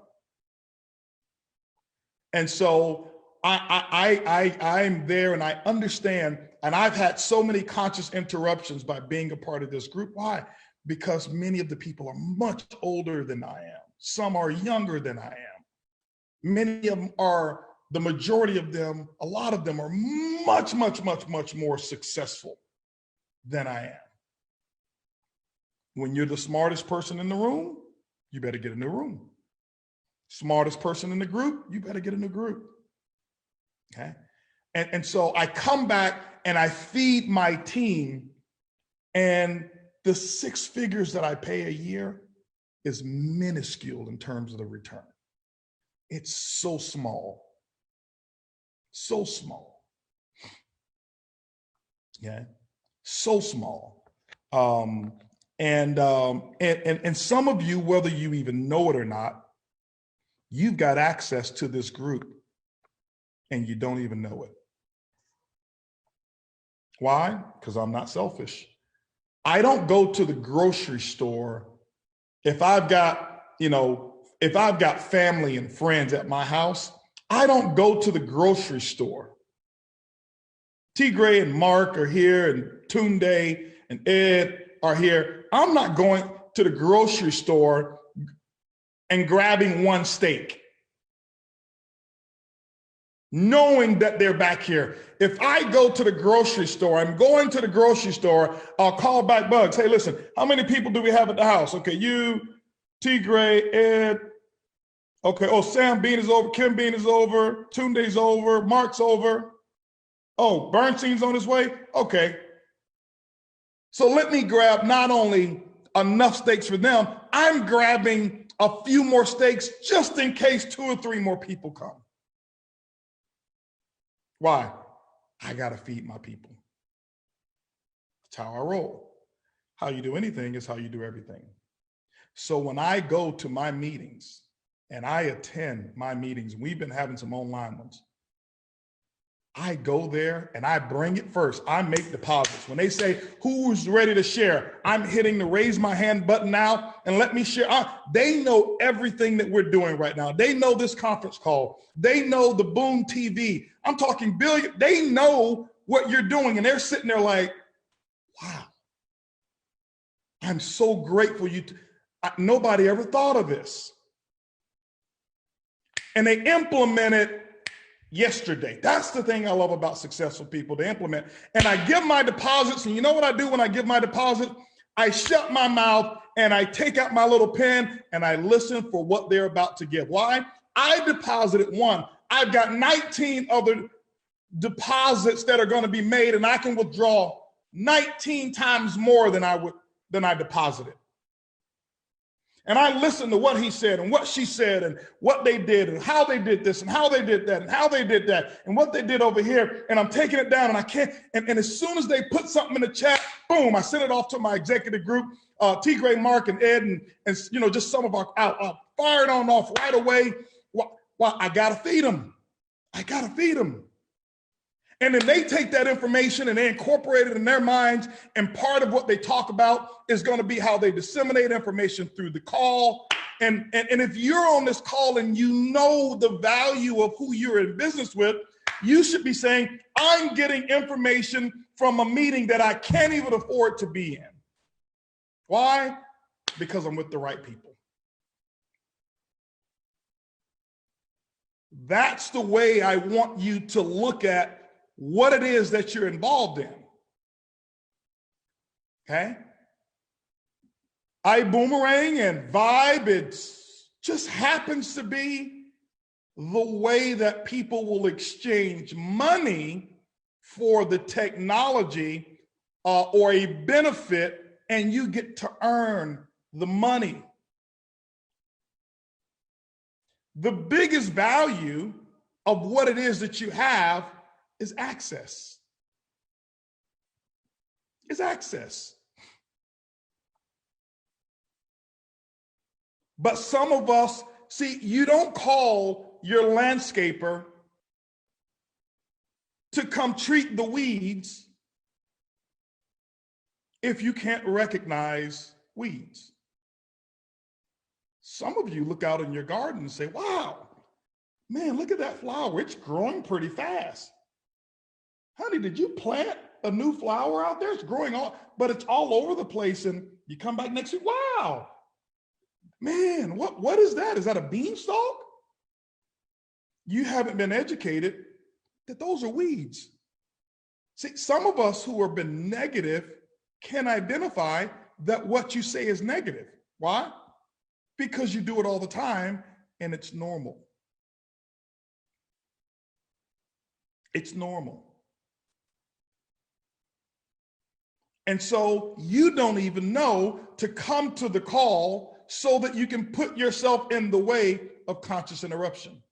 And so I'm there and I understand, and I've had so many conscious interruptions by being a part of this group. Why? Because many of the people are much older than I am. Some are younger than I am. Many of them are, the majority of them, a lot of them are much, much, much, much more successful than I am. When you're the smartest person in the room, you better get in the room. Smartest person in the group, you better get in the group. Okay? And so I come back and I feed my team, and the six figures that I pay a year is minuscule in terms of the return. It's so small. So small. Yeah. So small. And some of you, whether you even know it or not, you've got access to this group and you don't even know it. Why? Because I'm not selfish. I don't go to the grocery store if I've got, if I've got family and friends at my house. I don't go to the grocery store. T. Gray and Mark are here, and Tunde and Ed are here. I'm not going to the grocery store and grabbing one steak, knowing that they're back here. If I go to the grocery store, I'm going to the grocery store, I'll call back Bugs. Hey, listen, how many people do we have at the house? Okay, you, T. Gray, Ed. Okay, oh, Sam Bean is over, Kim Bean is over, Tunde's over, Mark's over. Oh, Bernstein's on his way? Okay. So let me grab not only enough steaks for them, I'm grabbing a few more steaks just in case 2 or 3 more people come. Why? I got to feed my people. That's how I roll. How you do anything is how you do everything. So when I go to my meetings and I attend my meetings, we've been having some online ones, I go there and I bring it first. I make deposits. When they say, who's ready to share? I'm hitting the raise my hand button now and let me share. They know everything that we're doing right now. They know this conference call. They know the Boom TV. I'm talking billion. They know what you're doing. And they're sitting there like, wow, I'm so grateful nobody ever thought of this. And they implement it yesterday. That's the thing I love about successful people, to implement. And I give my deposits, and you know what I do when I give my deposit? I shut my mouth and I take out my little pen and I listen for what they're about to give. Why? I deposited one. I've got 19 other deposits that are going to be made, and I can withdraw 19 times more than I deposited. And I listened to what he said and what she said and what they did and how they did this and how they did that and how they did that and what they did over here. And I'm taking it down, and I can't. And as soon as they put something in the chat, boom, I send it off to my executive group, T. Gray, Mark, and Ed, and just some of our fired on off right away. Well, I got to feed them. I got to feed them. And then they take that information and they incorporate it in their minds. And part of what they talk about is going to be how they disseminate information through the call. And if you're on this call and you know the value of who you're in business with, you should be saying, I'm getting information from a meeting that I can't even afford to be in. Why? Because I'm with the right people. That's the way I want you to look at what it is that you're involved in. Okay? Ibuumerang and Vibe, it just happens to be the way that people will exchange money for the technology or a benefit, and you get to earn the money. The biggest value of what it is that you have is access. Is access. But some of us, see, you don't call your landscaper to come treat the weeds if you can't recognize weeds. Some of you look out in your garden and say, wow, man, look at that flower. It's growing pretty fast. Honey, did you plant a new flower out there? It's growing all, but it's all over the place. And you come back next week, wow, man, what is that? Is that a beanstalk? You haven't been educated that those are weeds. See, some of us who have been negative can identify that what you say is negative. Why? Because you do it all the time and it's normal. It's normal. And so you don't even know to come to the call so that you can put yourself in the way of conscious interruption.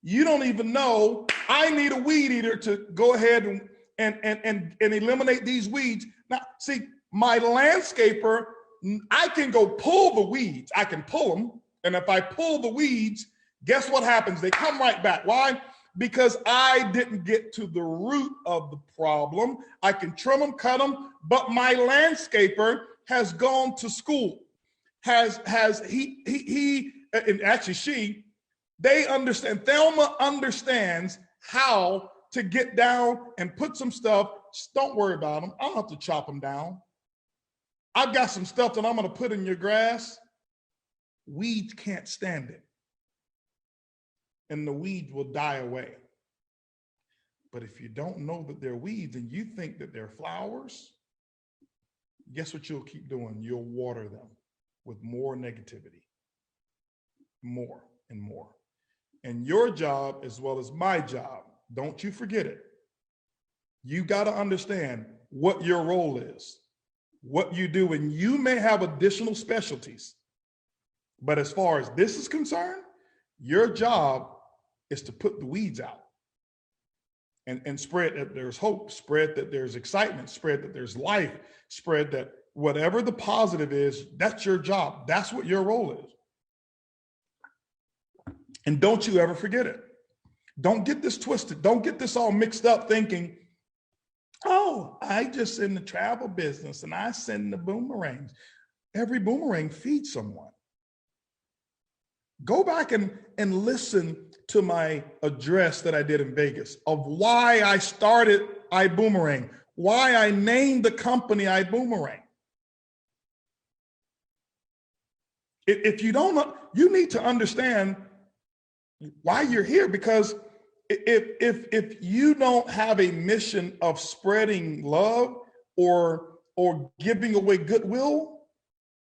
You don't even know, I need a weed eater to go ahead and eliminate these weeds. Now, see, my landscaper, I can go pull the weeds. I can pull them. And if I pull the weeds, guess what happens? They come right back. Why? Because I didn't get to the root of the problem. I can trim them, cut them, but my landscaper has gone to school. And actually she, they understand, Thelma understands how to get down and put some stuff. Just don't worry about them. I don't have to chop them down. I've got some stuff that I'm going to put in your grass. Weeds can't stand it. And the weeds will die away. But if you don't know that they're weeds and you think that they're flowers, guess what you'll keep doing? You'll water them with more negativity, more and more. And your job, as well as my job, don't you forget it. You got to understand what your role is, what you do, and you may have additional specialties. But as far as this is concerned, your job is to put the weeds out and spread that there's hope, spread that there's excitement, spread that there's life, spread that whatever the positive is, that's your job. That's what your role is. And don't you ever forget it. Don't get this twisted. Don't get this all mixed up thinking, oh, I just in the travel business and I send the boomerangs. Every boomerang feeds someone. Go back and listen to my address that I did in Vegas of why I started ibuumerang, why I named the company ibuumerang. If you don't know, you need to understand why you're here, because if you don't have a mission of spreading love or giving away goodwill,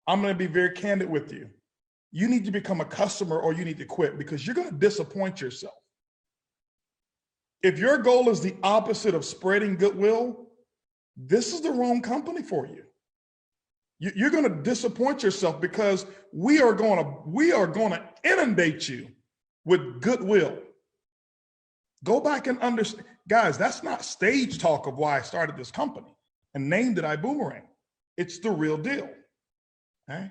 I'm going to be very candid with you. You need to become a customer or you need to quit, because you're going to disappoint yourself. If your goal is the opposite of spreading goodwill, this is the wrong company for you. You're going to disappoint yourself, because we are going to inundate you with goodwill. Go back and understand, guys, that's not stage talk of why I started this company and named it ibuumerang. It's the real deal. Okay?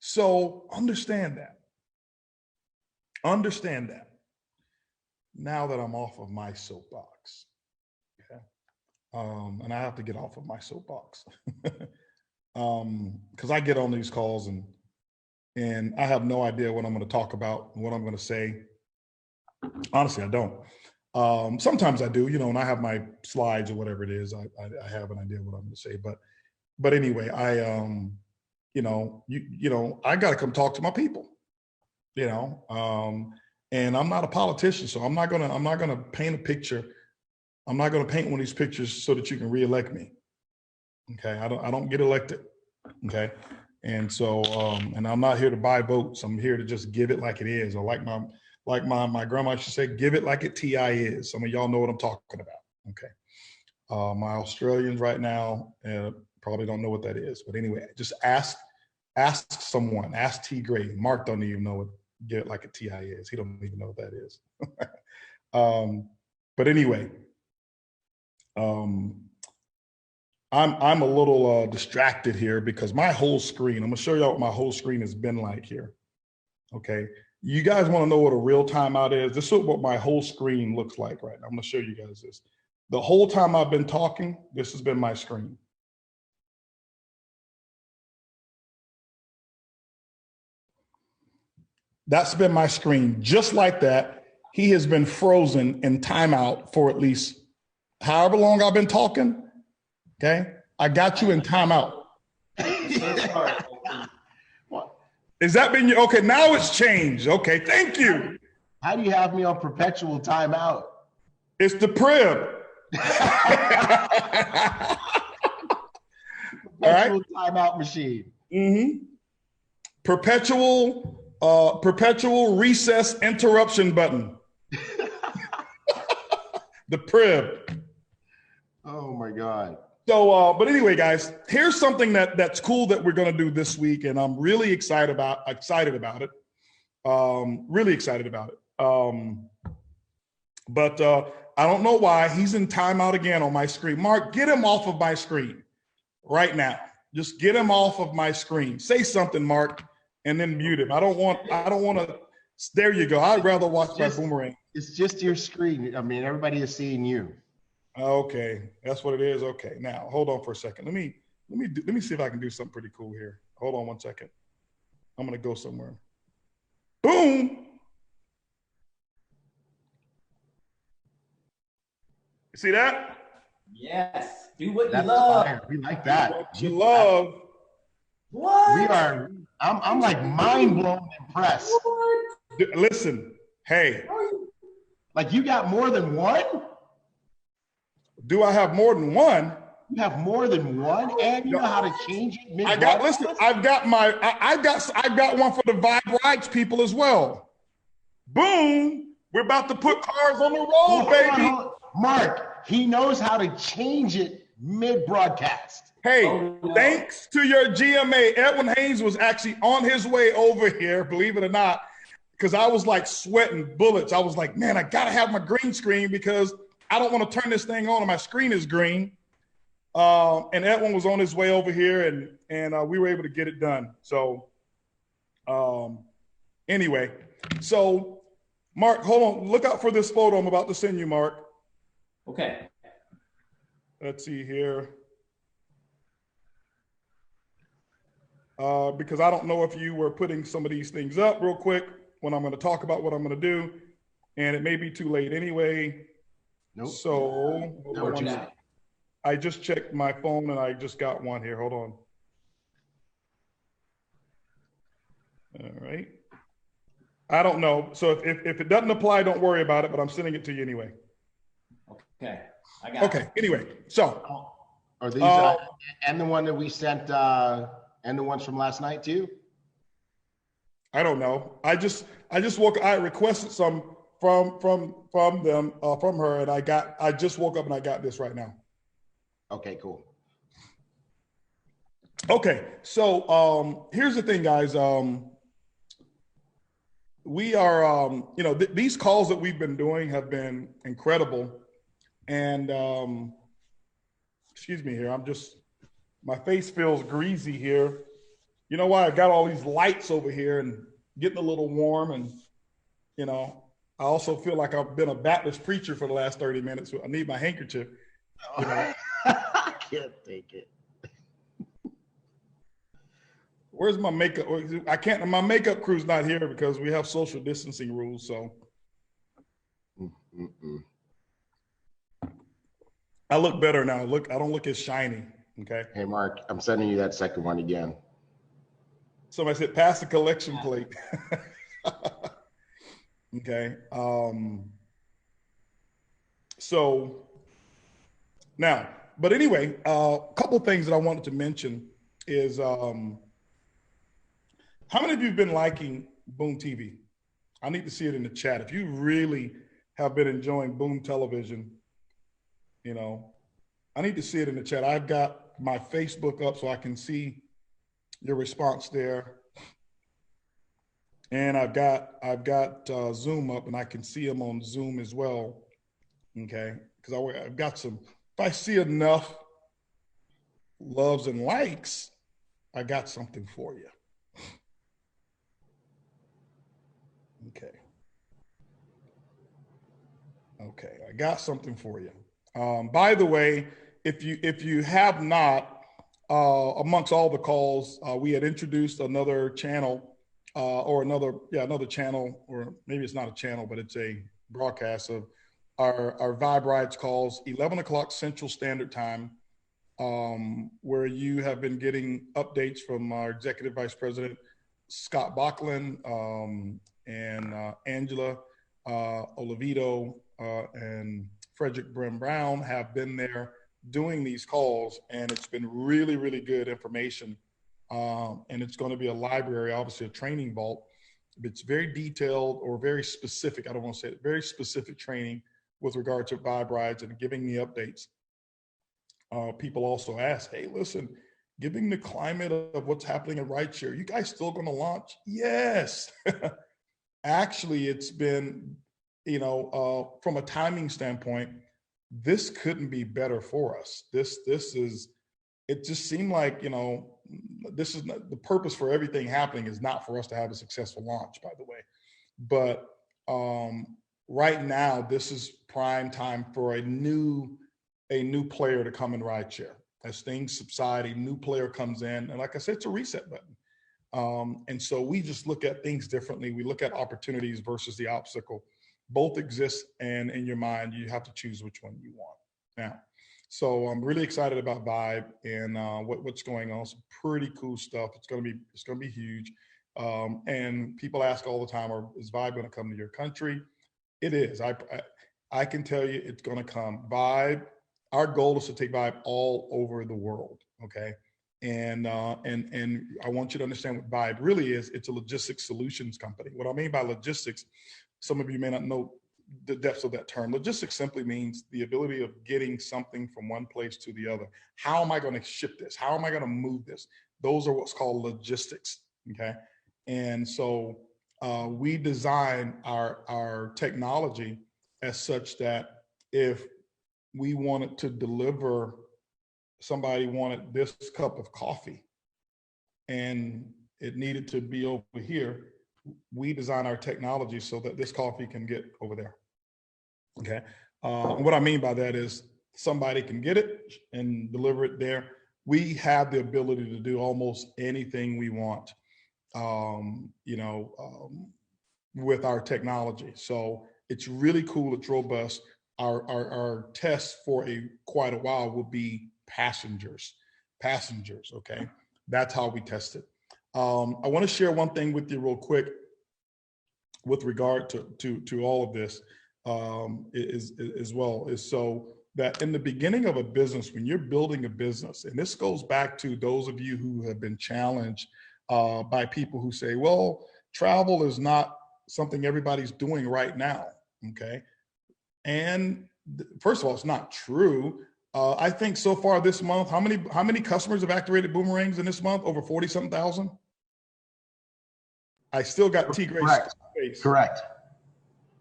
So understand that. Understand that. Now that I'm off of my soapbox, okay? And I have to get off of my soapbox because I get on these calls and I have no idea what I'm going to talk about, what I'm going to say. Honestly, I don't. Sometimes I do, and I have my slides or whatever it is. I have an idea what I'm going to say, but anyway, I got to come talk to my people, and I'm not a politician, so I'm not gonna paint a picture. I'm not gonna paint one of these pictures so that you can reelect me. Okay, I don't get elected. Okay, and so and I'm not here to buy votes. I'm here to just give it like it is, or like my grandma used to say, give it like it TI is. Some of y'all know what I'm talking about. Okay, my Australians right now probably don't know what that is, but anyway, just ask someone. Ask T. Gray. Mark don't even know what get it like a TI is. He don't even know what that is. But anyway, I'm a little distracted here because my whole screen. I'm gonna show you what my whole screen has been like here. Okay. You guys want to know what a real timeout is? This is what my whole screen looks like right now. I'm going to show you guys this. The whole time I've been talking, this has been my screen. That's been my screen. Just like that, he has been frozen in timeout for at least however long I've been talking. Okay. I got you in timeout. Is that been okay? Now it's changed. Okay, thank you. How do you have me on perpetual timeout? It's the Prib. Perpetual timeout machine. Mm-hmm. Perpetual recess interruption button. The Prib. Oh my God. So, but anyway, guys, here's something that's cool that we're going to do this week, and I'm really excited about it. Really excited about it. But I don't know why he's in timeout again on my screen. Mark, get him off of my screen right now. Just get him off of my screen. Say something, Mark, and then mute him. I don't want to. There you go. I'd rather watch my boomerang. It's just your screen. I mean, everybody is seeing you. Okay, that's what it is. Okay, now hold on for a second. Let me see if I can do something pretty cool here. Hold on one second. I'm gonna go somewhere. Boom. You see that? Yes. Do what That's you love. fire. We like that. Do what you love. What? We are. I'm like mind blown and impressed. Listen, hey. Like you got more than one? Do I have more than one? You have more than one, and you know how to change it. I've got one for the Vibe Rights people as well. Boom! We're about to put cars on the road, baby. Hold on. Mark, he knows how to change it mid-broadcast. Hey, thanks to your GMA, Edwin Haynes was actually on his way over here, believe it or not, because I was like sweating bullets. I was like, man, I gotta have my green screen because I don't want to turn this thing on and my screen is green. And Edwin was on his way over here and we were able to get it done. So anyway, so Mark, hold on. Look out for this photo I'm about to send you, Mark. Okay. Let's see here. Because I don't know if you were putting some of these things up real quick when I'm going to talk about what I'm going to do. And it may be too late anyway. Nope. So I just checked my phone and I just got one here. Hold on. All right. I don't know. So if it doesn't apply, don't worry about it, but I'm sending it to you anyway. Okay. I got it. Okay. Anyway, so. Are these and the one that we sent and the ones from last night too? I don't know. I requested some from them, from her, and I just woke up and I got this right now. Okay, cool. Okay, so here's the thing, guys. We are, these calls that we've been doing have been incredible, and excuse me here. My face feels greasy here. You know why? I've got all these lights over here and getting a little warm, and I also feel like I've been a Baptist preacher for the last 30 minutes. So I need my handkerchief. I can't take it. Where's my makeup? My makeup crew's not here because we have social distancing rules. So I look better now. I don't look as shiny. Okay. Hey, Mark, I'm sending you that second one again. Somebody said, pass the collection plate. Okay. So now, but anyway, a couple of things that I wanted to mention is how many of you have been liking Boom TV? I need to see it in the chat. If you really have been enjoying Boom Television, I need to see it in the chat. I've got my Facebook up so I can see your response there. And I've got Zoom up and I can see them on Zoom as well. Okay. Because I've got some, if I see enough loves and likes, I got something for you. Okay. Okay, I got something for you. By the way, if you have not, amongst all the calls, we had introduced another channel, another channel, or maybe it's not a channel, but it's a broadcast of our Vibe Rides calls, 11 o'clock Central Standard Time, where you have been getting updates from our Executive Vice President, Scott Bachlan, and Angela Oliveto, and Frederick Brim Brown have been there doing these calls, and it's been really, really good information. And it's going to be a library, obviously a training vault. It's very detailed or very specific. I don't want to say it, very specific training with regard to Vibe Rides and giving the updates. People also ask, hey, listen, given the climate of what's happening in rideshare, you guys still going to launch? Yes. Actually, it's been, from a timing standpoint, this couldn't be better for us. It just seemed like, this is not, the purpose for everything happening is not for us to have a successful launch, by the way. But right now, this is prime time for a new player to come in rideshare. As things subside, a new player comes in, and like I said, it's a reset button. And so we just look at things differently. We look at opportunities versus the obstacle. Both exist, and in your mind, you have to choose which one you want. Now, so I'm really excited about Vibe and what's going on. Some pretty cool stuff. It's gonna be huge. And people ask all the time, is Vibe going to come to your country? It is. I can tell you, it's going to come. Vibe. Our goal is to take Vibe all over the world. Okay. And I want you to understand what Vibe really is. It's a logistics solutions company. What I mean by logistics, some of you may not know the depths of that term. Logistics simply means the ability of getting something from one place to the other. How am I going to ship this? How am I going to move this? Those are what's called logistics. Okay. And so we design our technology as such that if we wanted to deliver, somebody wanted this cup of coffee and it needed to be over here, we design our technology so that this coffee can get over there. Okay. What I mean by that is somebody can get it and deliver it there. We have the ability to do almost anything we want, with our technology. So it's really cool. It's robust. Our test for quite a while will be passengers. Okay. That's how we test it. I want to share one thing with you real quick with regard to all of this as well, is so that in the beginning of a business, when you're building a business, and this goes back to those of you who have been challenged by people who say, well, travel is not something everybody's doing right now. Okay. And first of all, it's not true. I think so far this month, how many customers have activated boomerangs in this month? Over 40-something thousand. I still got T-Gray space. Correct.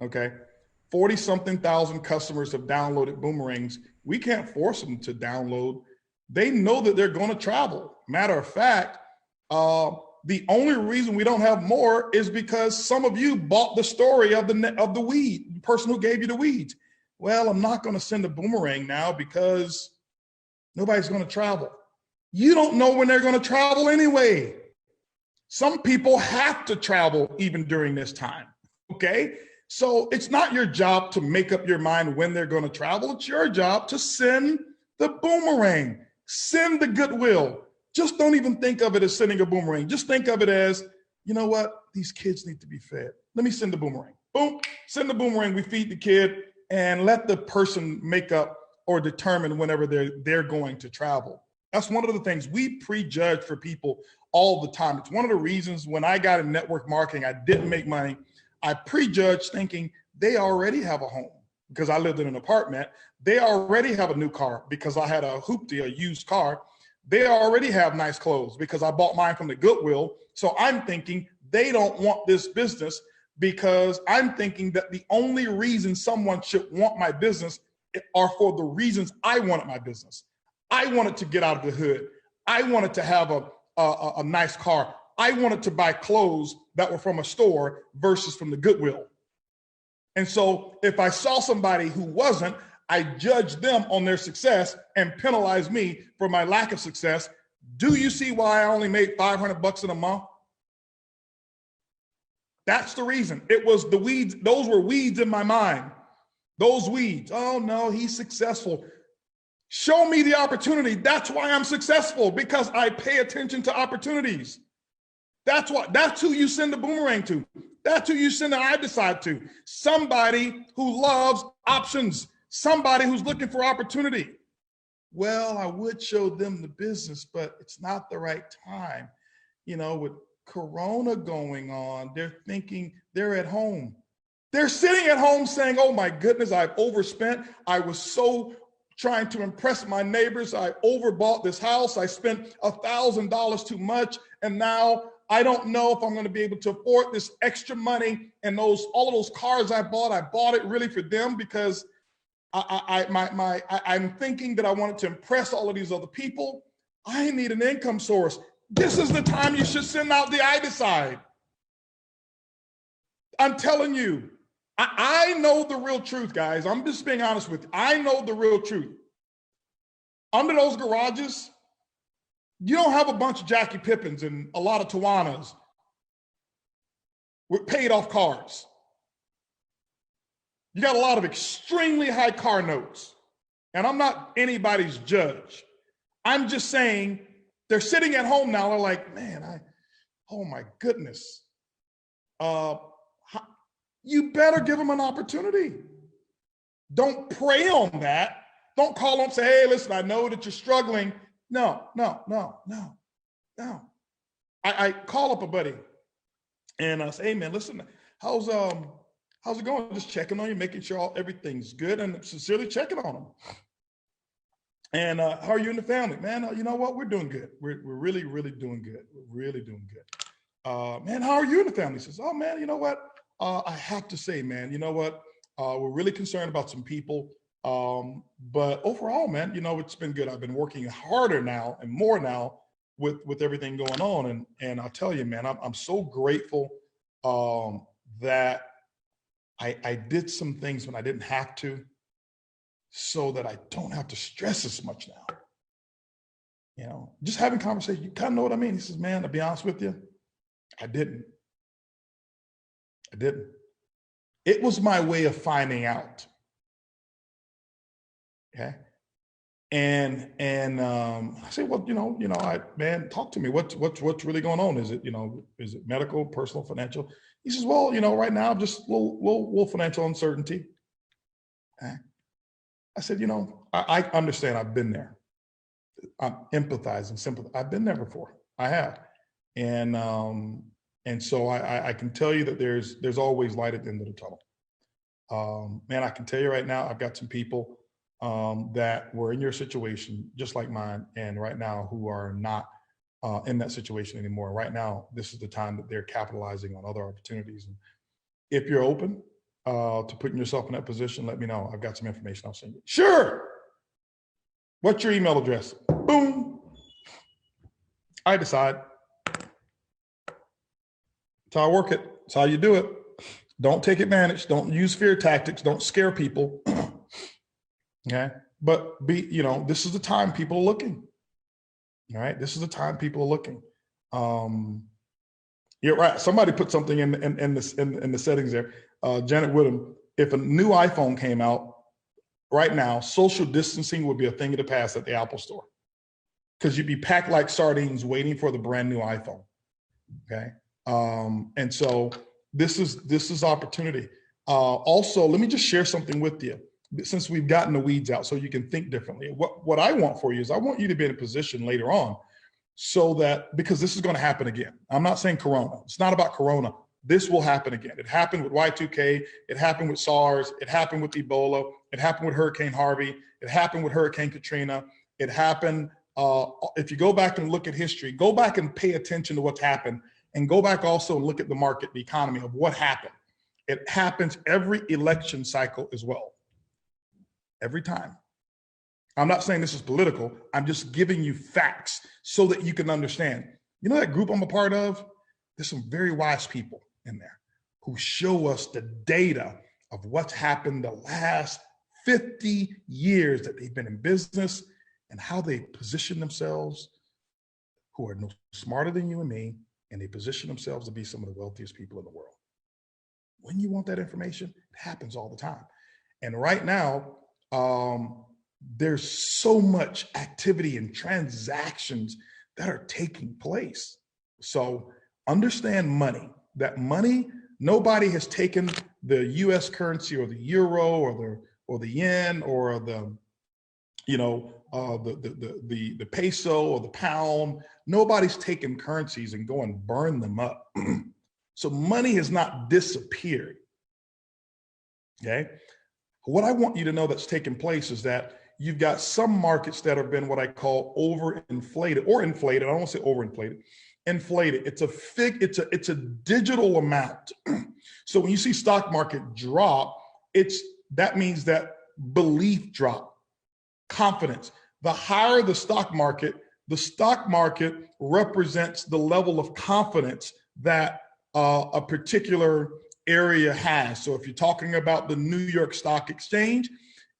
Okay. 40-something thousand customers have downloaded boomerangs. We can't force them to download. They know that they're going to travel. Matter of fact, the only reason we don't have more is because some of you bought the story of the weed, the person who gave you the weeds. Well, I'm not going to send a boomerang now because nobody's going to travel. You don't know when they're going to travel anyway. Some people have to travel even during this time, okay? So it's not your job to make up your mind when they're going to travel. It's your job to send the boomerang, send the goodwill. Just don't even think of it as sending a boomerang. Just think of it as, you know what? These kids need to be fed. Let me send the boomerang. Boom, send the boomerang. We feed the kid and let the person make up or determine whenever they're going to travel. That's one of the things we prejudge for people all the time. It's one of the reasons when I got in network marketing, I didn't make money. I prejudged thinking they already have a home because I lived in an apartment. They already have a new car because I had a hoopty, a used car. They already have nice clothes because I bought mine from the Goodwill. So I'm thinking they don't want this business because I'm thinking that the only reason someone should want my business are for the reasons I wanted my business. I wanted to get out of the hood. I wanted to have a nice car. I wanted to buy clothes that were from a store versus from the Goodwill. And so if I saw somebody who wasn't, I judged them on their success and penalized me for my lack of success. Do you see why I only made $500 in a month? That's the reason. It was the weeds. Those were weeds in my mind. Those weeds. Oh no, he's successful. Show me the opportunity. That's why I'm successful, because I pay attention to opportunities. That's who you send the boomerang to. That's who you send an I decide to. Somebody who loves options. Somebody who's looking for opportunity. Well, I would show them the business, but it's not the right time. You know, with Corona going on, they're thinking they're at home. They're sitting at home saying, oh my goodness, I've overspent. I was so trying to impress my neighbors. I overbought this house. I spent $1,000 too much. And now I don't know if I'm going to be able to afford this extra money. And all of those cars I bought it really for them because I'm thinking that I wanted to impress all of these other people. I need an income source. This is the time you should send out the I decide. I'm telling you, I know the real truth, guys. I'm just being honest with you. I know the real truth. Under those garages, you don't have a bunch of Jackie Pippins and a lot of Tawanas with paid off cars. You got a lot of extremely high car notes. And I'm not anybody's judge. I'm just saying they're sitting at home now. They're like, man, oh my goodness. You better give them an opportunity. Don't prey on that. Don't call them and say, hey, listen, I know that you're struggling. No. I call up a buddy and I say, hey man, listen, how's it going? Just checking on you, making sure everything's good and sincerely checking on them. And how are you and the family? Man, you know what? We're doing good. We're really, really doing good. We're really doing good. Man, how are you and the family? He says, oh man, you know what? I have to say, man, you know what? We're really concerned about some people. But overall, man, you know, it's been good. I've been working harder now and more now with everything going on. And I'll tell you, man, I'm so grateful that I did some things when I didn't have to, so that I don't have to stress as much now. You know, just having conversation, you kind of know what I mean. He says, man, to be honest with you, I didn't. It was my way of finding out. Okay. And I say, well, man, talk to me. What's really going on? Is it medical, personal, financial? He says, well, right now, just little financial uncertainty. Okay. I said, I understand. I've been there. I'm empathizing, sympathizing. I've been there before. I have. And so I can tell you that there's always light at the end of the tunnel. Man, I can tell you right now, I've got some people that were in your situation, just like mine, and right now who are not in that situation anymore. Right now, this is the time that they're capitalizing on other opportunities. And if you're open to putting yourself in that position, let me know. I've got some information I'll send you. Sure. What's your email address? Boom. I decide. That's how I work it. That's how you do it. Don't take advantage. Don't use fear tactics. Don't scare people. Okay. But this is the time people are looking. All right. This is the time people are looking. You're right. Somebody put something in the settings there. Janet Woodham, if a new iPhone came out right now, social distancing would be a thing of the past at the Apple store, because you'd be packed like sardines waiting for the brand new iPhone. Okay. And so this is opportunity. Also, let me just share something with you, since we've gotten the weeds out, so you can think differently. What I want for you is I want you to be in a position later on, so that, because this is going to happen again. I'm not saying Corona. It's not about Corona. This will happen again. It happened with Y2K. It happened with SARS. It happened with Ebola. It happened with Hurricane Harvey. It happened with Hurricane Katrina. It happened, if you go back and look at history, go back and pay attention to what's happened, and go back also and look at the market, the economy of what happened. It happens every election cycle as well. Every time. I'm not saying this is political. I'm just giving you facts so that you can understand. You know that group I'm a part of? There's some very wise people in there who show us the data of what's happened the last 50 years that they've been in business and how they position themselves, who are no smarter than you and me, and they position themselves to be some of the wealthiest people in the world. When you want that information, it happens all the time. And right now, there's so much activity and transactions that are taking place. So understand money, that money, nobody has taken the US currency or the euro or the yen or the peso or the pound. Nobody's taken currencies and go and burn them up. So money has not disappeared. Okay. What I want you to know that's taking place is that you've got some markets that have been what I call overinflated or inflated. I don't want to say overinflated, inflated. It's a digital amount. So when you see stock market drop, that means that belief drop, confidence. The higher the stock market represents the level of confidence that a particular area has. So if you're talking about the New York Stock Exchange,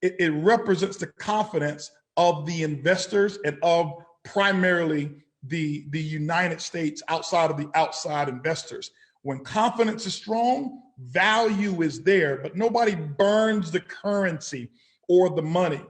it represents the confidence of the investors and of primarily the United States outside of the outside investors. When confidence is strong, value is there, but nobody burns the currency or the money.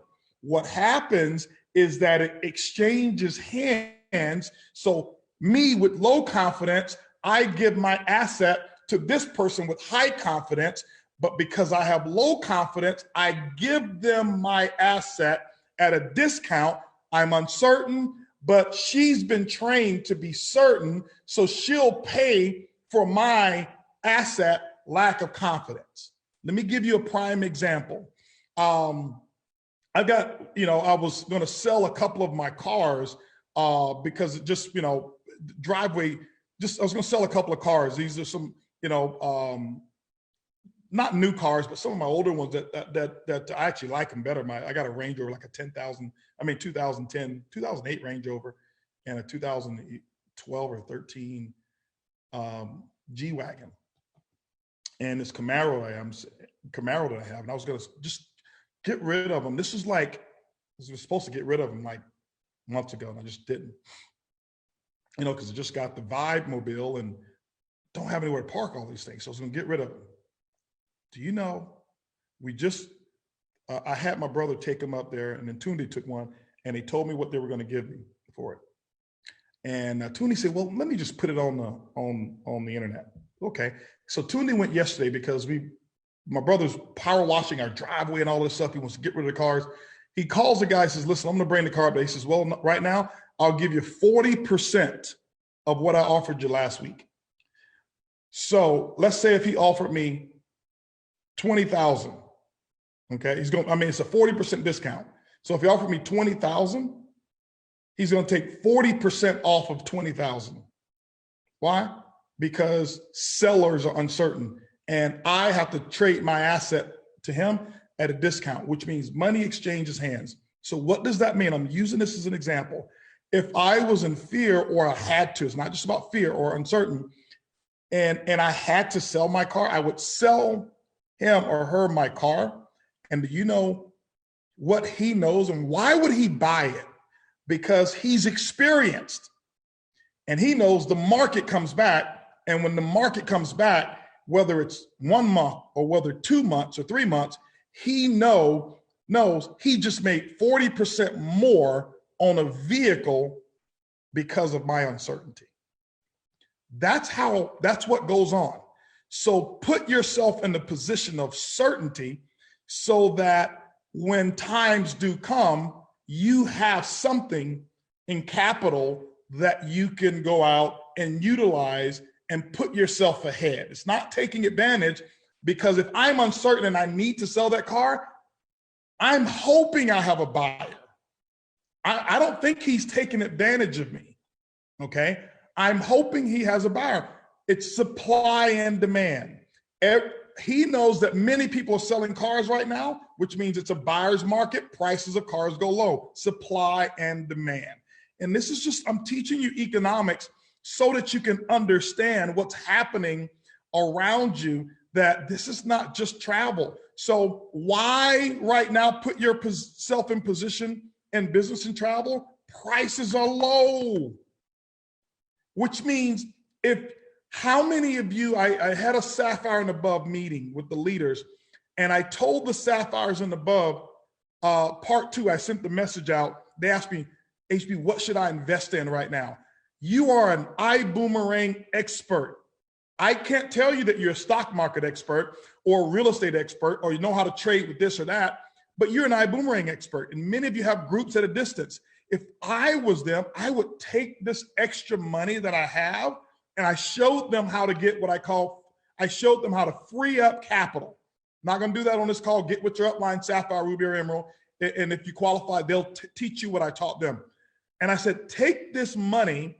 What happens is that it exchanges hands. So me with low confidence, I give my asset to this person with high confidence, but because I have low confidence, I give them my asset at a discount. I'm uncertain, but she's been trained to be certain, so she'll pay for my asset lack of confidence. Let me give you a prime example. I was going to sell a couple of my cars because it just, driveway, I was going to sell a couple of cars. These are some, not new cars, but some of my older ones that I actually like them better. I got a Range Rover, like a 2008 Range Rover and a 2012 or 13 G-Wagon. And this Camaro that I have, and I was going to just get rid of them. This was supposed to get rid of them like months ago, and I just didn't. Because I just got the Vibe mobile and don't have anywhere to park all these things. So I was going to get rid of them. Do you know, I had my brother take them up there, and then Tunde took one, and they told me what they were going to give me for it. And Tunde said, well, let me just put it on the internet. Okay. So Tunde went yesterday because my brother's power washing our driveway and all this stuff. He wants to get rid of the cars. He calls the guy, says, listen, I'm going to bring the car up. He says, well, right now, I'll give you 40% of what I offered you last week. So let's say if he offered me $20,000, okay, it's a 40% discount. So if he offered me $20,000, he's going to take 40% off of $20,000. Why? Because sellers are uncertain, and I have to trade my asset to him at a discount, which means money exchanges hands. So what does that mean? I'm using this as an example. If I was in fear or I had to, it's not just about fear or uncertain, and I had to sell my car, I would sell him or her my car. And do you know what he knows and why would he buy it? Because he's experienced and he knows the market comes back. And when the market comes back, whether it's 1 month or whether 2 months or 3 months, he knows he just made 40% more on a vehicle because of my uncertainty. That's what goes on. So put yourself in the position of certainty so that when times do come, you have something in capital that you can go out and utilize and put yourself ahead. It's not taking advantage, because if I'm uncertain and I need to sell that car, I'm hoping I have a buyer. I don't think he's taking advantage of me, okay? I'm hoping he has a buyer. It's supply and demand. He knows that many people are selling cars right now, which means it's a buyer's market. Prices of cars go low, supply and demand. And this is I'm teaching you economics so that you can understand what's happening around you, that this is not just travel. So why right now put yourself in position in business and travel? Prices are low, which means how many of you, I had a Sapphire and Above meeting with the leaders, and I told the Sapphires and Above, part 2, I sent the message out. They asked me, HB, what should I invest in right now? You are an ibuumerang expert. I can't tell you that you're a stock market expert or a real estate expert, or you know how to trade with this or that, but you're an ibuumerang expert. And many of you have groups at a distance. If I was them, I would take this extra money that I have, and I showed them how to get I showed them how to free up capital. I'm not going to do that on this call. Get with your upline, Sapphire, Ruby, or Emerald. And if you qualify, they'll teach you what I taught them. And I said, take this money,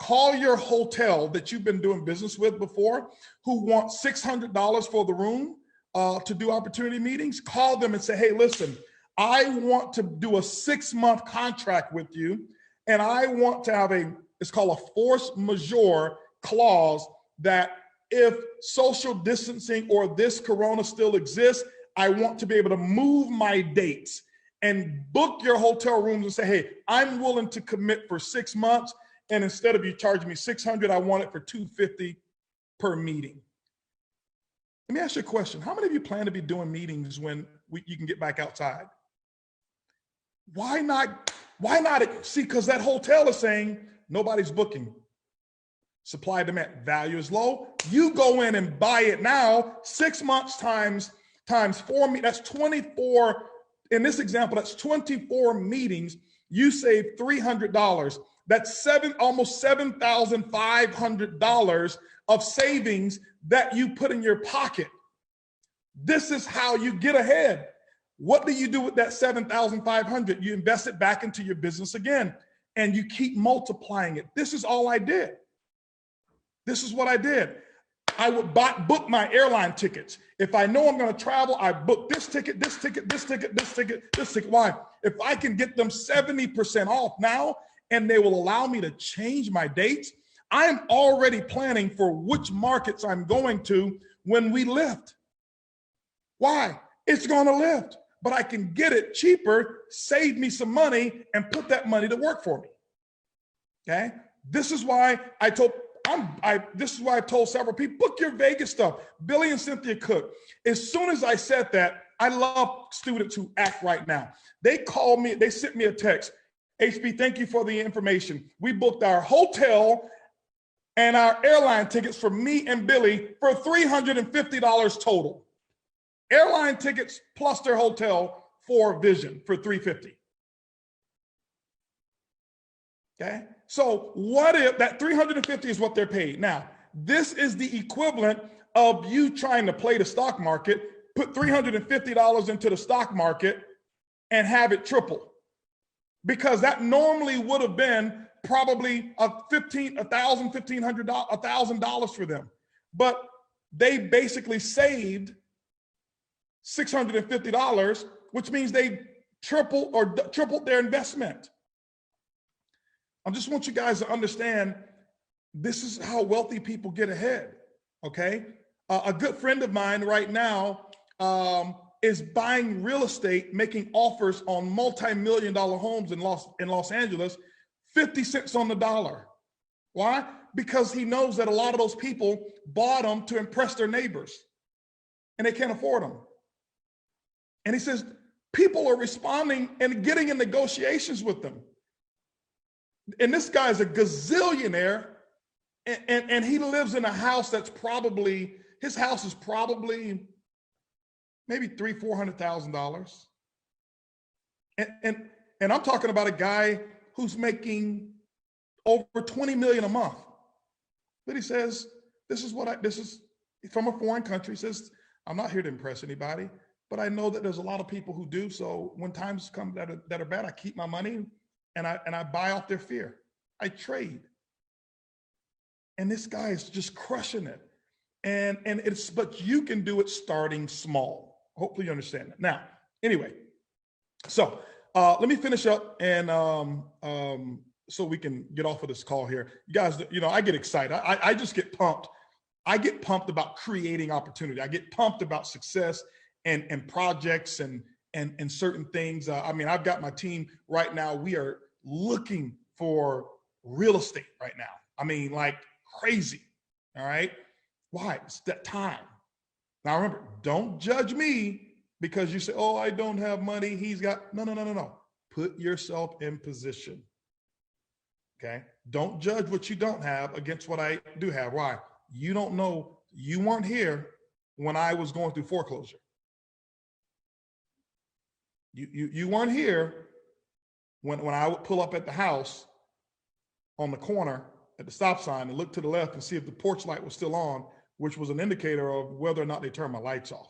call your hotel that you've been doing business with before, who want $600 for the room to do opportunity meetings. Call them and say, hey, listen, I want to do a 6-month contract with you. And I want to have it's called a force majeure clause, that if social distancing or this corona still exists, I want to be able to move my dates and book your hotel rooms and say, hey, I'm willing to commit for 6 months. And instead of you charging me $600, I want it for $250 per meeting. Let me ask you a question. How many of you plan to be doing meetings when you can get back outside? Why not? See, because that hotel is saying nobody's booking. Supply demand, value is low. You go in and buy it now. 6 months times 4, that's 24. In this example, that's 24 meetings. You save $300. That's almost $7,500 of savings that you put in your pocket. This is how you get ahead. What do you do with that $7,500? You invest it back into your business again, and you keep multiplying it. This is all I did. This is what I did. I would book my airline tickets. If I know I'm going to travel, I book this ticket, this ticket, this ticket, this ticket, this ticket. Why? If I can get them 70% off now, and they will allow me to change my dates, I'm already planning for which markets I'm going to when we lift. Why? It's going to lift, but I can get it cheaper, save me some money, and put that money to work for me. Okay? This is why I've told several people, book your Vegas stuff. Billy and Cynthia Cook. As soon as I said that, I love students who act right now. They called me, they sent me a text. HB, thank you for the information. We booked our hotel and our airline tickets for me and Billy for $350 total. Airline tickets plus their hotel for Vision for $350. Okay? So what if that $350 is what they're paid? Now, this is the equivalent of you trying to play the stock market, put $350 into the stock market and have it triple. Because that normally would have been probably $1,000 for them. But they basically saved $650, which means they tripled their investment. I just want you guys to understand, this is how wealthy people get ahead, okay? A good friend of mine right now is buying real estate, making offers on multi-million-dollar homes in Los Angeles, 50 cents on the dollar. Why? Because he knows that a lot of those people bought them to impress their neighbors, and they can't afford them. And he says, people are responding and getting in negotiations with them. And this guy is a gazillionaire, and he lives in a house that's probably, his house is probably maybe $300,000-$400,000. And I'm talking about a guy who's making over 20 million a month. But he says, this is from a foreign country. He says, I'm not here to impress anybody, but I know that there's a lot of people who do. So when times come that are bad, I keep my money and I buy off their fear. I trade. And this guy is just crushing it. But you can do it starting small. Hopefully you understand that. Now, anyway, so let me finish up and so we can get off of this call here. You guys, I get excited. I just get pumped. I get pumped about creating opportunity. I get pumped about success and projects and certain things. I've got my team right now. We are looking for real estate right now. Like crazy. All right. Why? It's that time. Now remember, don't judge me because you say, oh, I don't have money. He's got, no. Put yourself in position. Okay. Don't judge what you don't have against what I do have. Why? You don't know. You weren't here when I was going through foreclosure. You weren't here when I would pull up at the house on the corner at the stop sign and look to the left and see if the porch light was still on, which was an indicator of whether or not they turned my lights off.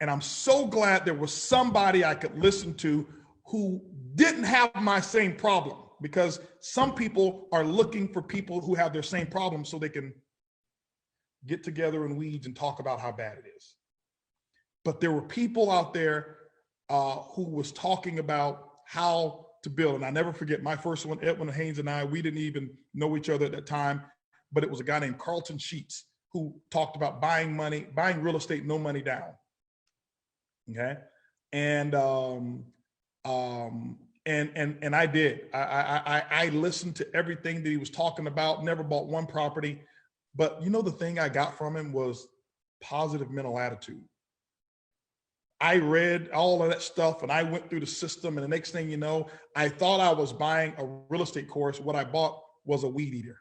And I'm so glad there was somebody I could listen to who didn't have my same problem, because some people are looking for people who have their same problem so they can get together in weeds and talk about how bad it is. But there were people out there who was talking about how to build. And I never forget my first one, Edwin Haynes and I, we didn't even know each other at that time, but it was a guy named Carlton Sheets who talked about buying real estate, no money down. Okay. And I did. I listened to everything that he was talking about, never bought one property. But the thing I got from him was positive mental attitude. I read all of that stuff and I went through the system, and the next thing you know, I thought I was buying a real estate course. What I bought was a weed eater.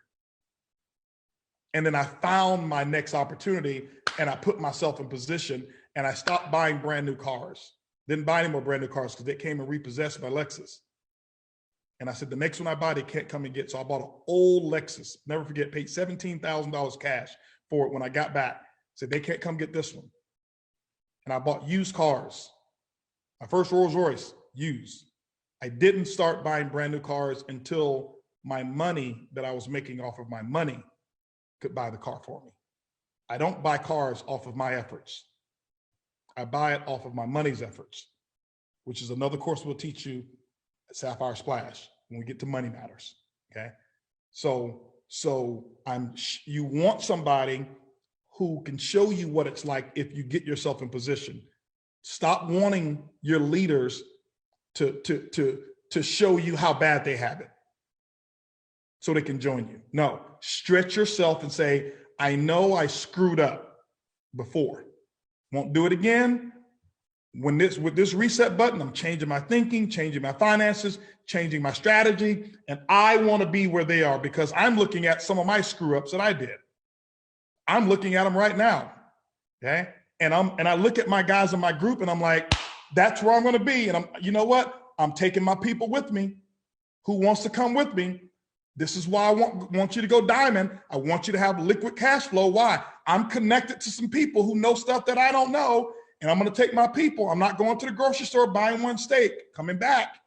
And then I found my next opportunity and I put myself in position, and I stopped buying brand new cars. Didn't buy any more brand new cars because they came and repossessed my Lexus. And I said, the next one I buy, they can't come and get. So I bought an old Lexus. Never forget, paid $17,000 cash for it when I got back. Said, they can't come get this one. And I bought used cars. My first Rolls Royce, used. I didn't start buying brand new cars until my money that I was making off of my money could buy the car for me. I don't buy cars off of my efforts. I buy it off of my money's efforts, which is another course we'll teach you at Sapphire Splash when we get to Money Matters. Okay. So you want somebody who can show you what it's like if you get yourself in position. Stop wanting your leaders to show you how bad they have it so they can join you. No, stretch yourself and say, I know I screwed up before. Won't do it again. With this reset button, I'm changing my thinking, changing my finances, changing my strategy, and I want to be where they are because I'm looking at some of my screw ups that I did. I'm looking at them right now. Okay. And I look at my guys in my group and I'm like, that's where I'm going to be. And you know what? I'm taking my people with me. Who wants to come with me? This is why I want you to go diamond. I want you to have liquid cash flow. Why? I'm connected to some people who know stuff that I don't know. And I'm going to take my people. I'm not going to the grocery store, buying one steak, coming back.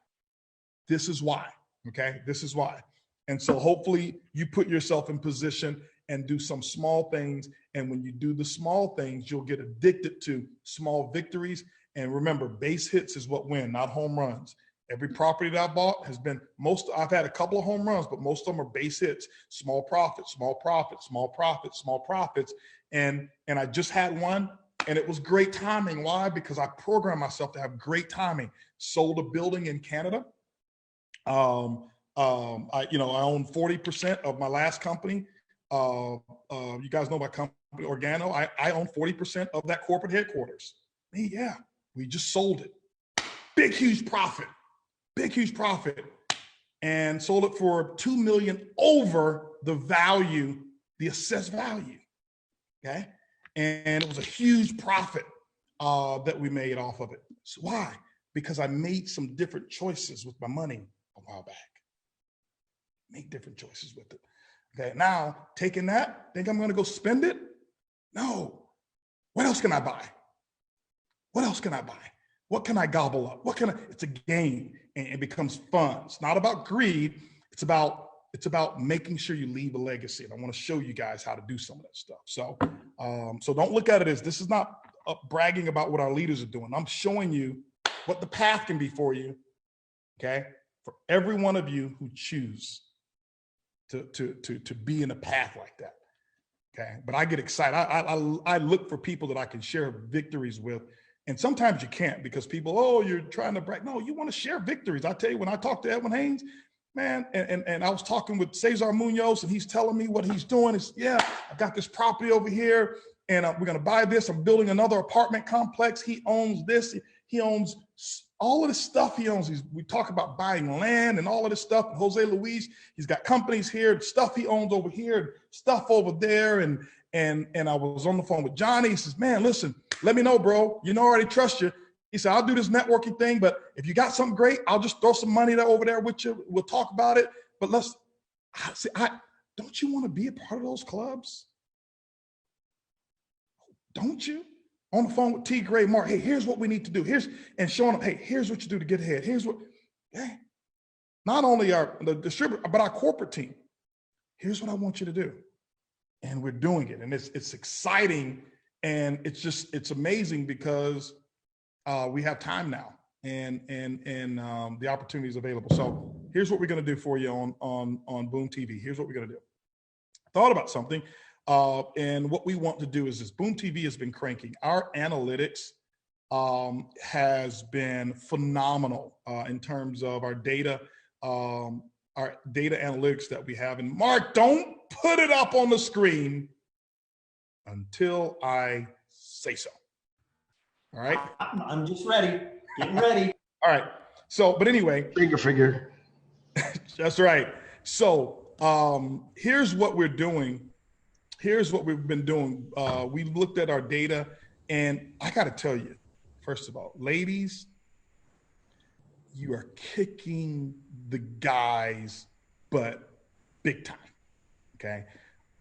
This is why. Okay. This is why. And so hopefully you put yourself in position and do some small things. And when you do the small things, you'll get addicted to small victories. And remember, base hits is what win, not home runs. Every property that I bought has been I've had a couple of home runs, but most of them are base hits, small profits, small profits, small profits, small profits. And I just had one and it was great timing. Why? Because I programmed myself to have great timing. Sold a building in Canada. I own 40% of my last company. You guys know my company, Organo. I own 40% of that corporate headquarters. Yeah, we just sold it. Big, huge profit. And sold it for $2 million over the value, the assessed value. Okay. And it was a huge profit that we made off of it. So why? Because I made some different choices with my money a while back. Make different choices with it. Okay, now taking that, think I'm going to go spend it? No. What else can I buy? What can I gobble up? It's a game and it becomes fun. It's not about greed. It's about making sure you leave a legacy. And I want to show you guys how to do some of that stuff. So don't look at it as this is not bragging about what our leaders are doing. I'm showing you what the path can be for you. Okay. for every one of you who choose to be in a path like that. Okay, but I get excited. I look for people that I can share victories with, and sometimes you can't because people, oh, you're trying to brag. No, you want to share victories. I tell you, when I talk to Edwin Haynes, man, and I was talking with Cesar Munoz, and he's telling me what he's doing is, yeah, I got this property over here, and we're going to buy this. I'm building another apartment complex. He owns this. He owns all of this stuff he owns. We talk about buying land and all of this stuff. And Jose Luis, he's got companies here, stuff he owns over here, stuff over there. And I was on the phone with Johnny. He says, man, listen, let me know, bro. You know, I already trust you. He said, I'll do this networking thing, but if you got something great, I'll just throw some money over there with you. We'll talk about it. But don't you want to be a part of those clubs? Don't you? On the phone with T. Gray, Mark, hey, here's what we need to do. And showing them, hey, here's what you do to get ahead. Here's what, hey, not only the distributor, but our corporate team. Here's what I want you to do. And we're doing it. And it's exciting. And it's amazing because we have time now and the opportunity is available. So here's what we're going to do for you on Boom TV. Here's what we're going to do. I thought about something. And what we want to do is this. Boom TV has been cranking. Our analytics has been phenomenal in terms of our data analytics that we have. And Mark, don't put it up on the screen until I say so. All right. I'm just ready. Getting ready. All right. So, but anyway. Figure. That's right. So here's what we're doing. Here's what we've been doing. We looked at our data, and I got to tell you, first of all, ladies, you are kicking the guys' butt big time, okay?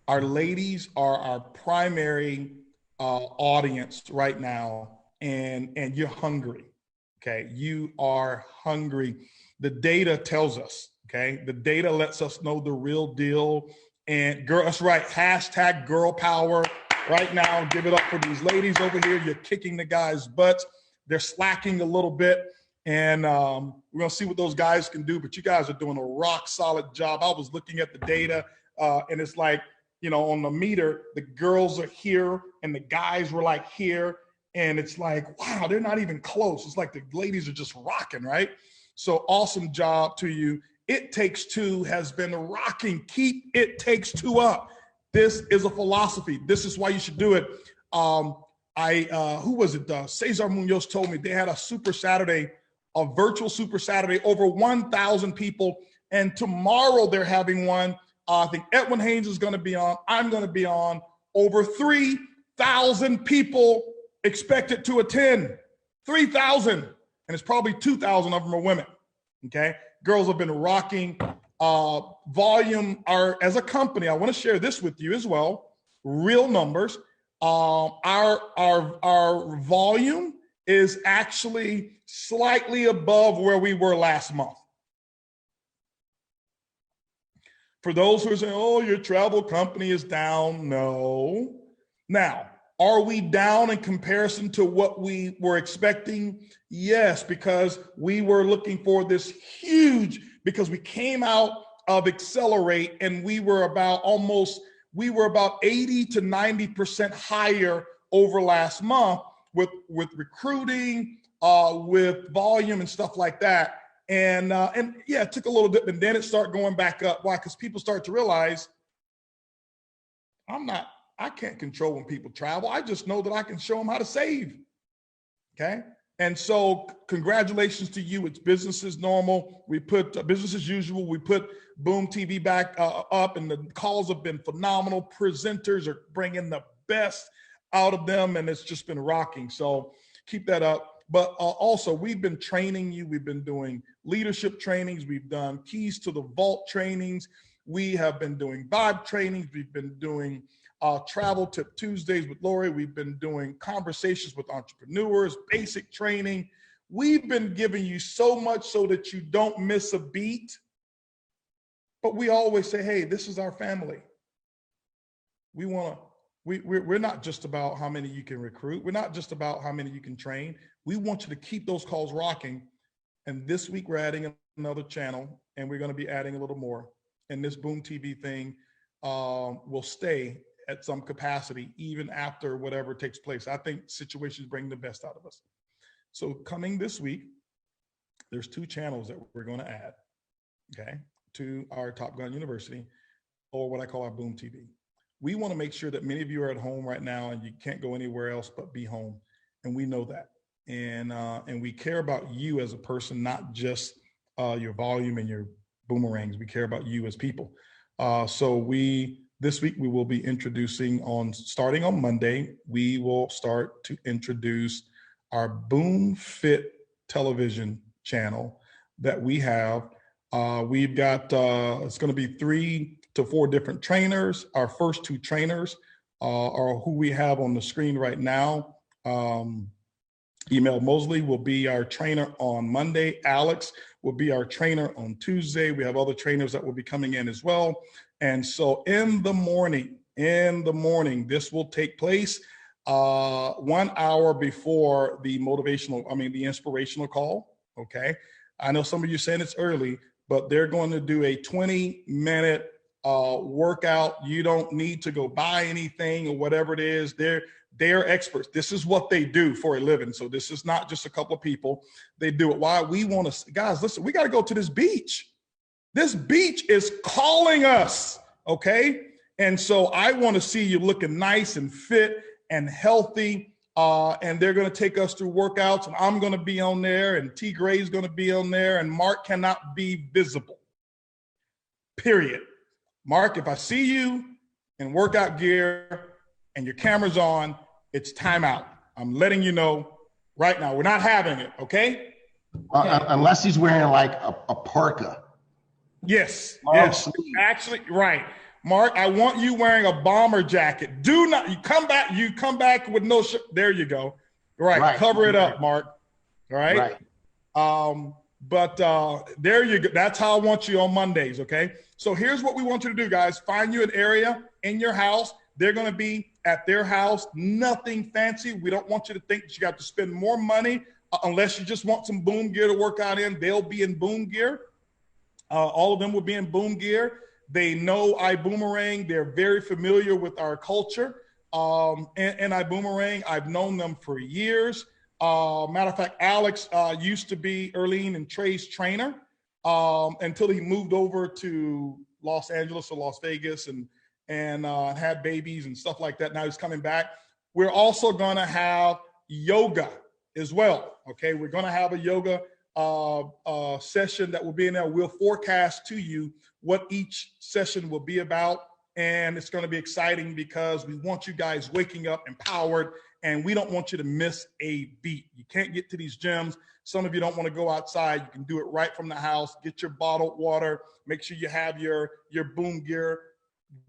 Our ladies are our primary audience right now, and you're hungry, okay? You are hungry. The data tells us, okay? The data lets us know the real deal. And girl, that's right. Hashtag girl power right now. Give it up for these ladies over here. You're kicking the guys' butts. They're slacking a little bit. And we're going to see what those guys can do. But you guys are doing a rock solid job. I was looking at the data and it's like, you know, on the meter, the girls are here and the guys were like here. And it's like, wow, they're not even close. It's like the ladies are just rocking, right? So awesome job to you. It Takes Two has been rocking. Keep It Takes Two up. This is a philosophy. This is why you should do it. Who was it? Cesar Munoz told me they had a Super Saturday, a virtual Super Saturday, over 1,000 people. And tomorrow they're having one. I think Edwin Haynes is going to be on. I'm going to be on. Over 3,000 people expected to attend. 3,000. And it's probably 2,000 of them are women. Okay. Girls have been rocking. Volume are, as a company, I want to share this with you as well. Real numbers. Our volume is actually slightly above where we were last month. For those who are saying, oh, your travel company is down. No. Now, are we down in comparison to what we were expecting? Yes, because we were looking for this huge, because we came out of Accelerate and we were about 80 to 90% higher over last month with recruiting, with volume and stuff like that. And yeah, it took a little dip and then it started going back up. Why? Because people start to realize I can't control when people travel. I just know that I can show them how to save. Okay. And so congratulations to you. It's business as normal. We put business as usual. We put Boom TV back up and the calls have been phenomenal. Presenters are bringing the best out of them and it's just been rocking. So keep that up. But also we've been training you. We've been doing leadership trainings. We've done keys to the vault trainings. We have been doing vibe trainings. We've been doing Travel Tip Tuesdays with Lori. We've been doing conversations with entrepreneurs, basic training. We've been giving you so much so that you don't miss a beat. But we always say, hey, this is our family. We're not just about how many you can recruit. We're not just about how many you can train. We want you to keep those calls rocking. And this week we're adding another channel, and we're going to be adding a little more. And this Boom TV thing will stay at some capacity even after whatever takes place. I think situations bring the best out of us. So coming this week, there's 2 channels that we're going to add, okay, to our Top Gun University, or what I call our Boom TV. We want to make sure that many of you are at home right now and you can't go anywhere else but be home. And we know that. And we care about you as a person, not just your volume and your boomerangs. We care about you as people. So this week we will be introducing starting on Monday, we will start to introduce our Boom Fit television channel that we have. We've got, it's going to be 3 to 4 different trainers. Our first 2 trainers are who we have on the screen right now. Emil Mosley will be our trainer on Monday. Alex will be our trainer on Tuesday. We have other trainers that will be coming in as well. And so in the morning, this will take place 1 hour before the the inspirational call. Okay. I know some of you saying it's early, but they're going to do a 20-minute workout. You don't need to go buy anything or whatever it is. They're experts. This is what they do for a living. So this is not just a couple of people. They do it. Why? We want to, guys, listen, we got to go to this beach. This beach is calling us, okay? And so I want to see you looking nice and fit and healthy. And they're going to take us through workouts, and I'm going to be on there, and T. Gray's going to be on there, and Mark cannot be visible, period. Mark, if I see you in workout gear and your camera's on, it's time out. I'm letting you know right now. We're not having it, okay? Unless he's wearing like a parka. Yes, yes, actually, right. Mark, I want you wearing a bomber jacket. Do not, you come back with no shirt. There you go. Right. Cover it up, Mark. All right. But there you go. That's how I want you on Mondays, okay? So here's what we want you to do, guys. Find you an area in your house. They're going to be at their house, nothing fancy. We don't want you to think that you got to spend more money unless you just want some boom gear to work out in. They'll be in boom gear. All of them will be in boom gear. They know ibuumerang. They're very familiar with our culture. And ibuumerang, I've known them for years. Matter of fact, Alex used to be Erlene and Trey's trainer until he moved over to Los Angeles or Las Vegas and had babies and stuff like that. Now he's coming back. We're also going to have yoga as well. Okay, we're going to have a yoga session that will be in there. We'll forecast to you what each session will be about. And it's going to be exciting because we want you guys waking up empowered, and we don't want you to miss a beat. You can't get to these gyms. Some of you don't want to go outside. You can do it right from the house. Get your bottled water. Make sure you have your boom gear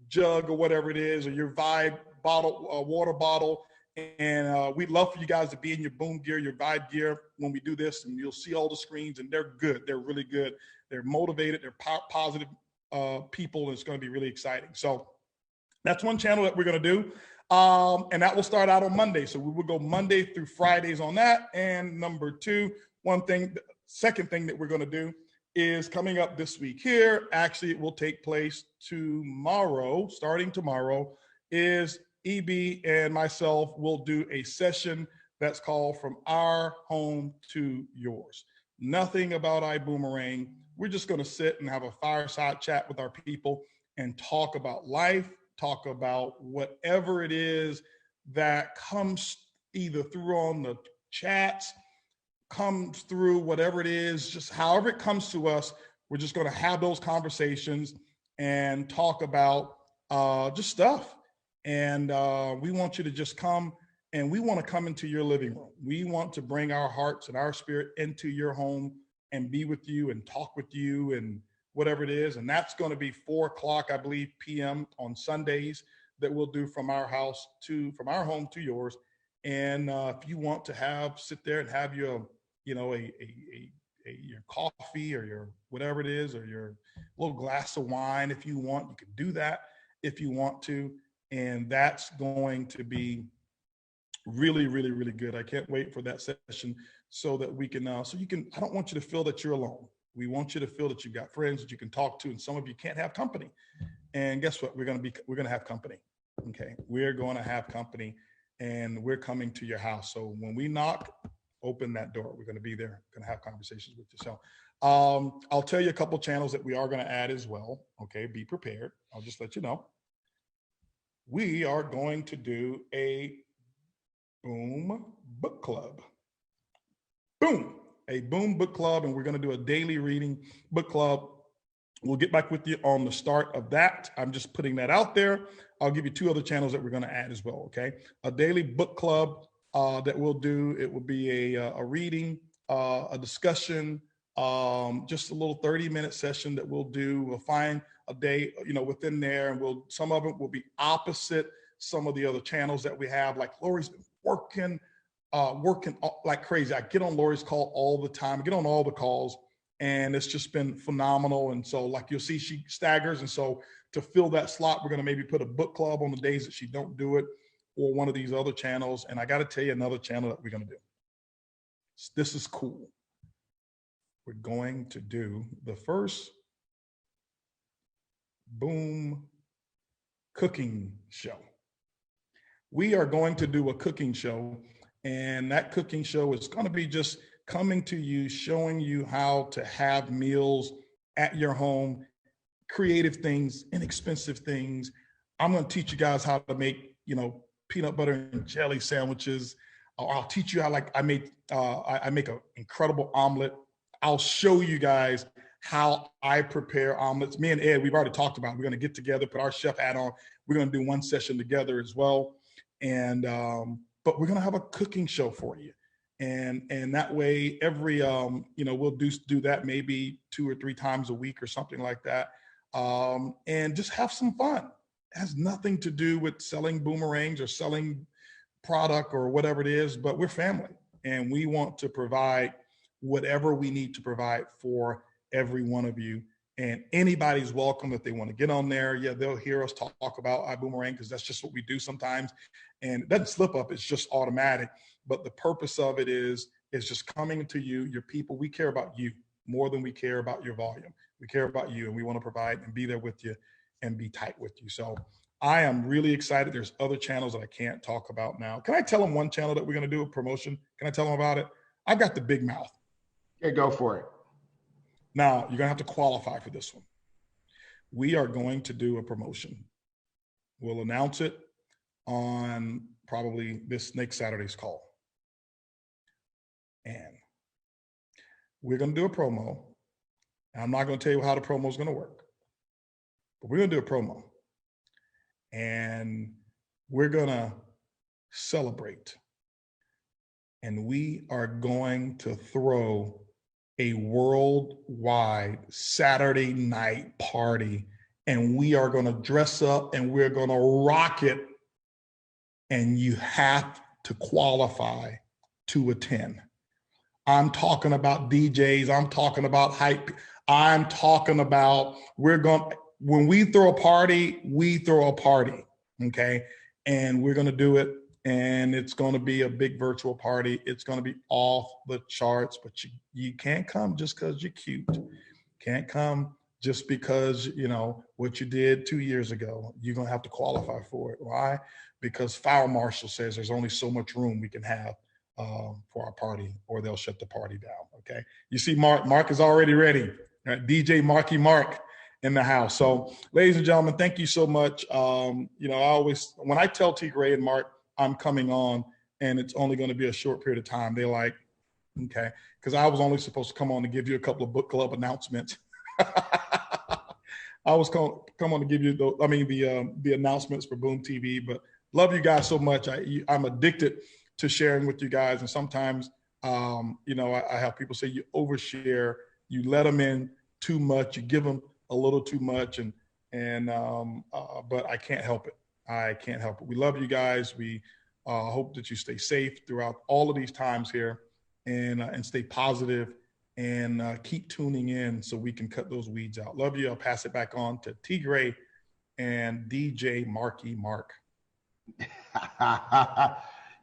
jug or whatever it is, or your Vibe bottle, water bottle. And we'd love for you guys to be in your boom gear, your Vibe gear when we do this, and you'll see all the screens, and they're good. They're really good. They're motivated. They're positive people, and it's going to be really exciting. So that's one channel that we're going to do. And that will start out on Monday. So we will go Monday through Fridays on that. And number 2, second thing that we're going to do is coming up this week here. Actually, it will take place tomorrow, starting tomorrow, is EB and myself will do a session that's called From Our Home to Yours. Nothing about ibuumerang. We're just going to sit and have a fireside chat with our people and talk about life, talk about whatever it is that comes either through on the chats, comes through whatever it is, just however it comes to us. We're just going to have those conversations and talk about just stuff. And we want you to just come, and we want to come into your living room. We want to bring our hearts and our spirit into your home and be with you and talk with you and whatever it is. And that's going to be 4:00, I believe, p.m. on Sundays that we'll do from our home to yours. And if you want to sit there and have your, your coffee or your whatever it is, or your little glass of wine, if you want, you can do that if you want to. And that's going to be really, really, really good. I can't wait for that session so that we can, I don't want you to feel that you're alone. We want you to feel that you've got friends that you can talk to, and some of you can't have company. And guess what? We're going to have company. Okay. We're going to have company, and we're coming to your house. So when we knock, open that door. We're going to be there, going to have conversations with you. So I'll tell you a couple channels that we are going to add as well. Okay. Be prepared. I'll just let you know. We are going to do a Boom book club. Boom. A Boom book club, and we're going to do a daily reading book club. We'll get back with you on the start of that. I'm just putting that out there. I'll give you 2 other channels that we're going to add as well, okay? A daily book club that we'll do. It will be a reading, a discussion, just a little 30-minute session that we'll do. We'll find a day, within there, and some of it will be opposite some of the other channels that we have. Like Lori's been working like crazy. I get on Lori's call all the time. I get on all the calls, and it's just been phenomenal. And so, like, you'll see she staggers. And so to fill that slot, we're going to maybe put a book club on the days that she don't do it, or one of these other channels. And I got to tell you another channel that we're going to do. This is cool. We're going to do the first Boom cooking show. We are going to do a cooking show, and that cooking show is going to be just coming to you, showing you how to have meals at your home, creative things, inexpensive things. I'm going to teach you guys how to make, peanut butter and jelly sandwiches. I'll teach you how, I make an incredible omelet. I'll show you guys how I prepare omelets. Me and Ed, we've already talked about it. We're going to get together, put our chef hat on. We're going to do one session together as well. And, but we're going to have a cooking show for you. And that way every, we'll do that maybe 2 or 3 times a week or something like that. And just have some fun. It has nothing to do with selling boomerangs or selling product or whatever it is, but we're family, and we want to provide whatever we need to provide for every one of you. And anybody's welcome if they want to get on there. Yeah, they'll hear us talk about ibuumerang, because that's just what we do sometimes. And it doesn't slip up, it's just automatic. But the purpose of it is just coming to you, your people. We care about you more than we care about your volume. We care about you, and we want to provide and be there with you and be tight with you. So I am really excited. There's other channels that I can't talk about now. Can I tell them one channel that we're going to do a promotion? Can I tell them about it? I've got the big mouth. Yeah, go for it. Now, you're going to have to qualify for this one. We are going to do a promotion. We'll announce it on probably this next Saturday's call. And we're going to do a promo. I'm not going to tell you how the promo is going to work, but we're going to do a promo. And we're going to celebrate. And we are going to throw a worldwide Saturday night party, and we are going to dress up and we're going to rock it, and you have to qualify to attend. I'm talking about DJs. I'm talking about hype. I'm talking about when we throw a party, we throw a party, okay? And we're going to do it. And it's going to be a big virtual party. It's going to be off the charts, but you can't come just because you're cute. Can't come just because, what you did 2 years ago. You're going to have to qualify for it. Why? Because fire marshal says there's only so much room we can have for our party, or they'll shut the party down, okay? You see Mark is already ready. Right? DJ Marky Mark in the house. So, ladies and gentlemen, thank you so much. I always, when I tell T. Gray and Mark I'm coming on and it's only going to be a short period of time, they're like, okay, because I was only supposed to come on to give you a couple of book club announcements. I was come on to give you the announcements for Boom TV, but love you guys so much. I'm addicted to sharing with you guys, and sometimes I have people say you overshare, you let them in too much, you give them a little too much, but I can't help it. I can't help it. We love you guys. We hope that you stay safe throughout all of these times here, and stay positive, and keep tuning in so we can cut those weeds out. Love you. I'll pass it back on to T. Gray and DJ Marky Mark.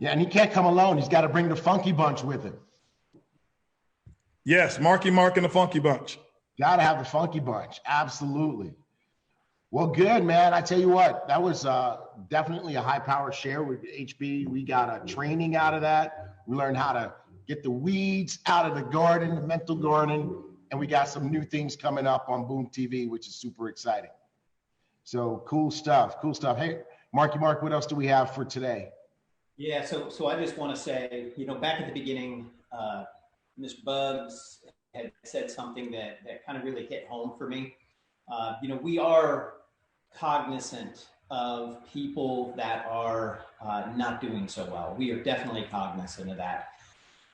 Yeah, and he can't come alone. He's got to bring the funky bunch with him. Yes, Marky Mark and the Funky Bunch. Gotta have the Funky Bunch. Absolutely. Well, good, man. I tell you what, that was definitely a high power share with HB. We got a training out of that. We learned how to get the weeds out of the garden, the mental garden, and we got some new things coming up on Boom TV, which is super exciting. So cool stuff, cool stuff. Hey, Marky Mark, what else do we have for today? Yeah, so I just want to say, back at the beginning, Mr. Bugs had said something that kind of really hit home for me. We are cognizant of people that are not doing so well. We are definitely cognizant of that.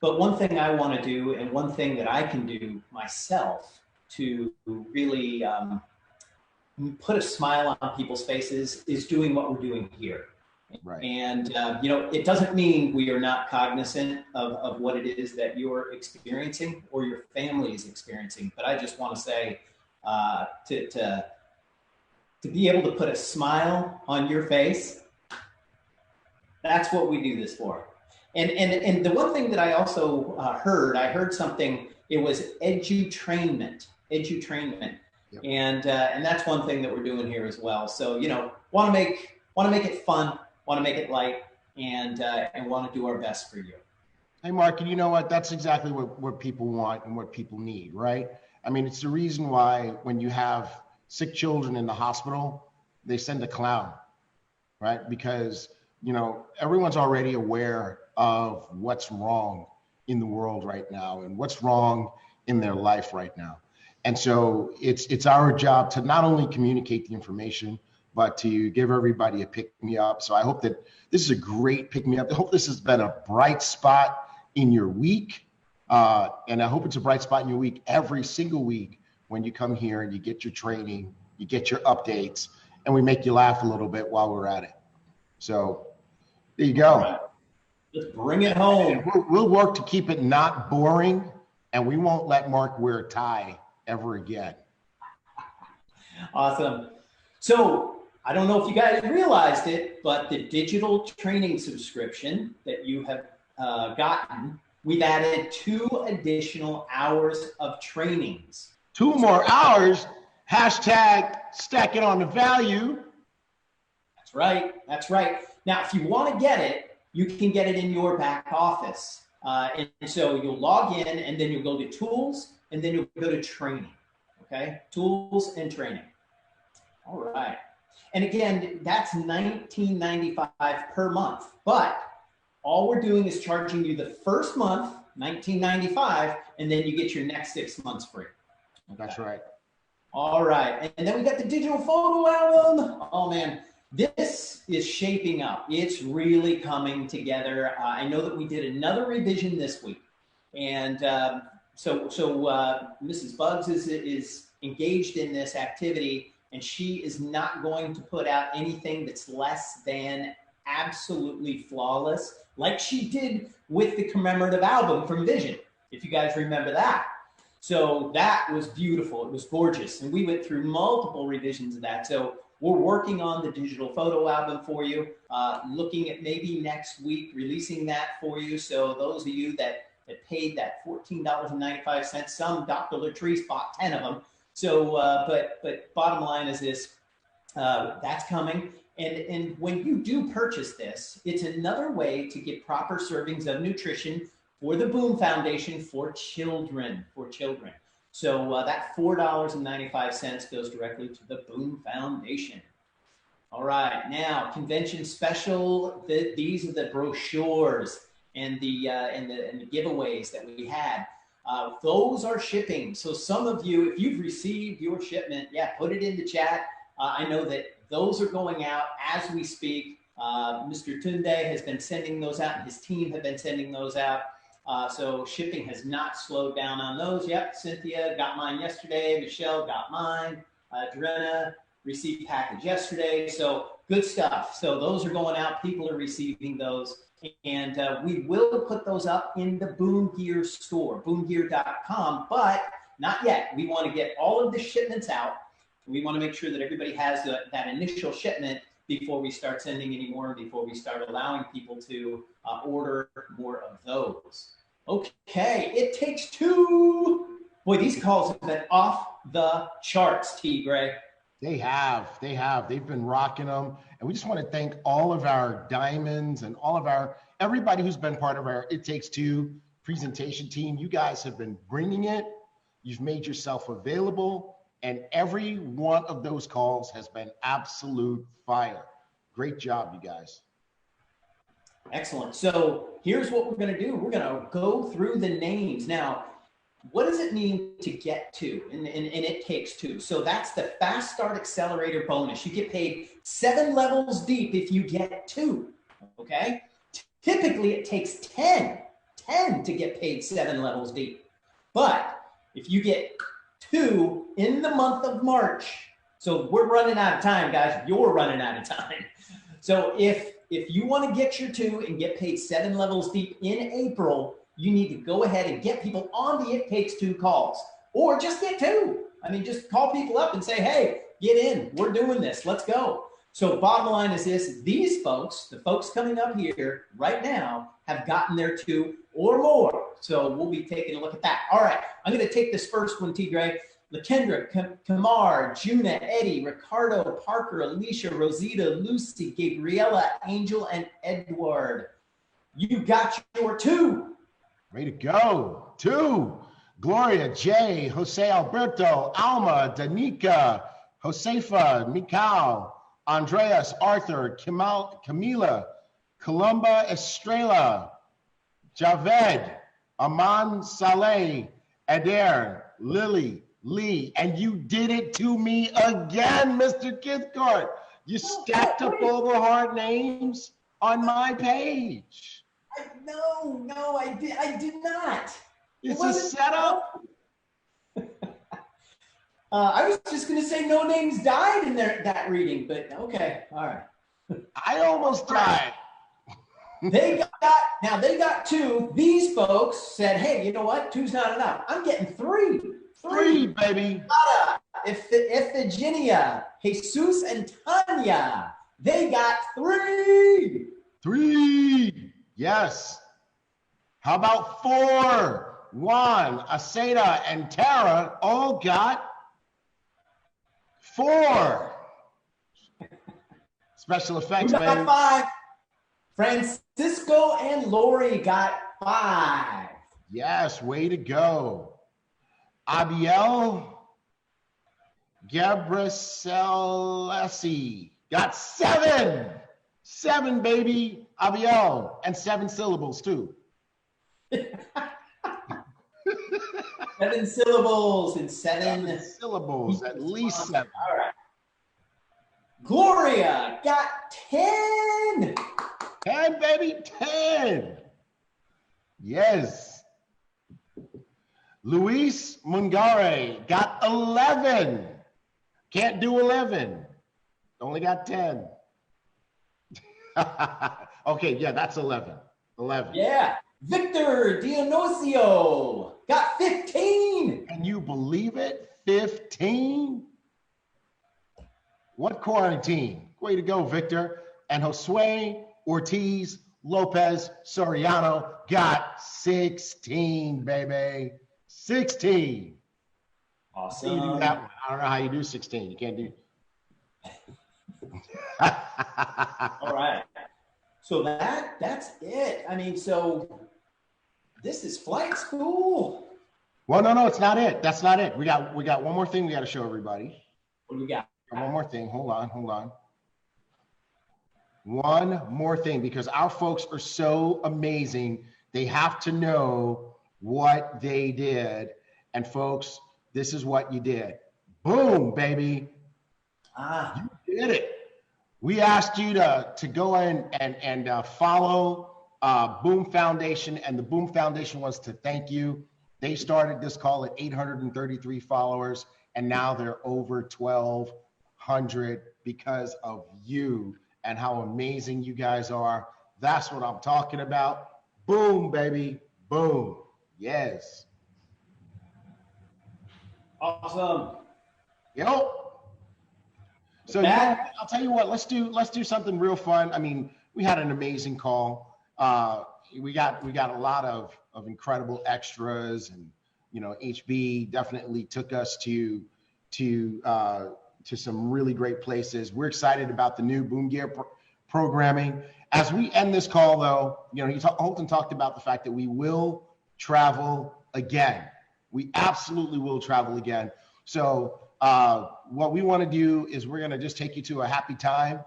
But one thing I want to do, and one thing that I can do myself to really put a smile on people's faces, is doing what we're doing here. Right. And, it doesn't mean we are not cognizant of what it is that you're experiencing or your family is experiencing. But I just want to say to be able to put a smile on your face, that's what we do this for. And the one thing that I also heard something, it was edutainment. Yep. And that's one thing that we're doing here as well. So, want to make it fun, want to make it light, and want to do our best for you. Hey, Mark, and you know what? That's exactly what people want and what people need, right? I mean, it's the reason why when you have sick children in the hospital, they send a clown, right? Because, everyone's already aware of what's wrong in the world right now and what's wrong in their life right now. And so it's our job to not only communicate the information, but to give everybody a pick-me-up. So I hope that this is a great pick-me-up. I hope this has been a bright spot in your week. And I hope it's a bright spot in your week every single week when you come here and you get your training, you get your updates, and we make you laugh a little bit while we're at it. So there you go. All right. Let's bring it home. We'll work to keep it not boring, and we won't let Mark wear a tie ever again. Awesome. So I don't know if you guys realized it, but the digital training subscription that you have gotten, we've added 2 additional hours of trainings. 2 more hours, hashtag stack it on the value. That's right. Now, if you want to get it, you can get it in your back office. And so you'll log in, and then you'll go to tools, and then you'll go to training. Okay, tools and training. All right. And again, that's $19.95 per month. But all we're doing is charging you the first month, $19.95, and then you get your next 6 months free. Okay. That's right. All right. And then we got the digital photo album. Oh, man. This is shaping up. It's really coming together. I know that we did another revision this week. And so Mrs. Bugs is engaged in this activity, and she is not going to put out anything that's less than absolutely flawless, like she did with the commemorative album from Vision, if you guys remember that. So that was beautiful. It was gorgeous. And we went through multiple revisions of that. So we're working on the digital photo album for you, looking at maybe next week releasing that for you. So those of you that paid that $14.95, some Dr. Latrice bought 10 of them. So, but bottom line is this, that's coming. And when you do purchase this, it's another way to get proper servings of nutrition for the Boom Foundation for children. So that $4.95 goes directly to the Boom Foundation. All right, now convention special. These are the brochures and the giveaways that we had. Those are shipping. So some of you, if you've received your shipment, put it in the chat. I know that those are going out as we speak. Mr. Tunde has been sending those out, and his team have been sending those out. So shipping has not slowed down on those. Yep, Cynthia got mine yesterday. Michelle got mine. Drenna received package yesterday. So good stuff. So those are going out. People are receiving those. And we will put those up in the Boom Gear store, boomgear.com, but not yet. We want to get all of the shipments out. We want to make sure that everybody has that initial shipment before we start sending any more, before we start allowing people to order more of those. Okay, it takes two. Boy, these calls have been off the charts, T. Gray. They have. They've been rocking them. And we just want to thank all of our diamonds and all of everybody who's been part of our It Takes Two presentation team. You guys have been bringing it. You've made yourself available. And every one of those calls has been absolute fire. Great job, you guys. Excellent. So here's what we're going to do. We're going to go through the names. Now, what does it mean to get to? And it takes two. So that's the Fast Start Accelerator bonus. You get paid 7 levels deep if you get 2. Okay? Typically, it takes 10 to get paid 7 levels deep. But if you get 2 in the month of March, so we're running out of time, guys. You're running out of time. So if you want to get your 2 and get paid 7 levels deep in April, you need to go ahead and get people on the It Takes Two calls, or just get 2. I mean, just call people up and say, hey, get in. We're doing this. Let's go. So bottom line is this. These folks, the folks coming up here right now, have gotten their 2 or more. So we'll be taking a look at that. All right. I'm going to take this first one, T. Gray. Lakendra, Kamar, Juna, Eddie, Ricardo, Parker, Alicia, Rosita, Lucy, Gabriella, Angel, and Edward. You got your 2. Way to go. 2. Gloria, Jay, Jose Alberto, Alma, Danica, Josefa, Mikal, Andreas, Arthur, Camila, Columba, Estrella, Javed, Aman, Saleh, Adair, Lily, Lee, and you did it to me again, Mr. Kithcourt. You stacked up all the hard names on my page. No, I did not. It's a setup. I was just going to say no names died in that reading, but okay, all right. I almost died. They got 2. These folks said, hey, you know what? 2's not enough. I'm getting 3. 3, baby. Iphigenia, Jesus, and Tanya. They got 3. 3. Yes. How about 4? Juan, Aseda, and Tara all got 4. Special effects, We got baby. 5. Francisco and Lori got 5. Yes, way to go. Abiel Gabriselesi got 7. 7, baby. Abiel. And 7 syllables, too. 7 syllables and 7 syllables, at least 7. All right. Gloria got 10. 10, baby, 10. Yes. Luis Mungare got 11. Can't do 11. Only got 10. Okay, yeah, that's 11. 11. Yeah. Victor Dionisio got 15. Can you believe it? 15? What quarantine? Way to go, Victor. And Josue Ortiz Lopez Soriano got 16, baby. 16. Awesome. You do that one. I don't know how you do 16. You can't do. All right. So that's it. I mean, so this is flight school. Well, no, it's not it. That's not it. We got one more thing we got to show everybody. What do we got? One more thing. Hold on. One more thing, because our folks are so amazing. They have to know what they did. And folks, this is what you did. Boom, baby. You did it. We asked you to go in and follow Boom Foundation, and the Boom Foundation wants to thank you. They started this call at 833 followers, and now they're over 1,200 because of you and how amazing you guys are. That's what I'm talking about. Boom, baby. Boom. Yes. Awesome. Yep. So yeah, I'll tell you what, let's do something real fun. I mean, we had an amazing call. we got a lot of incredible extras, and you know, HB definitely took us to some really great places. We're excited about the new Boom Gear programming. As we end this call, though, you know, Holton talked about the fact that we will travel again. We absolutely will travel again. So what we want to do is we're going to just take you to a happy time,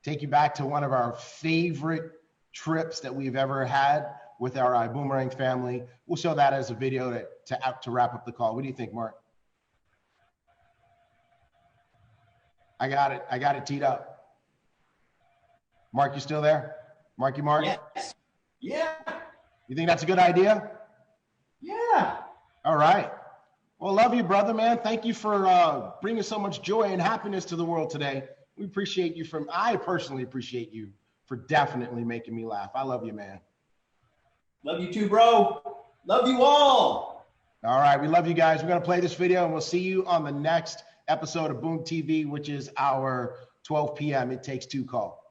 take you back to one of our favorite trips that we've ever had with our ibuumerang family. We'll show that as a video to wrap up the call. What do you think, Mark? I got it teed up. Mark, you still there? Marky Mark? Yes. Yeah. You think that's a good idea? Yeah. All right. Well, love you, brother, man. Thank you for bringing so much joy and happiness to the world today. We appreciate you I personally appreciate you for definitely making me laugh. I love you, man. Love you too, bro. Love you all. All right. We love you guys. We're going to play this video, and we'll see you on the next episode of Boom TV, which is our 12 p.m. It Takes Two call.